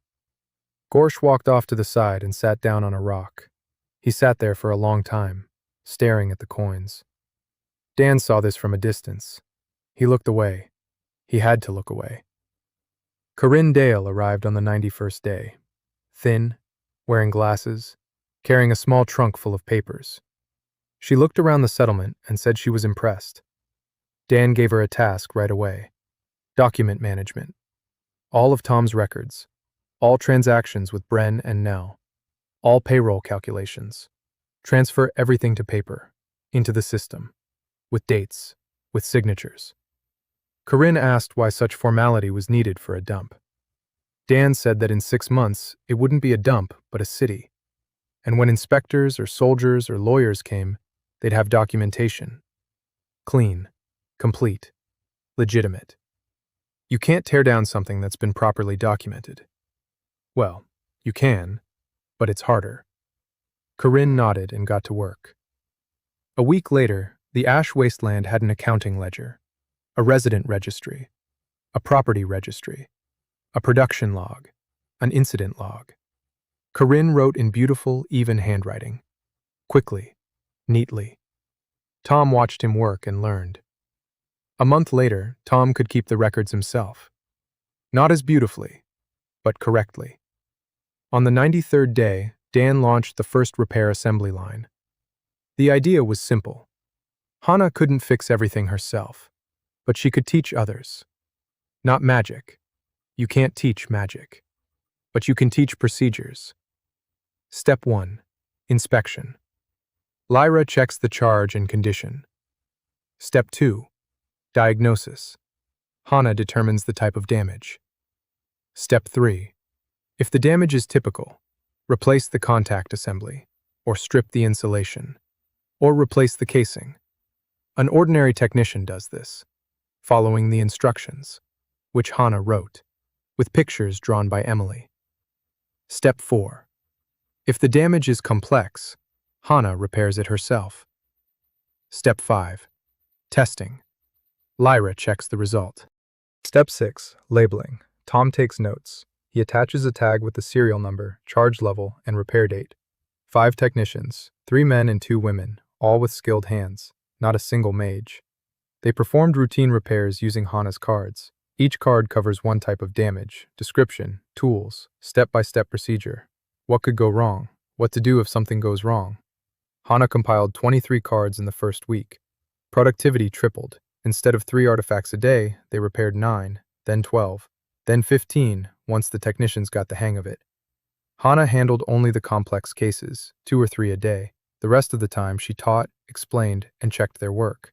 Gorsh walked off to the side and sat down on a rock. He sat there for a long time, staring at the coins. Dan saw this from a distance. He looked away. He had to look away. Corinne Dale arrived on the 91st day, thin, wearing glasses, carrying a small trunk full of papers. She looked around the settlement and said she was impressed. Dan gave her a task right away. Document management. All of Tom's records. All transactions with Bren and Nell. All payroll calculations. Transfer everything to paper, into the system, with dates, with signatures. Corinne asked why such formality was needed for a dump. Dan said that in 6 months, it wouldn't be a dump, but a city. And when inspectors or soldiers or lawyers came, they'd have documentation. Clean, complete, legitimate. You can't tear down something that's been properly documented. Well, you can, but it's harder. Corinne nodded and got to work. A week later, the Ash Wasteland had an accounting ledger, a resident registry, a property registry, a production log, an incident log. Corinne wrote in beautiful, even handwriting, quickly, neatly. Tom watched him work and learned. A month later, Tom could keep the records himself. Not as beautifully, but correctly. On the 93rd day, Dan launched the first repair assembly line. The idea was simple. Hannah couldn't fix everything herself, but she could teach others. Not magic. You can't teach magic. but you can teach procedures. Step 1. Inspection. Lyra checks the charge and condition. Step 2. Diagnosis. Hana determines the type of damage. Step 3. If the damage is typical, replace the contact assembly, or strip the insulation, or replace the casing. An ordinary technician does this, following the instructions, which Hana wrote, with pictures drawn by Emily. Step 4. If the damage is complex, Hana repairs it herself. Step 5. Testing. Lyra checks the result. Step 6. Labeling. Tom takes notes. He attaches a tag with the serial number, charge level, and repair date. 5 technicians, 3 men and 2 women, all with skilled hands, not a single mage. They performed routine repairs using Hana's cards. Each card covers one type of damage, description, tools, step-by-step procedure. What could go wrong? What to do if something goes wrong? Hana compiled 23 cards in the first week. Productivity tripled. Instead of 3 artifacts a day, they repaired 9, then 12, then 15 once the technicians got the hang of it. Hana handled only the complex cases, 2 or 3 a day. The rest of the time she taught, explained, and checked their work.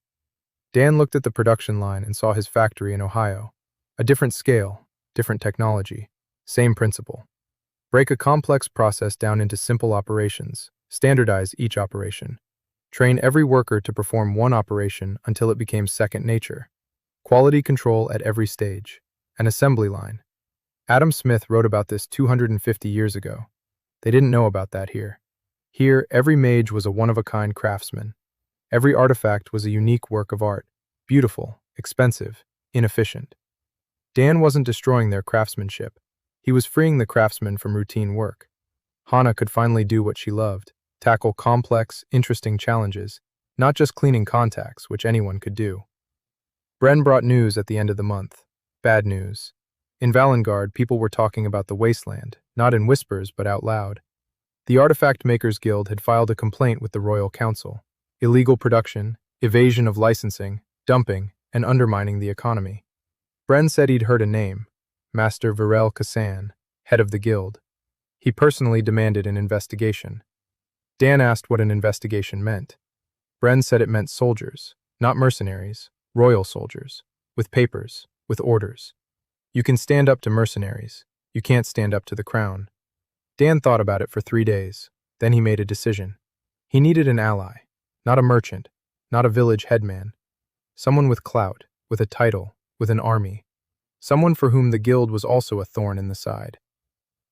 Dan looked at the production line and saw his factory in Ohio. A different scale, different technology, same principle. Break a complex process down into simple operations, standardize each operation. Train every worker to perform one operation until it became second nature. Quality control at every stage. An assembly line. Adam Smith wrote about this 250 years ago. They didn't know about that here. Here, every mage was a one-of-a-kind craftsman. Every artifact was a unique work of art. Beautiful, expensive, inefficient. Dan wasn't destroying their craftsmanship. He was freeing the craftsmen from routine work. Hana could finally do what she loved. Tackle complex, interesting challenges, not just cleaning contacts, which anyone could do. Bren brought news at the end of the month. Bad news. In Valengard, people were talking about the wasteland, not in whispers but out loud. The Artifact Makers Guild had filed a complaint with the Royal Council. Illegal production, evasion of licensing, dumping, and undermining the economy. Bren said he'd heard a name, Master Virel Kassan, head of the guild. He personally demanded an investigation. Dan asked what an investigation meant. Bren said it meant soldiers, not mercenaries, royal soldiers, with papers, with orders. You can stand up to mercenaries. You can't stand up to the crown. Dan thought about it for 3 days. Then he made a decision. He needed an ally, not a merchant, not a village headman. Someone with clout, with a title, with an army. Someone for whom the guild was also a thorn in the side.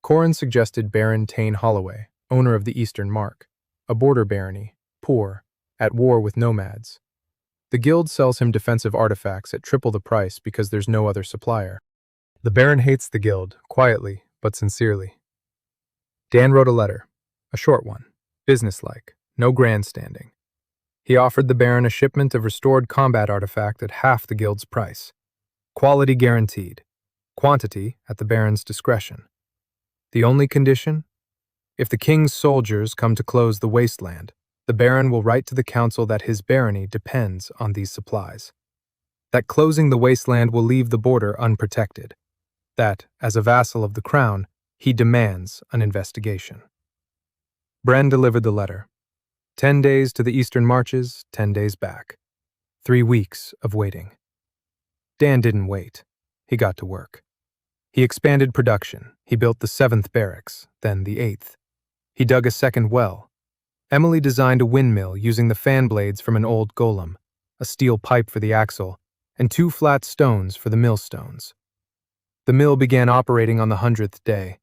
Corin suggested Baron Tane Holloway, owner of the Eastern Mark, a border barony, poor, at war with nomads. The guild sells him defensive artifacts at triple the price because there's no other supplier. The Baron hates the guild, quietly but sincerely. Dan wrote a letter, a short one, businesslike, no grandstanding. He offered the Baron a shipment of restored combat artifact at half the guild's price. Quality guaranteed. Quantity at the Baron's discretion. The only condition? If the king's soldiers come to close the wasteland, the Baron will write to the council that his barony depends on these supplies. That closing the wasteland will leave the border unprotected. That, as a vassal of the crown, he demands an investigation. Bren delivered the letter. 10 days to the eastern marches, 10 days back. 3 weeks of waiting. Dan didn't wait. He got to work. He expanded production. He built the 7th barracks, then the 8th. He dug a second well. Emily designed a windmill using the fan blades from an old golem, a steel pipe for the axle, and 2 flat stones for the millstones. The mill began operating on the 100th day.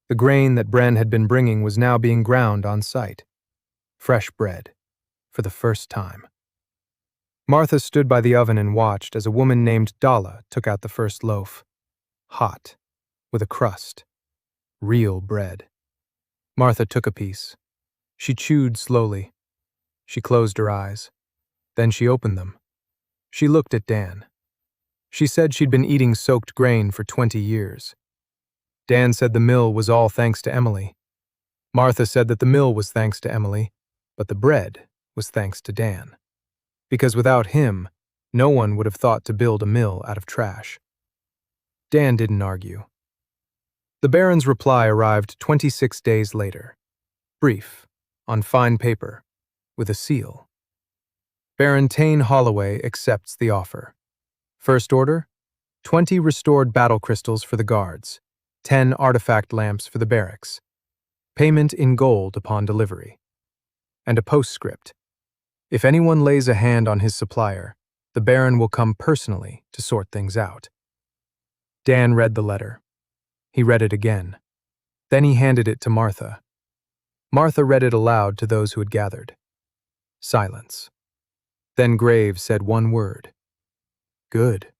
The grain that Bren had been bringing was now being ground on site. Fresh bread, for the first time. Martha stood by the oven and watched as a woman named Dalla took out the first loaf. Hot, with a crust. Real bread. Martha took a piece. She chewed slowly. She closed her eyes. Then she opened them. She looked at Dan. She said she'd been eating soaked grain for 20 years. Dan said the mill was all thanks to Emily. Martha said that the mill was thanks to Emily, but the bread was thanks to Dan. Because without him, no one would have thought to build a mill out of trash. Dan didn't argue. The Baron's reply arrived 26 days later. Brief, on fine paper, with a seal. Baron Tane Holloway accepts the offer. First order, 20 restored battle crystals for the guards, 10 artifact lamps for the barracks. Payment in gold upon delivery. And a postscript. If anyone lays a hand on his supplier, the Baron will come personally to sort things out. Dan read the letter. He read it again. Then he handed it to Martha. Martha read it aloud to those who had gathered. Silence. Then Graves said one word. Good.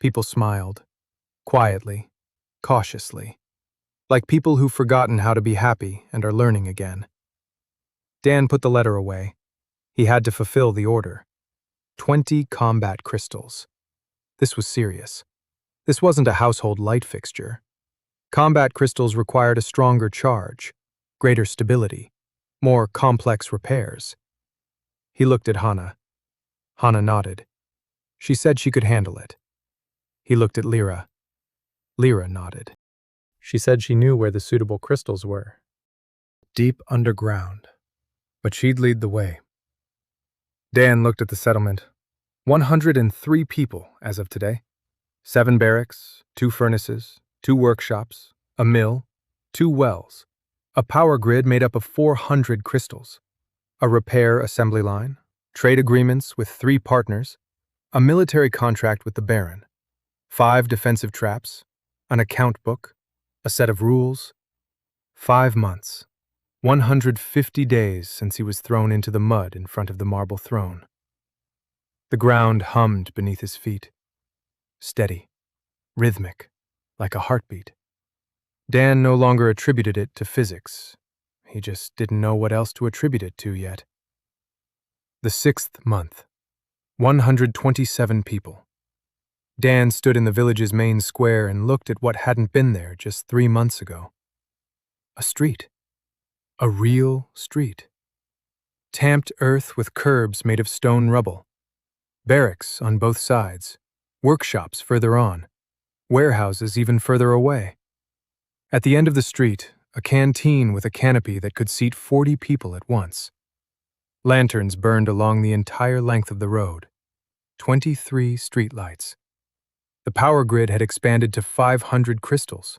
People smiled. Quietly. Cautiously. Like people who've forgotten how to be happy and are learning again. Dan put the letter away. He had to fulfill the order. 20 combat crystals. This was serious. This wasn't a household light fixture. Combat crystals required a stronger charge, greater stability, more complex repairs. He looked at Hannah. Hannah nodded. She said she could handle it. He looked at Lyra. Lyra nodded. She said she knew where the suitable crystals were. Deep underground. But she'd lead the way. Dan looked at the settlement. 103 people as of today. 7 barracks, 2 furnaces, 2 workshops, a mill, 2 wells, a power grid made up of 400 crystals, a repair assembly line, trade agreements with 3 partners, a military contract with the Baron, 5 defensive traps, an account book, a set of rules. 5 months, 150 days since he was thrown into the mud in front of the marble throne. The ground hummed beneath his feet. Steady, rhythmic, like a heartbeat. Dan no longer attributed it to physics. He just didn't know what else to attribute it to yet. The 6th month. 127 people. Dan stood in the village's main square and looked at what hadn't been there just 3 months ago. A street. A real street. Tamped earth with curbs made of stone rubble. Barracks on both sides. Workshops further on. Warehouses even further away. At the end of the street, a canteen with a canopy that could seat 40 people at once. Lanterns burned along the entire length of the road. 23 streetlights. The power grid had expanded to 500 crystals.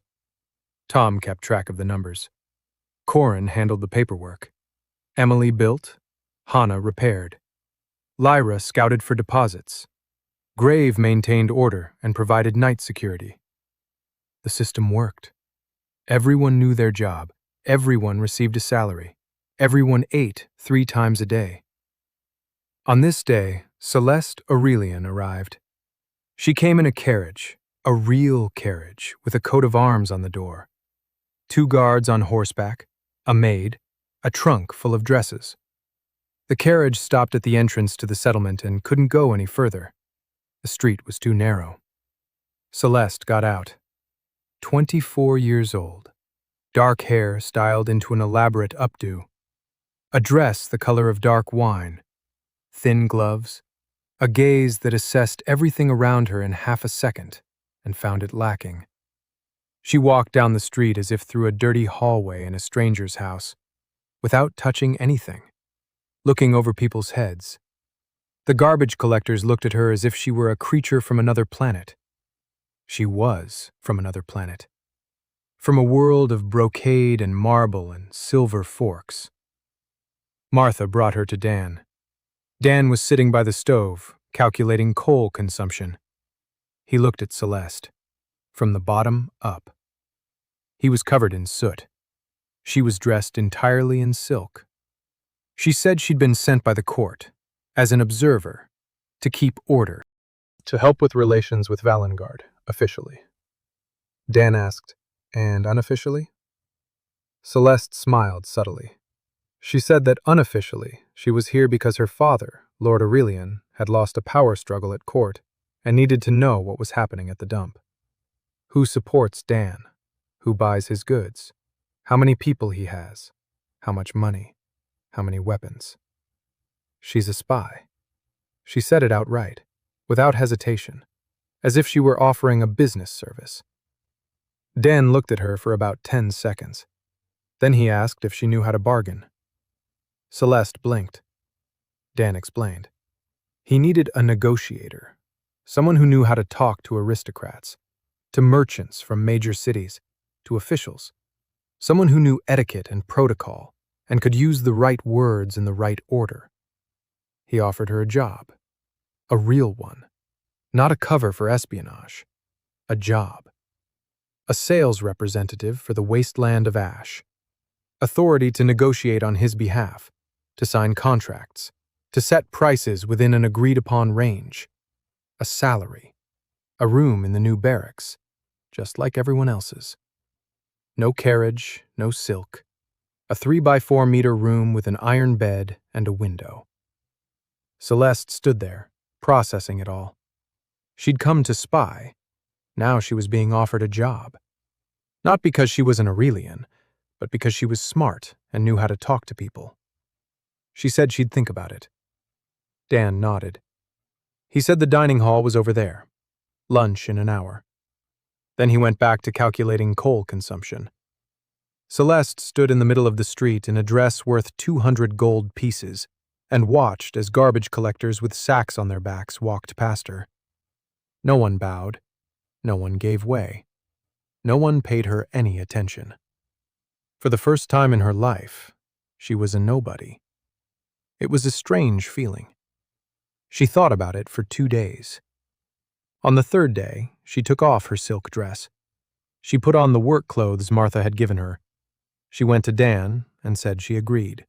Tom kept track of the numbers. Corin handled the paperwork. Emily built. Hannah repaired. Lyra scouted for deposits. Grave maintained order and provided night security. The system worked. Everyone knew their job. Everyone received a salary. Everyone ate 3 times a day. On this day, Celeste Aurelian arrived. She came in a carriage, a real carriage, with a coat of arms on the door. 2 guards on horseback, a maid, a trunk full of dresses. The carriage stopped at the entrance to the settlement and couldn't go any further. The street was too narrow. Celeste got out. 24 years old. Dark hair styled into an elaborate updo. A dress the color of dark wine. Thin gloves. A gaze that assessed everything around her in half a second and found it lacking. She walked down the street as if through a dirty hallway in a stranger's house, without touching anything, looking over people's heads. The garbage collectors looked at her as if she were a creature from another planet. She was from another planet. From a world of brocade and marble and silver forks. Martha brought her to Dan. Dan was sitting by the stove, calculating coal consumption. He looked at Celeste, from the bottom up. He was covered in soot. She was dressed entirely in silk. She said she'd been sent by the court, as an observer, to keep order, to help with relations with Valengard, officially. Dan asked, and unofficially? Celeste smiled subtly. She said that unofficially she was here because her father, Lord Aurelian, had lost a power struggle at court and needed to know what was happening at the dump. Who supports Dan? Who buys his goods? How many people he has? How much money? How many weapons? She's a spy. She said it outright, without hesitation, as if she were offering a business service. Dan looked at her for about 10 seconds. Then he asked if she knew how to bargain. Celeste blinked. Dan explained. He needed a negotiator, someone who knew how to talk to aristocrats, to merchants from major cities, to officials, someone who knew etiquette and protocol and could use the right words in the right order. He offered her a job, a real one, not a cover for espionage, a job. A sales representative for the wasteland of Ash, authority to negotiate on his behalf, to sign contracts, to set prices within an agreed-upon range, a salary, a room in the new barracks, just like everyone else's. No carriage, no silk, a 3x4-meter room with an iron bed and a window. Celeste stood there, processing it all. She'd come to spy. Now she was being offered a job. Not because she was an Aurelian, but because she was smart and knew how to talk to people. She said she'd think about it. Dan nodded. He said the dining hall was over there. Lunch in an hour. Then he went back to calculating coal consumption. Celeste stood in the middle of the street in a dress worth 200 gold pieces and watched as garbage collectors with sacks on their backs walked past her. No one bowed. No one gave way. No one paid her any attention. For the first time in her life, she was a nobody. It was a strange feeling. She thought about it for 2 days. On the third day, she took off her silk dress. She put on the work clothes Martha had given her. She went to Dan and said she agreed.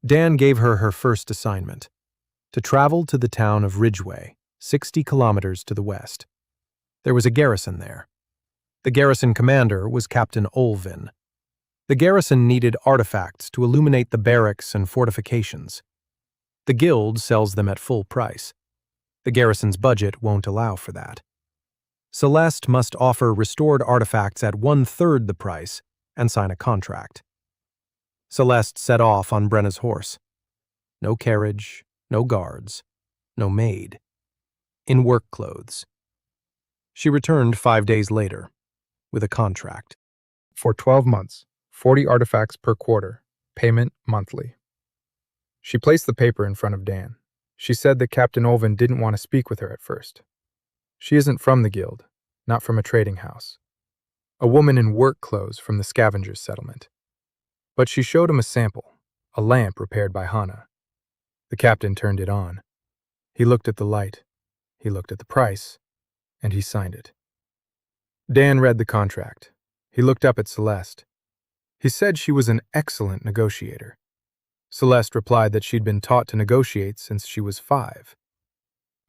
Dan gave her her first assignment, to travel to the town of Ridgeway, 60 kilometers to the west. There was a garrison there. The garrison commander was Captain Olvin. The garrison needed artifacts to illuminate the barracks and fortifications. The guild sells them at full price. The garrison's budget won't allow for that. Celeste must offer restored artifacts at 1/3 the price and sign a contract. Celeste set off on Brenna's horse. No carriage, no guards, no maid. In work clothes. She returned 5 days later, with a contract. For 12 months, 40 artifacts per quarter, payment monthly. She placed the paper in front of Dan. She said that Captain Olvin didn't want to speak with her at first. She isn't from the guild, not from a trading house. A woman in work clothes from the scavengers' settlement. But she showed him a sample, a lamp repaired by Hannah. The captain turned it on. He looked at the light. He looked at the price. And he signed it. Dan read the contract. He looked up at Celeste. He said she was an excellent negotiator. Celeste replied that she'd been taught to negotiate since she was 5.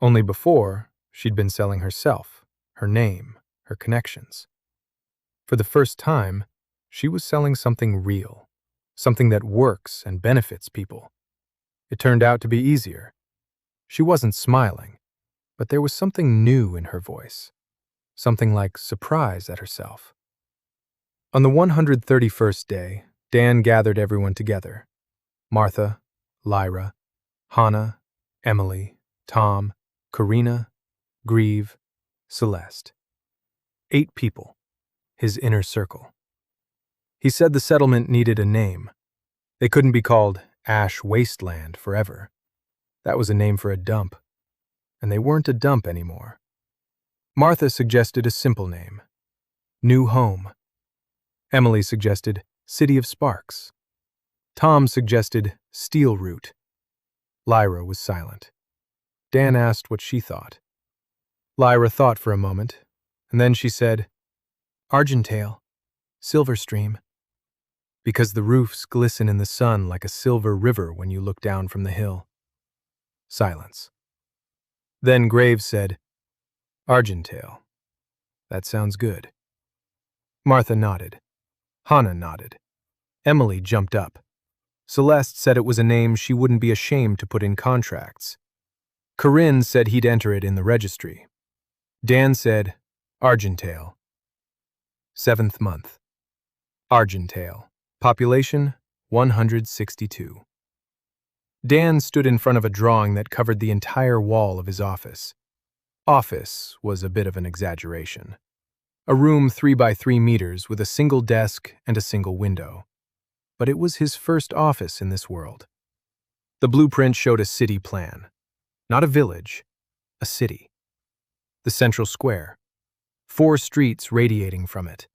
Only before, she'd been selling herself, her name, her connections. For the first time, she was selling something real, something that works and benefits people. It turned out to be easier. She wasn't smiling, but there was something new in her voice, something like surprise at herself. On the 131st day, Dan gathered everyone together. Martha, Lyra, Hannah, Emily, Tom, Karina, Grieve, Celeste. 8 people, his inner circle. He said the settlement needed a name. They couldn't be called Ash Wasteland forever. That was a name for a dump. And they weren't a dump anymore. Martha suggested a simple name, New Home. Emily suggested City of Sparks. Tom suggested Steel Root. Lyra was silent. Dan asked what she thought. Lyra thought for a moment, and then she said, Argentale, Silver Stream, because the roofs glisten in the sun like a silver river when you look down from the hill. Silence. Then Graves said, Argentale. That sounds good. Martha nodded. Hannah nodded. Emily jumped up. Celeste said it was a name she wouldn't be ashamed to put in contracts. Corinne said he'd enter it in the registry. Dan said, Argentale. 7th month. Argentale. Population, 162. Dan stood in front of a drawing that covered the entire wall of his office. Office was a bit of an exaggeration. A room 3 by 3 meters with a single desk and a single window. But it was his first office in this world. The blueprint showed a city plan. Not a village, a city. The central square. 4 streets radiating from it.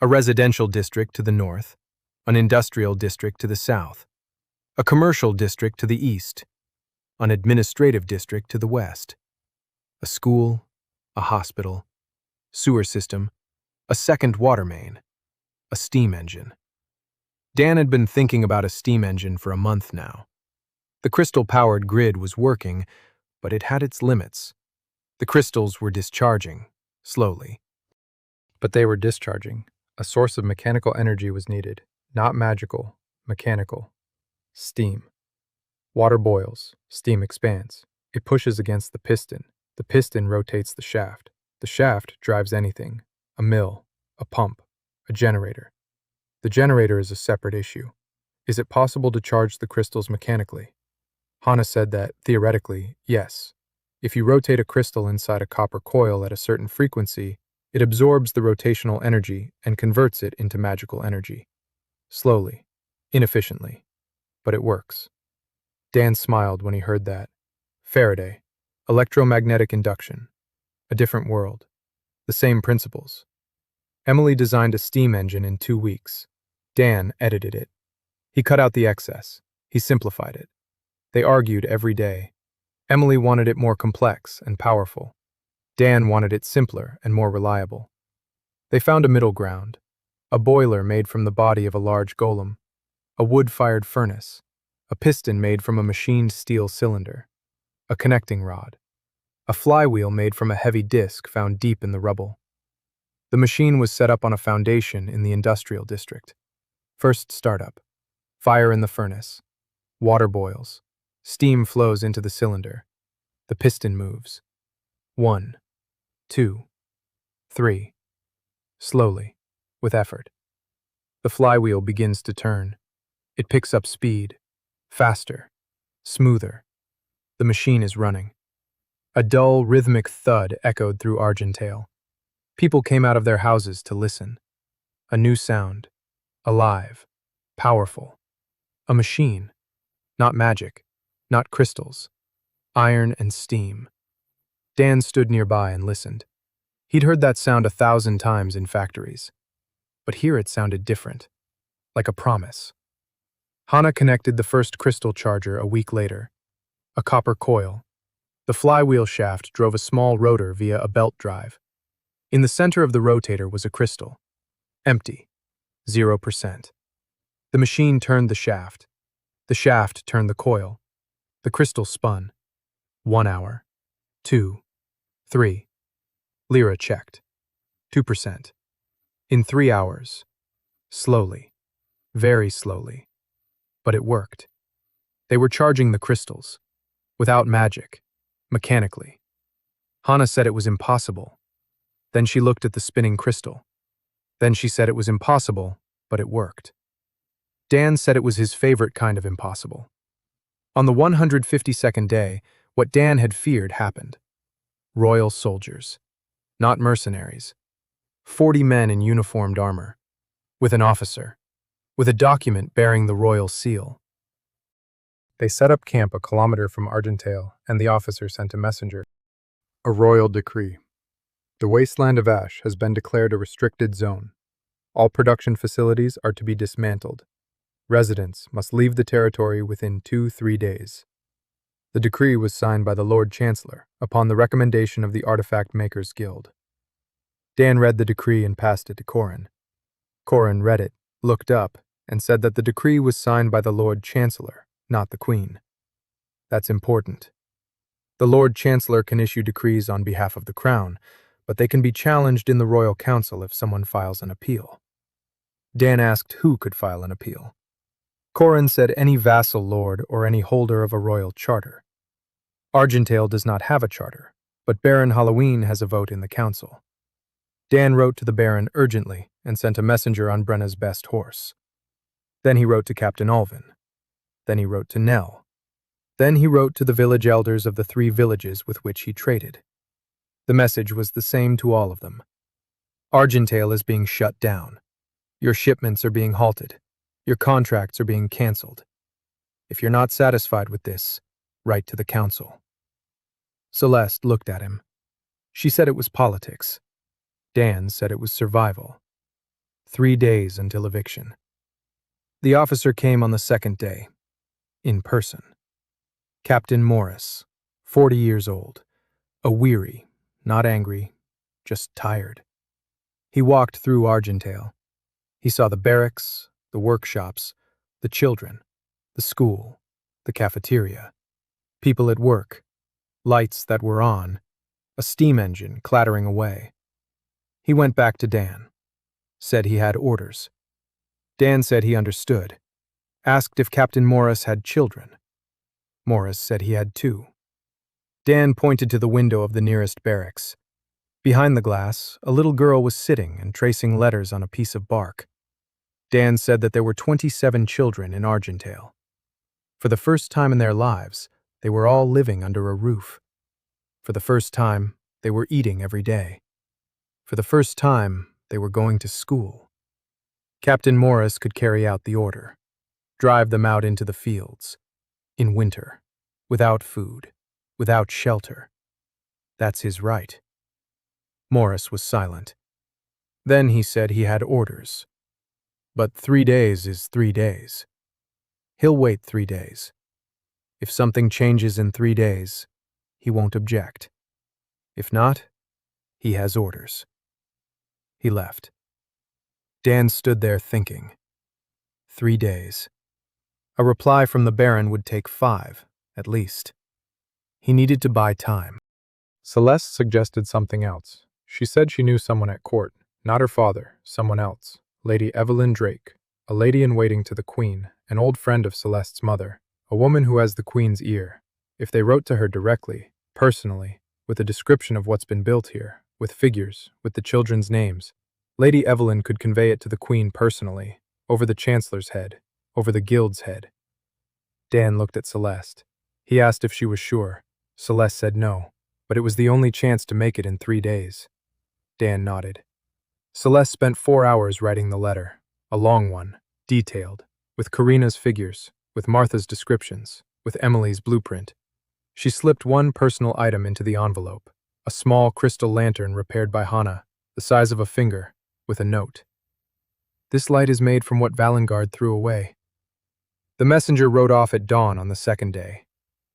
A residential district to the north, an industrial district to the south, a commercial district to the east, an administrative district to the west, a school, a hospital, sewer system, a second water main, a steam engine. Dan had been thinking about a steam engine for a month now. The crystal-powered grid was working, but it had its limits. The crystals were discharging, slowly. But they were discharging. A source of mechanical energy was needed. Not magical, mechanical. Steam. Water boils, steam expands. It pushes against the piston. The piston rotates the shaft. The shaft drives anything. A mill, a pump, a generator. The generator is a separate issue. Is it possible to charge the crystals mechanically? Hana said that, theoretically, yes. If you rotate a crystal inside a copper coil at a certain frequency, it absorbs the rotational energy and converts it into magical energy. Slowly, inefficiently, but it works. Dan smiled when he heard that. Faraday, electromagnetic induction, a different world, the same principles. Emily designed a steam engine in 2 weeks. Dan edited it. He cut out the excess. He simplified it. They argued every day. Emily wanted it more complex and powerful. Dan wanted it simpler and more reliable. They found a middle ground, a boiler made from the body of a large golem, a wood-fired furnace, a piston made from a machined steel cylinder, a connecting rod, a flywheel made from a heavy disc found deep in the rubble. The machine was set up on a foundation in the industrial district. First startup. Fire in the furnace. Water boils. Steam flows into the cylinder. The piston moves. 1, 2, 3. Slowly, with effort. The flywheel begins to turn. It picks up speed. Faster. Smoother. The machine is running. A dull, rhythmic thud echoed through Argentale. People came out of their houses to listen. A new sound. Alive. Powerful. A machine. Not magic. Not crystals. Iron and steam. Dan stood nearby and listened. He'd heard that sound 1,000 times in factories. But here it sounded different. Like a promise. Hana connected the first crystal charger a week later. A copper coil. The flywheel shaft drove a small rotor via a belt drive. In the center of the rotator was a crystal. Empty. 0%. The machine turned the shaft. The shaft turned the coil. The crystal spun. 1 hour. 2. 3. Lyra checked. 2%. In 3 hours. Slowly. Very slowly. But it worked. They were charging the crystals. Without magic. Mechanically. Hana said it was impossible. Then she looked at the spinning crystal. Then she said it was impossible, but it worked. Dan said it was his favorite kind of impossible. On the 152nd day, what Dan had feared happened. Royal soldiers. Not mercenaries. 40 men in uniformed armor. With an officer. With a document bearing the royal seal. They set up camp a kilometer from Argentale, and the officer sent a messenger. A royal decree. The wasteland of Ash has been declared a restricted zone. All production facilities are to be dismantled. Residents must leave the territory within 2-3 days. The decree was signed by the Lord Chancellor upon the recommendation of the Artifact Makers Guild. Dan read the decree and passed it to Corin. Corin read it, looked up, and said that the decree was signed by the Lord Chancellor, not the Queen. That's important. The Lord Chancellor can issue decrees on behalf of the Crown, but they can be challenged in the Royal Council if someone files an appeal. Dan asked who could file an appeal. Corin said any vassal lord or any holder of a royal charter. Argentale does not have a charter, but Baron Halloween has a vote in the council. Dan wrote to the Baron urgently and sent a messenger on Brenna's best horse. Then he wrote to Captain Alvin. Then he wrote to Nell. Then he wrote to the village elders of the 3 villages with which he traded. The message was the same to all of them. Argentale is being shut down. Your shipments are being halted. Your contracts are being cancelled. If you're not satisfied with this, write to the council." Celeste looked at him. She said it was politics. Dan said it was survival. 3 days until eviction. The officer came on the second day, in person. Captain Morris, 40 years old, a weary, not angry, just tired. He walked through Argentale. He saw the barracks, the workshops, the children, the school, the cafeteria, people at work, lights that were on, a steam engine clattering away. He went back to Dan, said he had orders. Dan said he understood, asked if Captain Morris had children. Morris said he had 2. Dan pointed to the window of the nearest barracks. Behind the glass, a little girl was sitting and tracing letters on a piece of bark. Dan said that there were 27 children in Argentale. For the first time in their lives, they were all living under a roof. For the first time, they were eating every day. For the first time, they were going to school. Captain Morris could carry out the order, drive them out into the fields, in winter, without food, without shelter. That's his right. Morris was silent. Then he said he had orders. But 3 days is 3 days. He'll wait 3 days. If something changes in 3 days, he won't object. If not, he has orders. He left. Dan stood there thinking. 3 days. A reply from the Baron would take 5, at least. He needed to buy time. Celeste suggested something else. She said she knew someone at court, not her father, someone else, Lady Evelyn Drake, a lady-in-waiting to the Queen, an old friend of Celeste's mother, a woman who has the Queen's ear. If they wrote to her directly, personally, with a description of what's been built here, with figures, with the children's names, Lady Evelyn could convey it to the Queen personally, over the Chancellor's head, over the Guild's head. Dan looked at Celeste. He asked if she was sure. Celeste said no, but it was the only chance to make it in 3 days. Dan nodded. Celeste spent 4 hours writing the letter, a long one, detailed, with Karina's figures, with Martha's descriptions, with Emily's blueprint. She slipped one personal item into the envelope, a small crystal lantern repaired by Hannah, the size of a finger, with a note. "This light is made from what Valengard threw away." The messenger rode off at dawn on the second day.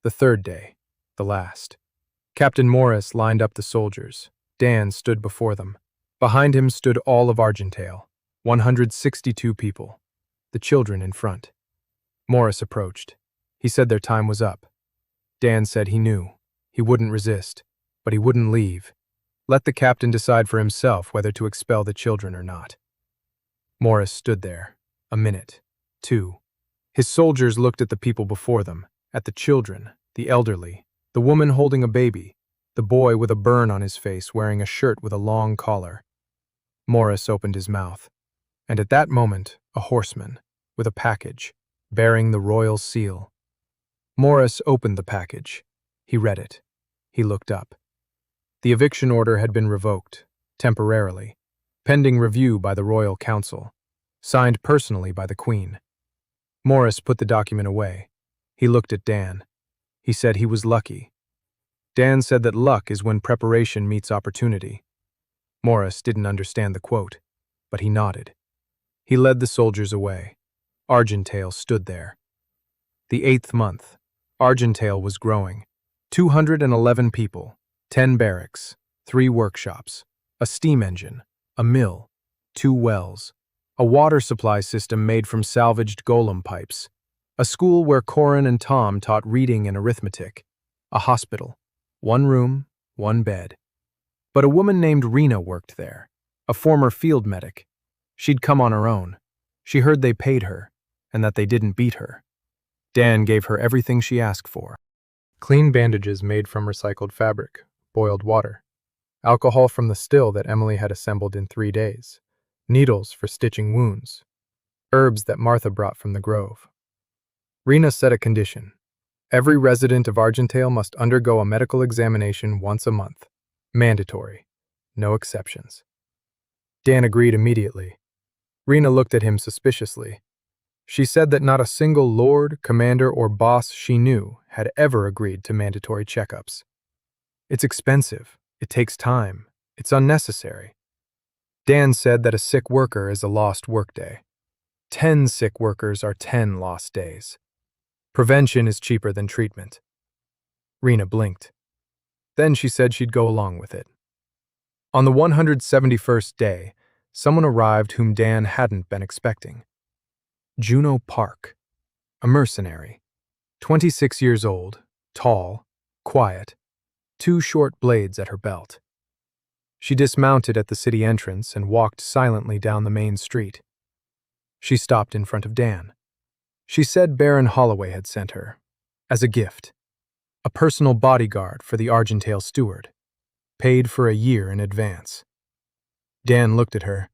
The third day, the last. Captain Morris lined up the soldiers. Dan stood before them. Behind him stood all of Argentale, 162 people, the children in front. Morris approached. He said their time was up. Dan said he knew. He wouldn't resist, but he wouldn't leave. Let the captain decide for himself whether to expel the children or not. Morris stood there, a minute, 2. His soldiers looked at the people before them, at the children, the elderly, the woman holding a baby, the boy with a burn on his face wearing a shirt with a long collar. Morris opened his mouth, and at that moment, a horseman, with a package, bearing the royal seal. Morris opened the package. He read it. He looked up. The eviction order had been revoked, temporarily, pending review by the Royal Council, signed personally by the Queen. Morris put the document away. He looked at Dan. He said he was lucky. Dan said that luck is when preparation meets opportunity. Morris didn't understand the quote, but he nodded. He led the soldiers away. Argentale stood there. The 8th month. Argentale was growing. 211 people, 10 barracks, 3 workshops, a steam engine, a mill, 2 wells, a water supply system made from salvaged golem pipes, a school where Corin and Tom taught reading and arithmetic, a hospital, 1 room, 1 bed. But a woman named Rena worked there, a former field medic. She'd come on her own. She heard they paid her, and that they didn't beat her. Dan gave her everything she asked for. Clean bandages made from recycled fabric, boiled water, alcohol from the still that Emily had assembled in 3 days, needles for stitching wounds, herbs that Martha brought from the grove. Rena set a condition. Every resident of Argentale must undergo a medical examination once a month. Mandatory. No exceptions. Dan agreed immediately. Rena looked at him suspiciously. She said that not a single lord, commander, or boss she knew had ever agreed to mandatory checkups. It's expensive, it takes time, it's unnecessary. Dan said that a sick worker is a lost workday. 10 sick workers are 10 lost days. Prevention is cheaper than treatment. Rena blinked. Then she said she'd go along with it. On the 171st day, someone arrived whom Dan hadn't been expecting. Juno Park, a mercenary, 26 years old, tall, quiet, 2 short blades at her belt. She dismounted at the city entrance and walked silently down the main street. She stopped in front of Dan. She said Baron Holloway had sent her, as a gift, a personal bodyguard for the Argentale steward, paid for a year in advance. Dan looked at her.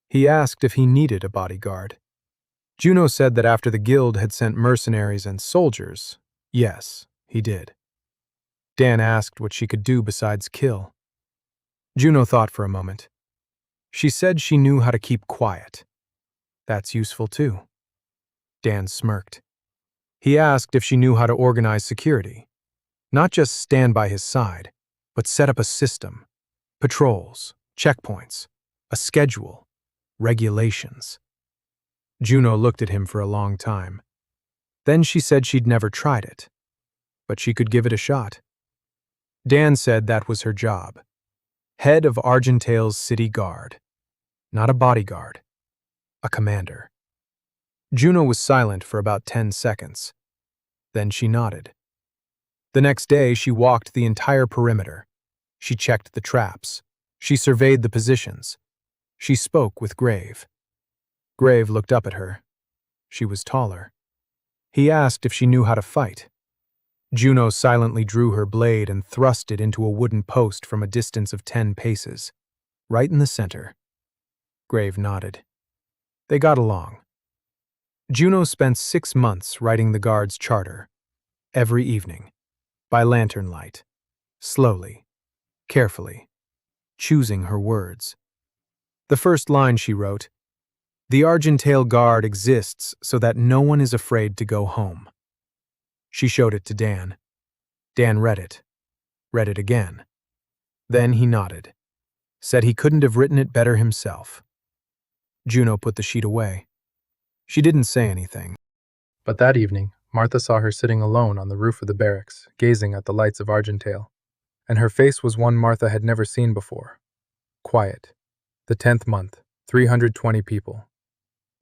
He asked if he needed a bodyguard. Juno said that after the guild had sent mercenaries and soldiers, yes, he did. Dan asked what she could do besides kill. Juno thought for a moment. She said she knew how to keep quiet. That's useful too. Dan smirked. He asked if she knew how to organize security. Not just stand by his side, but set up a system. Patrols, checkpoints, a schedule, regulations. Juno looked at him for a long time. Then she said she'd never tried it, but she could give it a shot. Dan said that was her job. Head of Argentale's city guard. Not a bodyguard. A commander. Juno was silent for about 10 seconds. Then she nodded. The next day, she walked the entire perimeter. She checked the traps. She surveyed the positions. She spoke with Grave. Grave looked up at her. She was taller. He asked if she knew how to fight. Juno silently drew her blade and thrust it into a wooden post from a distance of 10 paces, right in the center. Grave nodded. They got along. Juno spent 6 months writing the guard's charter, every evening, by lantern light, slowly, carefully, choosing her words. The first line she wrote, "The Argentale Guard exists so that no one is afraid to go home." She showed it to Dan. Dan read it again. Then he nodded, said he couldn't have written it better himself. Juno put the sheet away. She didn't say anything. But that evening, Martha saw her sitting alone on the roof of the barracks, gazing at the lights of Argentale, and her face was one Martha had never seen before. Quiet. The 10th month, 320 people.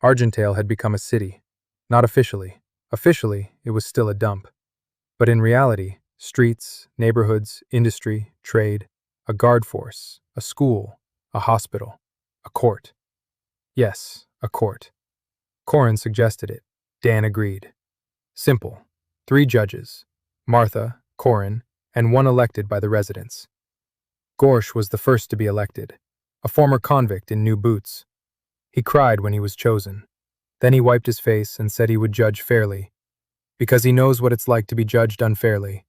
Argentale had become a city. Not officially. Officially, it was still a dump. But in reality, streets, neighborhoods, industry, trade, a guard force, a school, a hospital, a court. Yes, a court. Corin suggested it. Dan agreed. Simple. 3 judges, Martha, Corin, and 1 elected by the residents. Gorsh was the first to be elected, a former convict in new boots. He cried when he was chosen. Then he wiped his face and said he would judge fairly, because he knows what it's like to be judged unfairly.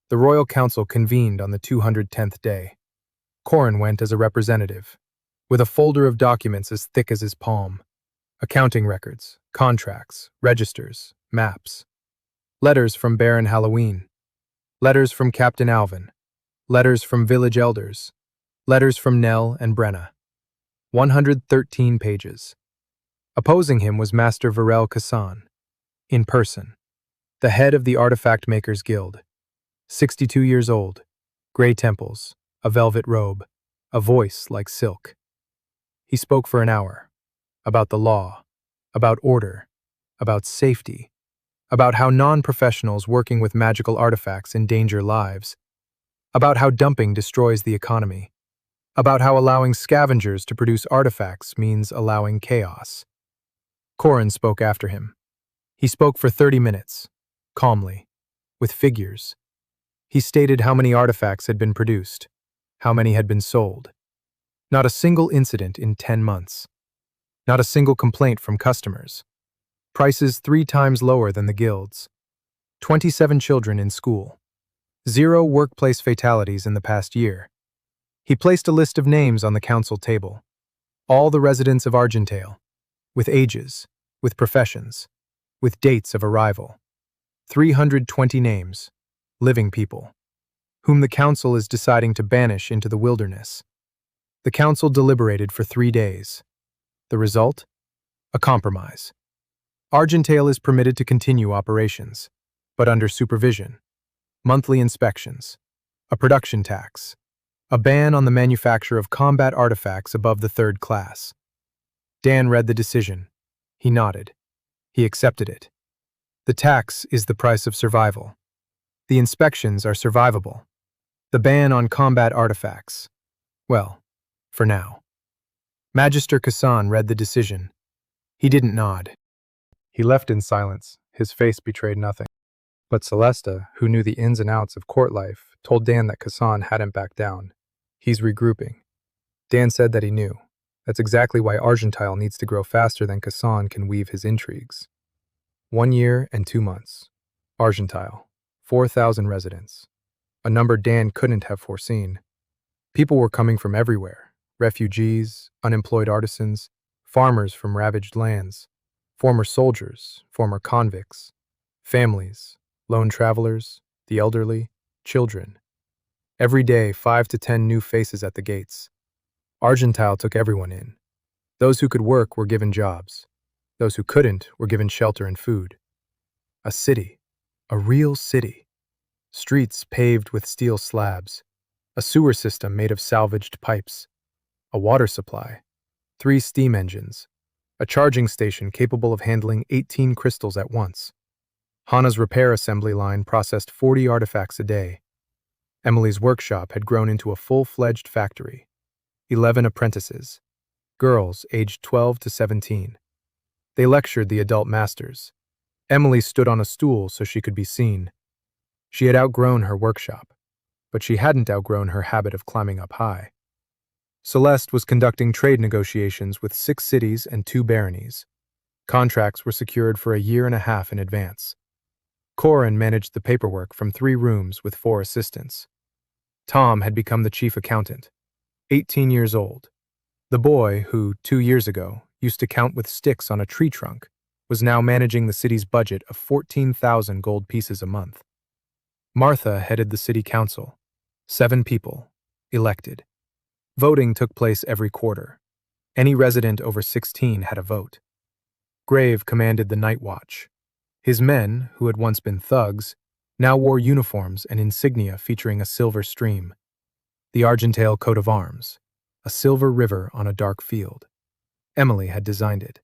The Royal Council convened on the 210th day. Corin went as a representative, with a folder of documents as thick as his palm. Accounting records, contracts, registers, maps. Letters from Baron Halloween. Letters from Captain Alvin. Letters from village elders. Letters from Nell and Brenna. 113 pages. Opposing him was Master Varel Kassan, in person, the head of the Artifact Makers Guild. 62 years old, gray temples, a velvet robe, a voice like silk. He spoke for an hour, about the law, about order, about safety, about how non-professionals working with magical artifacts endanger lives, about how dumping destroys the economy, about how allowing scavengers to produce artifacts means allowing chaos. Corin spoke after him. He spoke for 30 minutes, calmly, with figures. He stated how many artifacts had been produced, how many had been sold. Not a single incident in 10 months. Not a single complaint from customers. Prices 3 times lower than the guilds. 27 children in school. 0 workplace fatalities in the past year. He placed a list of names on the council table. All the residents of Argentale, with ages, with professions, with dates of arrival. 320 names, living people, whom the council is deciding to banish into the wilderness. The council deliberated for 3 days. The result? A compromise. Argentale is permitted to continue operations, but under supervision, monthly inspections, a production tax, a ban on the manufacture of combat artifacts above the 3rd class. Dan read the decision. He nodded. He accepted it. The tax is the price of survival. The inspections are survivable. The ban on combat artifacts. Well, for now. Magister Kassan read the decision. He didn't nod. He left in silence. His face betrayed nothing. But Celesta, who knew the ins and outs of court life, told Dan that Kassan hadn't backed down. He's regrouping. Dan said that he knew. That's exactly why Argentile needs to grow faster than Kassan can weave his intrigues. 1 year and 2 months. Argentile. 4,000 residents. A number Dan couldn't have foreseen. People were coming from everywhere. Refugees, unemployed artisans, farmers from ravaged lands, former soldiers, former convicts, families, lone travelers, the elderly, children. Every day, 5 to 10 new faces at the gates. Argentile took everyone in. Those who could work were given jobs. Those who couldn't were given shelter and food. A city. A real city. Streets paved with steel slabs. A sewer system made of salvaged pipes. A water supply. 3 steam engines. A charging station capable of handling 18 crystals at once. Hana's repair assembly line processed 40 artifacts a day. Emily's workshop had grown into a full-fledged factory. 11 apprentices. Girls aged 12 to 17. They lectured the adult masters. Emily stood on a stool so she could be seen. She had outgrown her workshop, but she hadn't outgrown her habit of climbing up high. Celeste was conducting trade negotiations with 6 cities and 2 baronies. Contracts were secured for a year and a half in advance. Corin managed the paperwork from 3 rooms with 4 assistants. Tom had become the chief accountant, 18 years old. The boy who, 2 years ago, used to count with sticks on a tree trunk, was now managing the city's budget of 14,000 gold pieces a month. Martha headed the city council. 7 people, elected. Voting took place every quarter. Any resident over 16 had a vote. Grave commanded the night watch. His men, who had once been thugs, now wore uniforms and insignia featuring a silver stream. The Argentale coat of arms, a silver river on a dark field. Emily had designed it.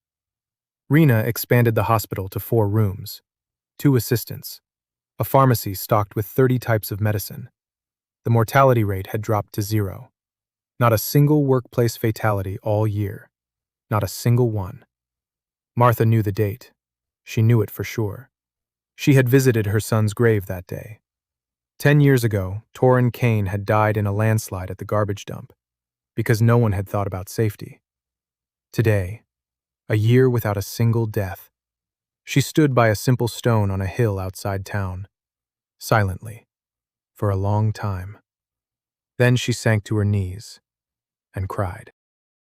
Rena expanded the hospital to 4 rooms, 2 assistants, a pharmacy stocked with 30 types of medicine. The mortality rate had dropped to 0. Not a single workplace fatality all year. Not a single one. Martha knew the date. She knew it for sure. She had visited her son's grave that day. 10 years ago, Torrin Kane had died in a landslide at the garbage dump, because no one had thought about safety. Today, a year without a single death, she stood by a simple stone on a hill outside town, silently, for a long time. Then she sank to her knees and cried.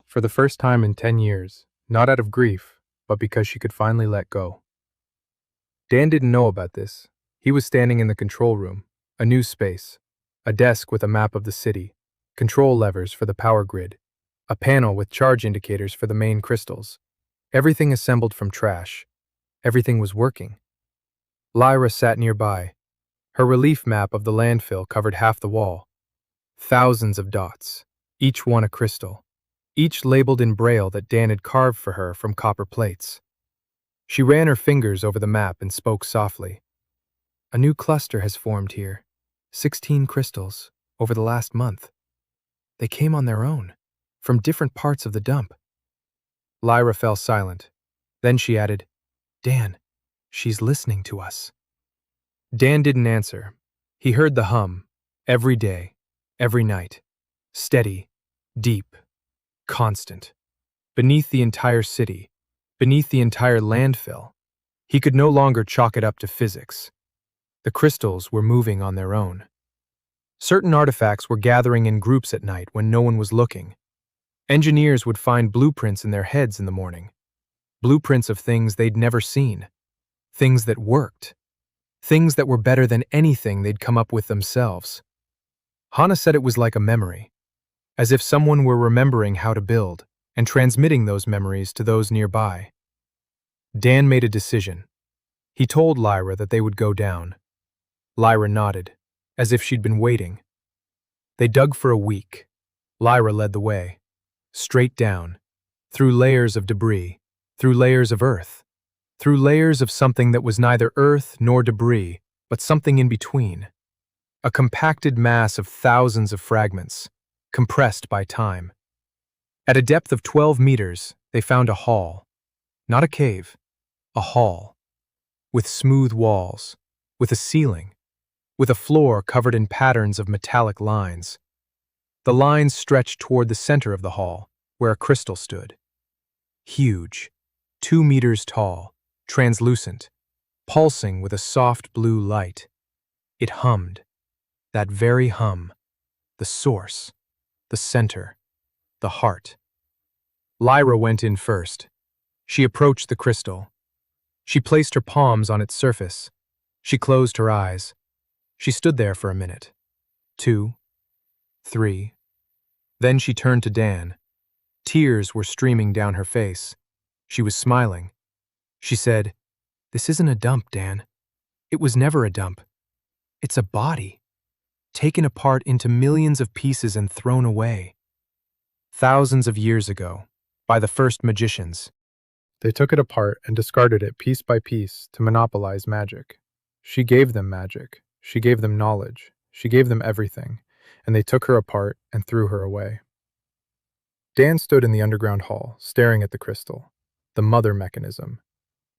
For the first time in 10 years, not out of grief, but because she could finally let go. Dan didn't know about this. He was standing in the control room, a new space, a desk with a map of the city, control levers for the power grid, a panel with charge indicators for the main crystals. Everything assembled from trash. Everything was working. Lyra sat nearby. Her relief map of the landfill covered half the wall. Thousands of dots, each one a crystal, each labeled in braille that Dan had carved for her from copper plates. She ran her fingers over the map and spoke softly. A new cluster has formed here. 16 crystals, over the last month. They came on their own, from different parts of the dump. Lyra fell silent. Then she added, Dan, she's listening to us. Dan didn't answer. He heard the hum, every day, every night. Steady, deep, constant. Beneath the entire city, beneath the entire landfill. He could no longer chalk it up to physics. The crystals were moving on their own. Certain artifacts were gathering in groups at night when no one was looking. Engineers would find blueprints in their heads in the morning. Blueprints of things they'd never seen. Things that worked. Things that were better than anything they'd come up with themselves. Hana said it was like a memory, as if someone were remembering how to build and transmitting those memories to those nearby. Dan made a decision. He told Lyra that they would go down. Lyra nodded, as if she'd been waiting. They dug for a week. Lyra led the way. Straight down, through layers of debris, through layers of earth, through layers of something that was neither earth nor debris, but something in between. A compacted mass of thousands of fragments, compressed by time. At a depth of 12 meters, they found a hall. Not a cave, a hall. With smooth walls, with a ceiling, with a floor covered in patterns of metallic lines. The lines stretched toward the center of the hall, where a crystal stood. Huge, 2 meters tall, translucent, pulsing with a soft blue light. It hummed. That very hum. The source. The center. The heart. Lyra went in first. She approached the crystal. She placed her palms on its surface. She closed her eyes. She stood there for a minute. 2, 3. Then she turned to Dan. Tears were streaming down her face. She was smiling. She said, "This isn't a dump, Dan. It was never a dump. It's a body, taken apart into millions of pieces and thrown away. Thousands of years ago, by the first magicians. They took it apart and discarded it piece by piece to monopolize magic. She gave them magic. She gave them knowledge. She gave them everything, and they took her apart and threw her away." Dan stood in the underground hall, staring at the crystal, the mother mechanism,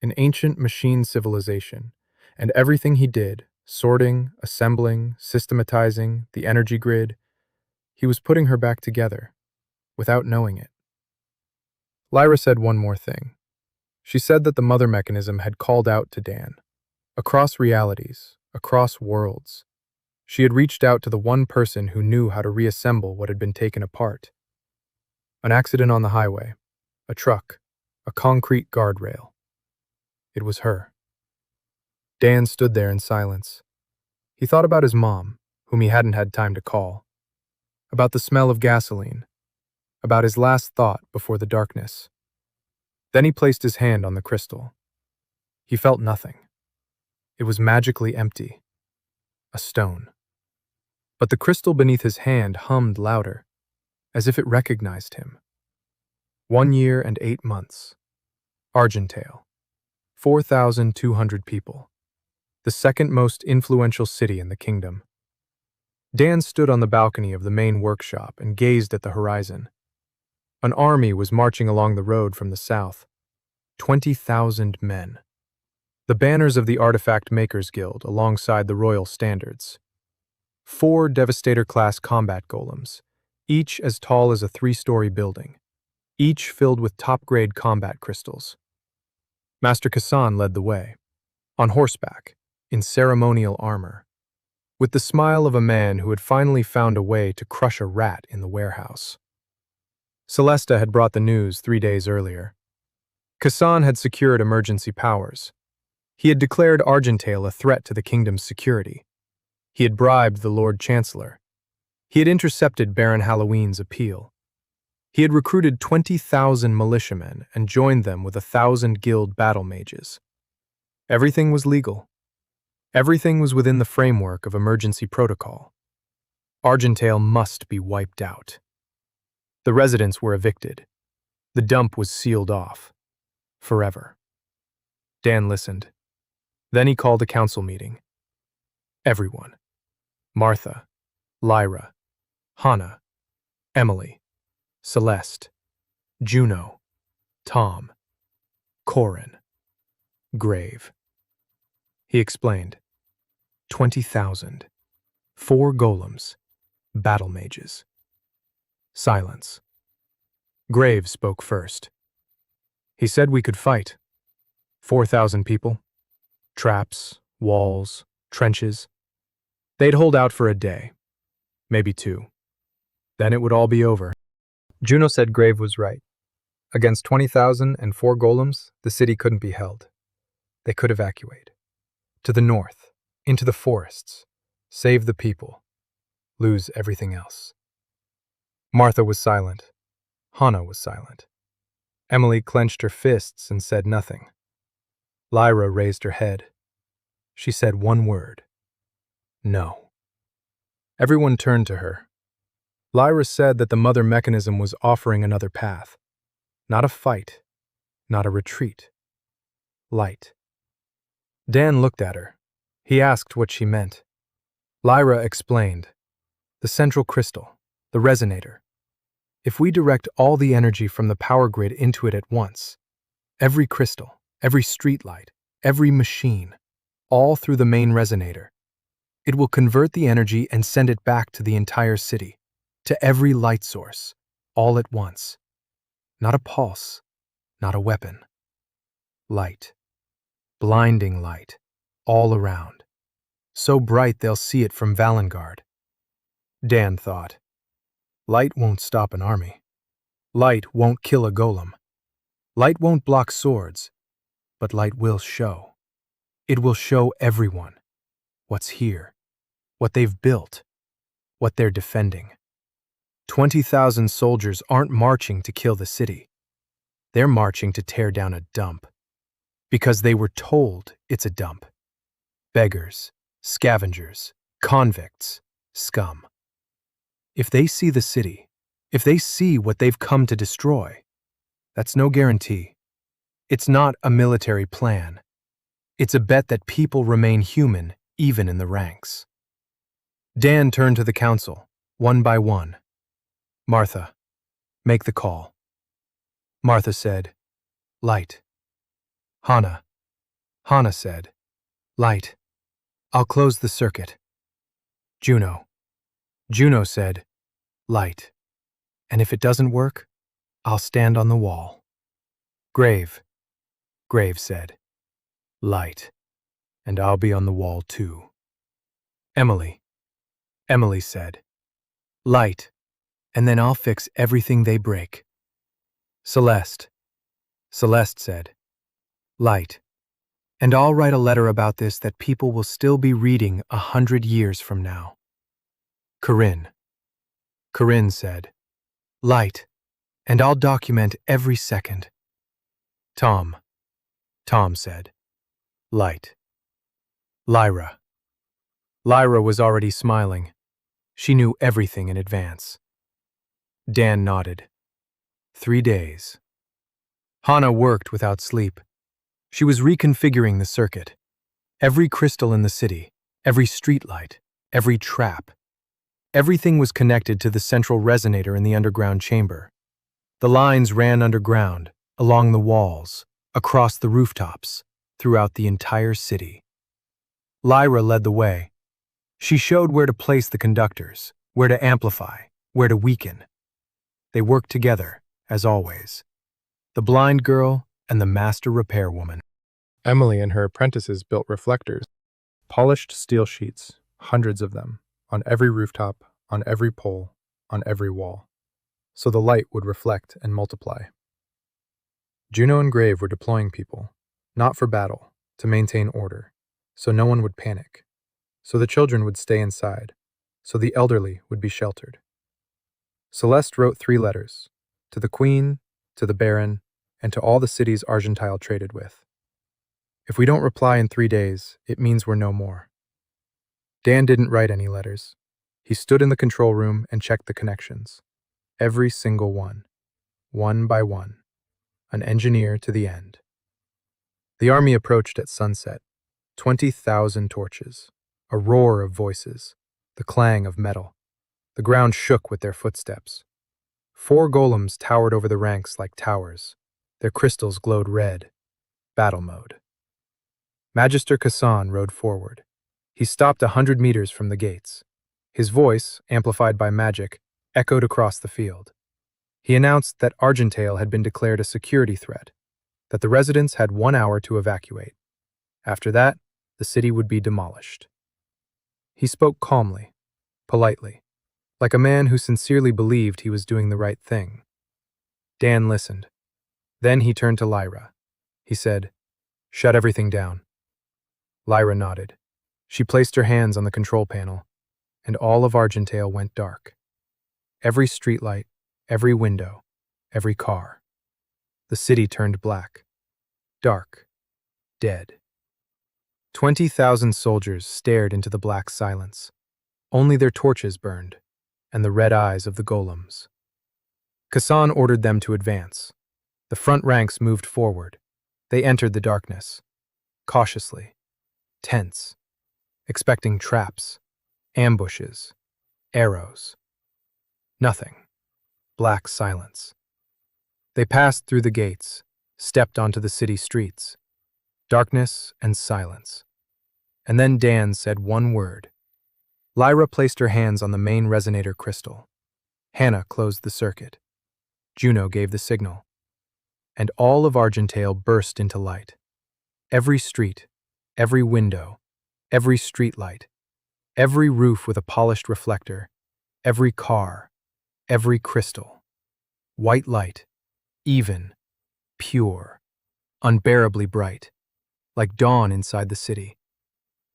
an ancient machine civilization, and everything he did, sorting, assembling, systematizing, the energy grid, he was putting her back together, without knowing it. Lyra said one more thing. She said that the mother mechanism had called out to Dan, across realities, across worlds. She had reached out to the one person who knew how to reassemble what had been taken apart. An accident on the highway, a truck, a concrete guardrail. It was her. Dan stood there in silence. He thought about his mom, whom he hadn't had time to call, about the smell of gasoline, about his last thought before the darkness. Then he placed his hand on the crystal. He felt nothing. It was magically empty. A stone. But the crystal beneath his hand hummed louder, as if it recognized him. 1 year and 8 months. Argentale. 4,200 people. The second most influential city in the kingdom. Dan stood on the balcony of the main workshop and gazed at the horizon. An army was marching along the road from the south. 20,000 men. The banners of the Artifact Makers Guild alongside the royal standards. 4 Devastator-class combat golems, each as tall as a 3-story building, each filled with top-grade combat crystals. Master Kassan led the way, on horseback, in ceremonial armor, with the smile of a man who had finally found a way to crush a rat in the warehouse. Celesta had brought the news 3 days earlier. Kassan had secured emergency powers. He had declared Argentale a threat to the kingdom's security. He had bribed the Lord Chancellor. He had intercepted Baron Halloween's appeal. He had recruited 20,000 militiamen and joined them with 1,000 guild battle mages. Everything was legal. Everything was within the framework of emergency protocol. Argentale must be wiped out. The residents were evicted. The dump was sealed off. Forever. Dan listened. Then he called a council meeting. Everyone. Martha, Lyra, Hana, Emily, Celeste, Juno, Tom, Corin, Grave. He explained. 20,000. 4 golems. Battle mages. Silence. Grave spoke first. He said we could fight. 4,000 people. Traps, walls, trenches. They'd hold out for a day. Maybe 2. Then it would all be over. Juno said Grave was right. Against 20,000 and 4 golems, the city couldn't be held. They could evacuate. To the north, into the forests, save the people, lose everything else. Martha was silent. Hannah was silent. Emily clenched her fists and said nothing. Lyra raised her head. She said one word. No. Everyone turned to her. Lyra said that the mother mechanism was offering another path. Not a fight, not a retreat. Light. Dan looked at her. He asked what she meant. Lyra explained. The central crystal, the resonator. If we direct all the energy from the power grid into it at once, every crystal, every streetlight, every machine, all through the main resonator, it will convert the energy and send it back to the entire city, to every light source, all at once. Not a pulse, not a weapon. Light. Blinding light, all around. So bright they'll see it from Valengard. Dan thought. Light won't stop an army. Light won't kill a golem. Light won't block swords, but light will show. It will show everyone what's here, what they've built, what they're defending. 20,000 soldiers aren't marching to kill the city. They're marching to tear down a dump. Because they were told it's a dump. Beggars, scavengers, convicts, scum. If they see the city, if they see what they've come to destroy, that's no guarantee. It's not a military plan. It's a bet that people remain human even in the ranks. Dan turned to the council, one by one. Martha, make the call. Martha said, Light. Hannah said, Light. I'll close the circuit. Juno said, Light. And if it doesn't work, I'll stand on the wall. Grave said, Light. And I'll be on the wall too. Emily said, Light. And then I'll fix everything they break. Celeste said, Light. And I'll write a letter about this that people will still be reading 100 years from now. Corinne said, Light. And I'll document every second. Tom said, Light. Lyra was already smiling. She knew everything in advance. Dan nodded. 3 days. Hannah worked without sleep. She was reconfiguring the circuit. Every crystal in the city, every streetlight, every trap. Everything was connected to the central resonator in the underground chamber. The lines ran underground, along the walls, across the rooftops, throughout the entire city. Lyra led the way. She showed where to place the conductors, where to amplify, where to weaken. They worked together, as always. The blind girl and the master repair woman. Emily and her apprentices built reflectors, polished steel sheets, hundreds of them, on every rooftop, on every pole, on every wall, so the light would reflect and multiply. Juno and Grave were deploying people, not for battle, to maintain order, so no one would panic, so the children would stay inside, so the elderly would be sheltered. Celeste wrote 3 letters, to the Queen, to the Baron, and to all the cities Argentile traded with. If we don't reply in 3 days, it means we're no more. Dan didn't write any letters. He stood in the control room and checked the connections. Every single one by one, an engineer to the end. The army approached at sunset, 20,000 torches, a roar of voices, the clang of metal. The ground shook with their footsteps. 4 golems towered over the ranks like towers. Their crystals glowed red. Battle mode. Magister Kassan rode forward. He stopped 100 meters from the gates. His voice, amplified by magic, echoed across the field. He announced that Argentale had been declared a security threat, that the residents had 1 hour to evacuate. After that, the city would be demolished. He spoke calmly, politely, like a man who sincerely believed he was doing the right thing. Dan listened. Then he turned to Lyra. He said, "Shut everything down." Lyra nodded. She placed her hands on the control panel, and all of Argentale went dark. Every streetlight, every window, every car. The city turned black. Dark. Dead. 20,000 soldiers stared into the black silence. Only their torches burned, and the red eyes of the golems. Kassan ordered them to advance. The front ranks moved forward. They entered the darkness, cautiously, tense, expecting traps, ambushes, arrows. Nothing. Black silence. They passed through the gates, stepped onto the city streets. Darkness and silence. And then Dan said one word. Lyra placed her hands on the main resonator crystal. Hannah closed the circuit. Juno gave the signal. And all of Argentale burst into light. Every street, every window, every streetlight, every roof with a polished reflector, every car, every crystal. White light, even, pure, unbearably bright, like dawn inside the city.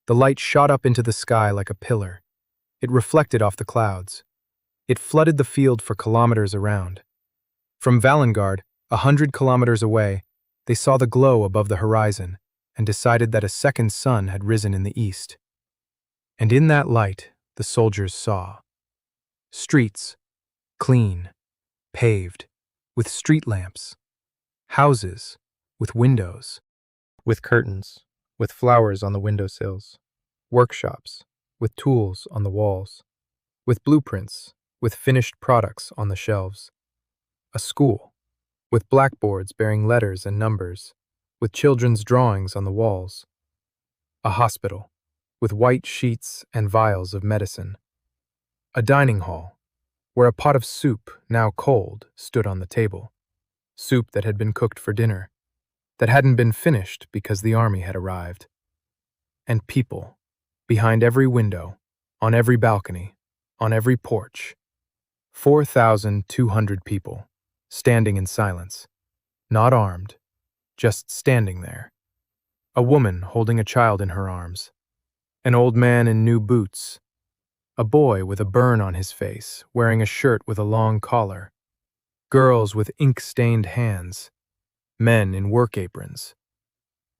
The light shot up into the sky like a pillar. It reflected off the clouds. It flooded the field for kilometers around. From Valengard, 100 kilometers away, they saw the glow above the horizon and decided that a second sun had risen in the east. And in that light, the soldiers saw streets, clean, paved, with street lamps, houses, with windows, with curtains, with flowers on the windowsills, workshops, with tools on the walls, with blueprints, with finished products on the shelves, a school, with blackboards bearing letters and numbers, with children's drawings on the walls, a hospital, with white sheets and vials of medicine, a dining hall, where a pot of soup, now cold, stood on the table, soup that had been cooked for dinner, that hadn't been finished because the army had arrived, and people, behind every window, on every balcony, on every porch, 4,200 people, standing in silence, not armed, just standing there. A woman holding a child in her arms, an old man in new boots, a boy with a burn on his face, wearing a shirt with a long collar, girls with ink-stained hands, men in work aprons.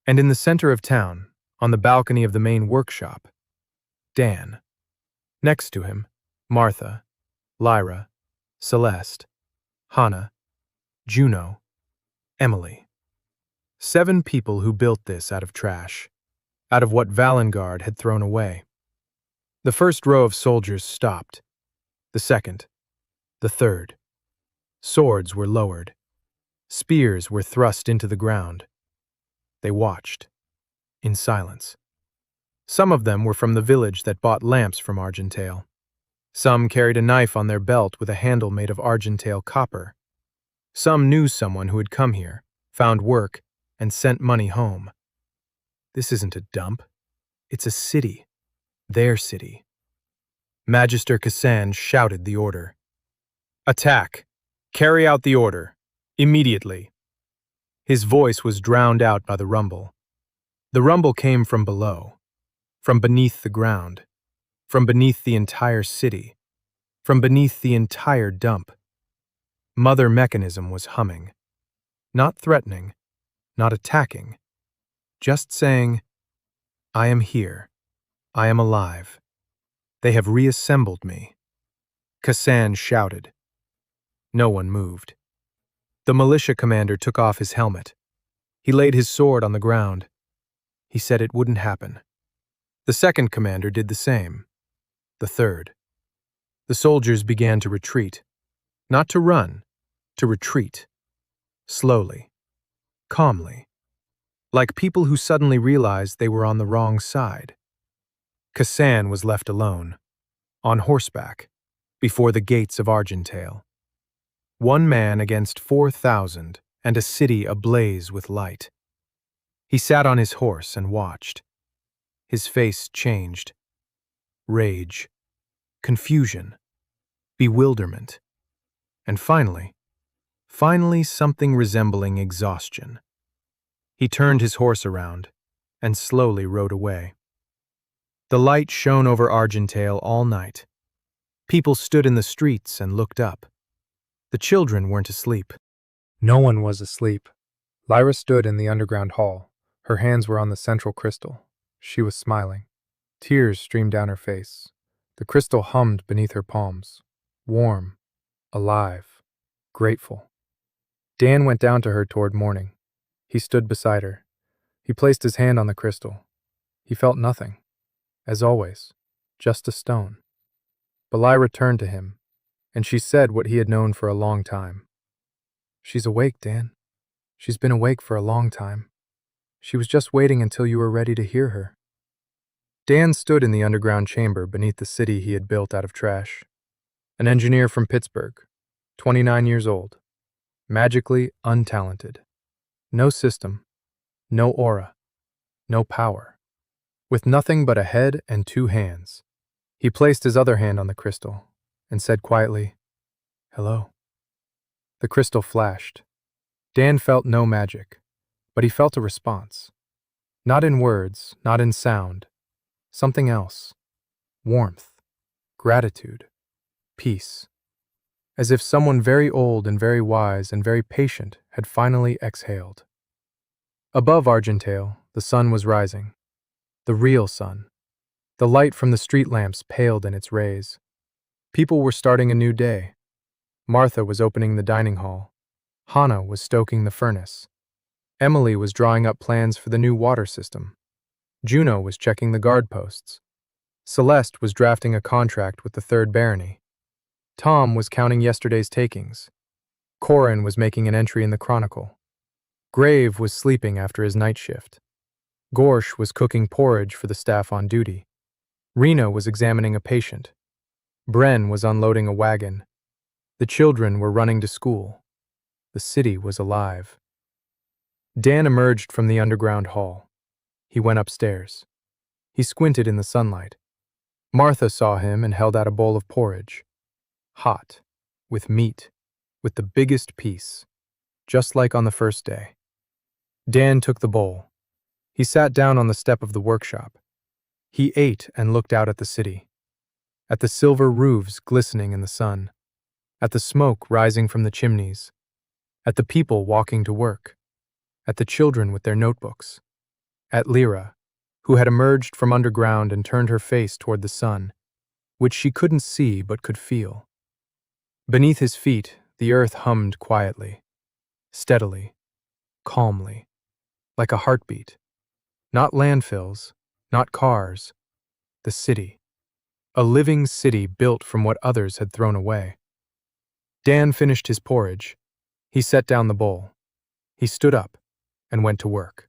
And in the center of town, on the balcony of the main workshop, Dan. Next to him, Martha, Lyra, Celeste, Hannah, Juno, Emily. 7 people who built this out of trash, out of what Valengard had thrown away. The first row of soldiers stopped. The second. The third. Swords were lowered. Spears were thrust into the ground. They watched, in silence. Some of them were from the village that bought lamps from Argentale. Some carried a knife on their belt with a handle made of Argentale copper. Some knew someone who had come here, found work, and sent money home. This isn't a dump. It's a city. Their city. Magister Kassan shouted the order. "Attack! Carry out the order! Immediately!" His voice was drowned out by the rumble. The rumble came from below, from beneath the ground, from beneath the entire city, from beneath the entire dump. Mother Mechanism was humming. Not threatening, not attacking, just saying, "I am here. I am alive. They have reassembled me." Kassan shouted. No one moved. The militia commander took off his helmet. He laid his sword on the ground. He said it wouldn't happen. The second commander did the same. The third. The soldiers began to retreat. Not to run, to retreat. Slowly. Calmly. Like people who suddenly realized they were on the wrong side. Kassan was left alone, on horseback, before the gates of Argentale. One man against 4,000 and a city ablaze with light. He sat on his horse and watched. His face changed. Rage, confusion, bewilderment, and finally, Finally, something resembling exhaustion. He turned his horse around and slowly rode away. The light shone over Argentale all night. People stood in the streets and looked up. The children weren't asleep. No one was asleep. Lyra stood in the underground hall. Her hands were on the central crystal. She was smiling. Tears streamed down her face. The crystal hummed beneath her palms. Warm, alive, grateful. Dan went down to her toward morning. He stood beside her. He placed his hand on the crystal. He felt nothing. As always, just a stone. But Lyra turned to him, and she said what he had known for a long time. "She's awake, Dan. She's been awake for a long time. She was just waiting until you were ready to hear her." Dan stood in the underground chamber beneath the city he had built out of trash. An engineer from Pittsburgh, 29 years old, magically untalented. No system, no aura, no power. With nothing but a head and two hands, he placed his other hand on the crystal and said quietly, "Hello." The crystal flashed. Dan felt no magic, but he felt a response. Not in words, not in sound. Something else. Warmth, gratitude, peace. As if someone very old and very wise and very patient had finally exhaled. Above Argentale, the sun was rising. The real sun. The light from the street lamps paled in its rays. People were starting a new day. Martha was opening the dining hall. Hannah was stoking the furnace. Emily was drawing up plans for the new water system. Juno was checking the guard posts. Celeste was drafting a contract with the Third Barony. Tom was counting yesterday's takings. Corin was making an entry in the Chronicle. Grave was sleeping after his night shift. Gorsh was cooking porridge for the staff on duty. Rena was examining a patient. Bren was unloading a wagon. The children were running to school. The city was alive. Dan emerged from the underground hall. He went upstairs. He squinted in the sunlight. Martha saw him and held out a bowl of porridge. Hot, with meat, with the biggest piece, just like on the first day. Dan took the bowl. He sat down on the step of the workshop. He ate and looked out at the city, at the silver roofs glistening in the sun, at the smoke rising from the chimneys, at the people walking to work, at the children with their notebooks, at Lyra, who had emerged from underground and turned her face toward the sun, which she couldn't see but could feel. Beneath his feet, the earth hummed quietly, steadily, calmly, like a heartbeat. Not landfills, not cars, the city. A living city built from what others had thrown away. Dan finished his porridge. He set down the bowl. He stood up and went to work.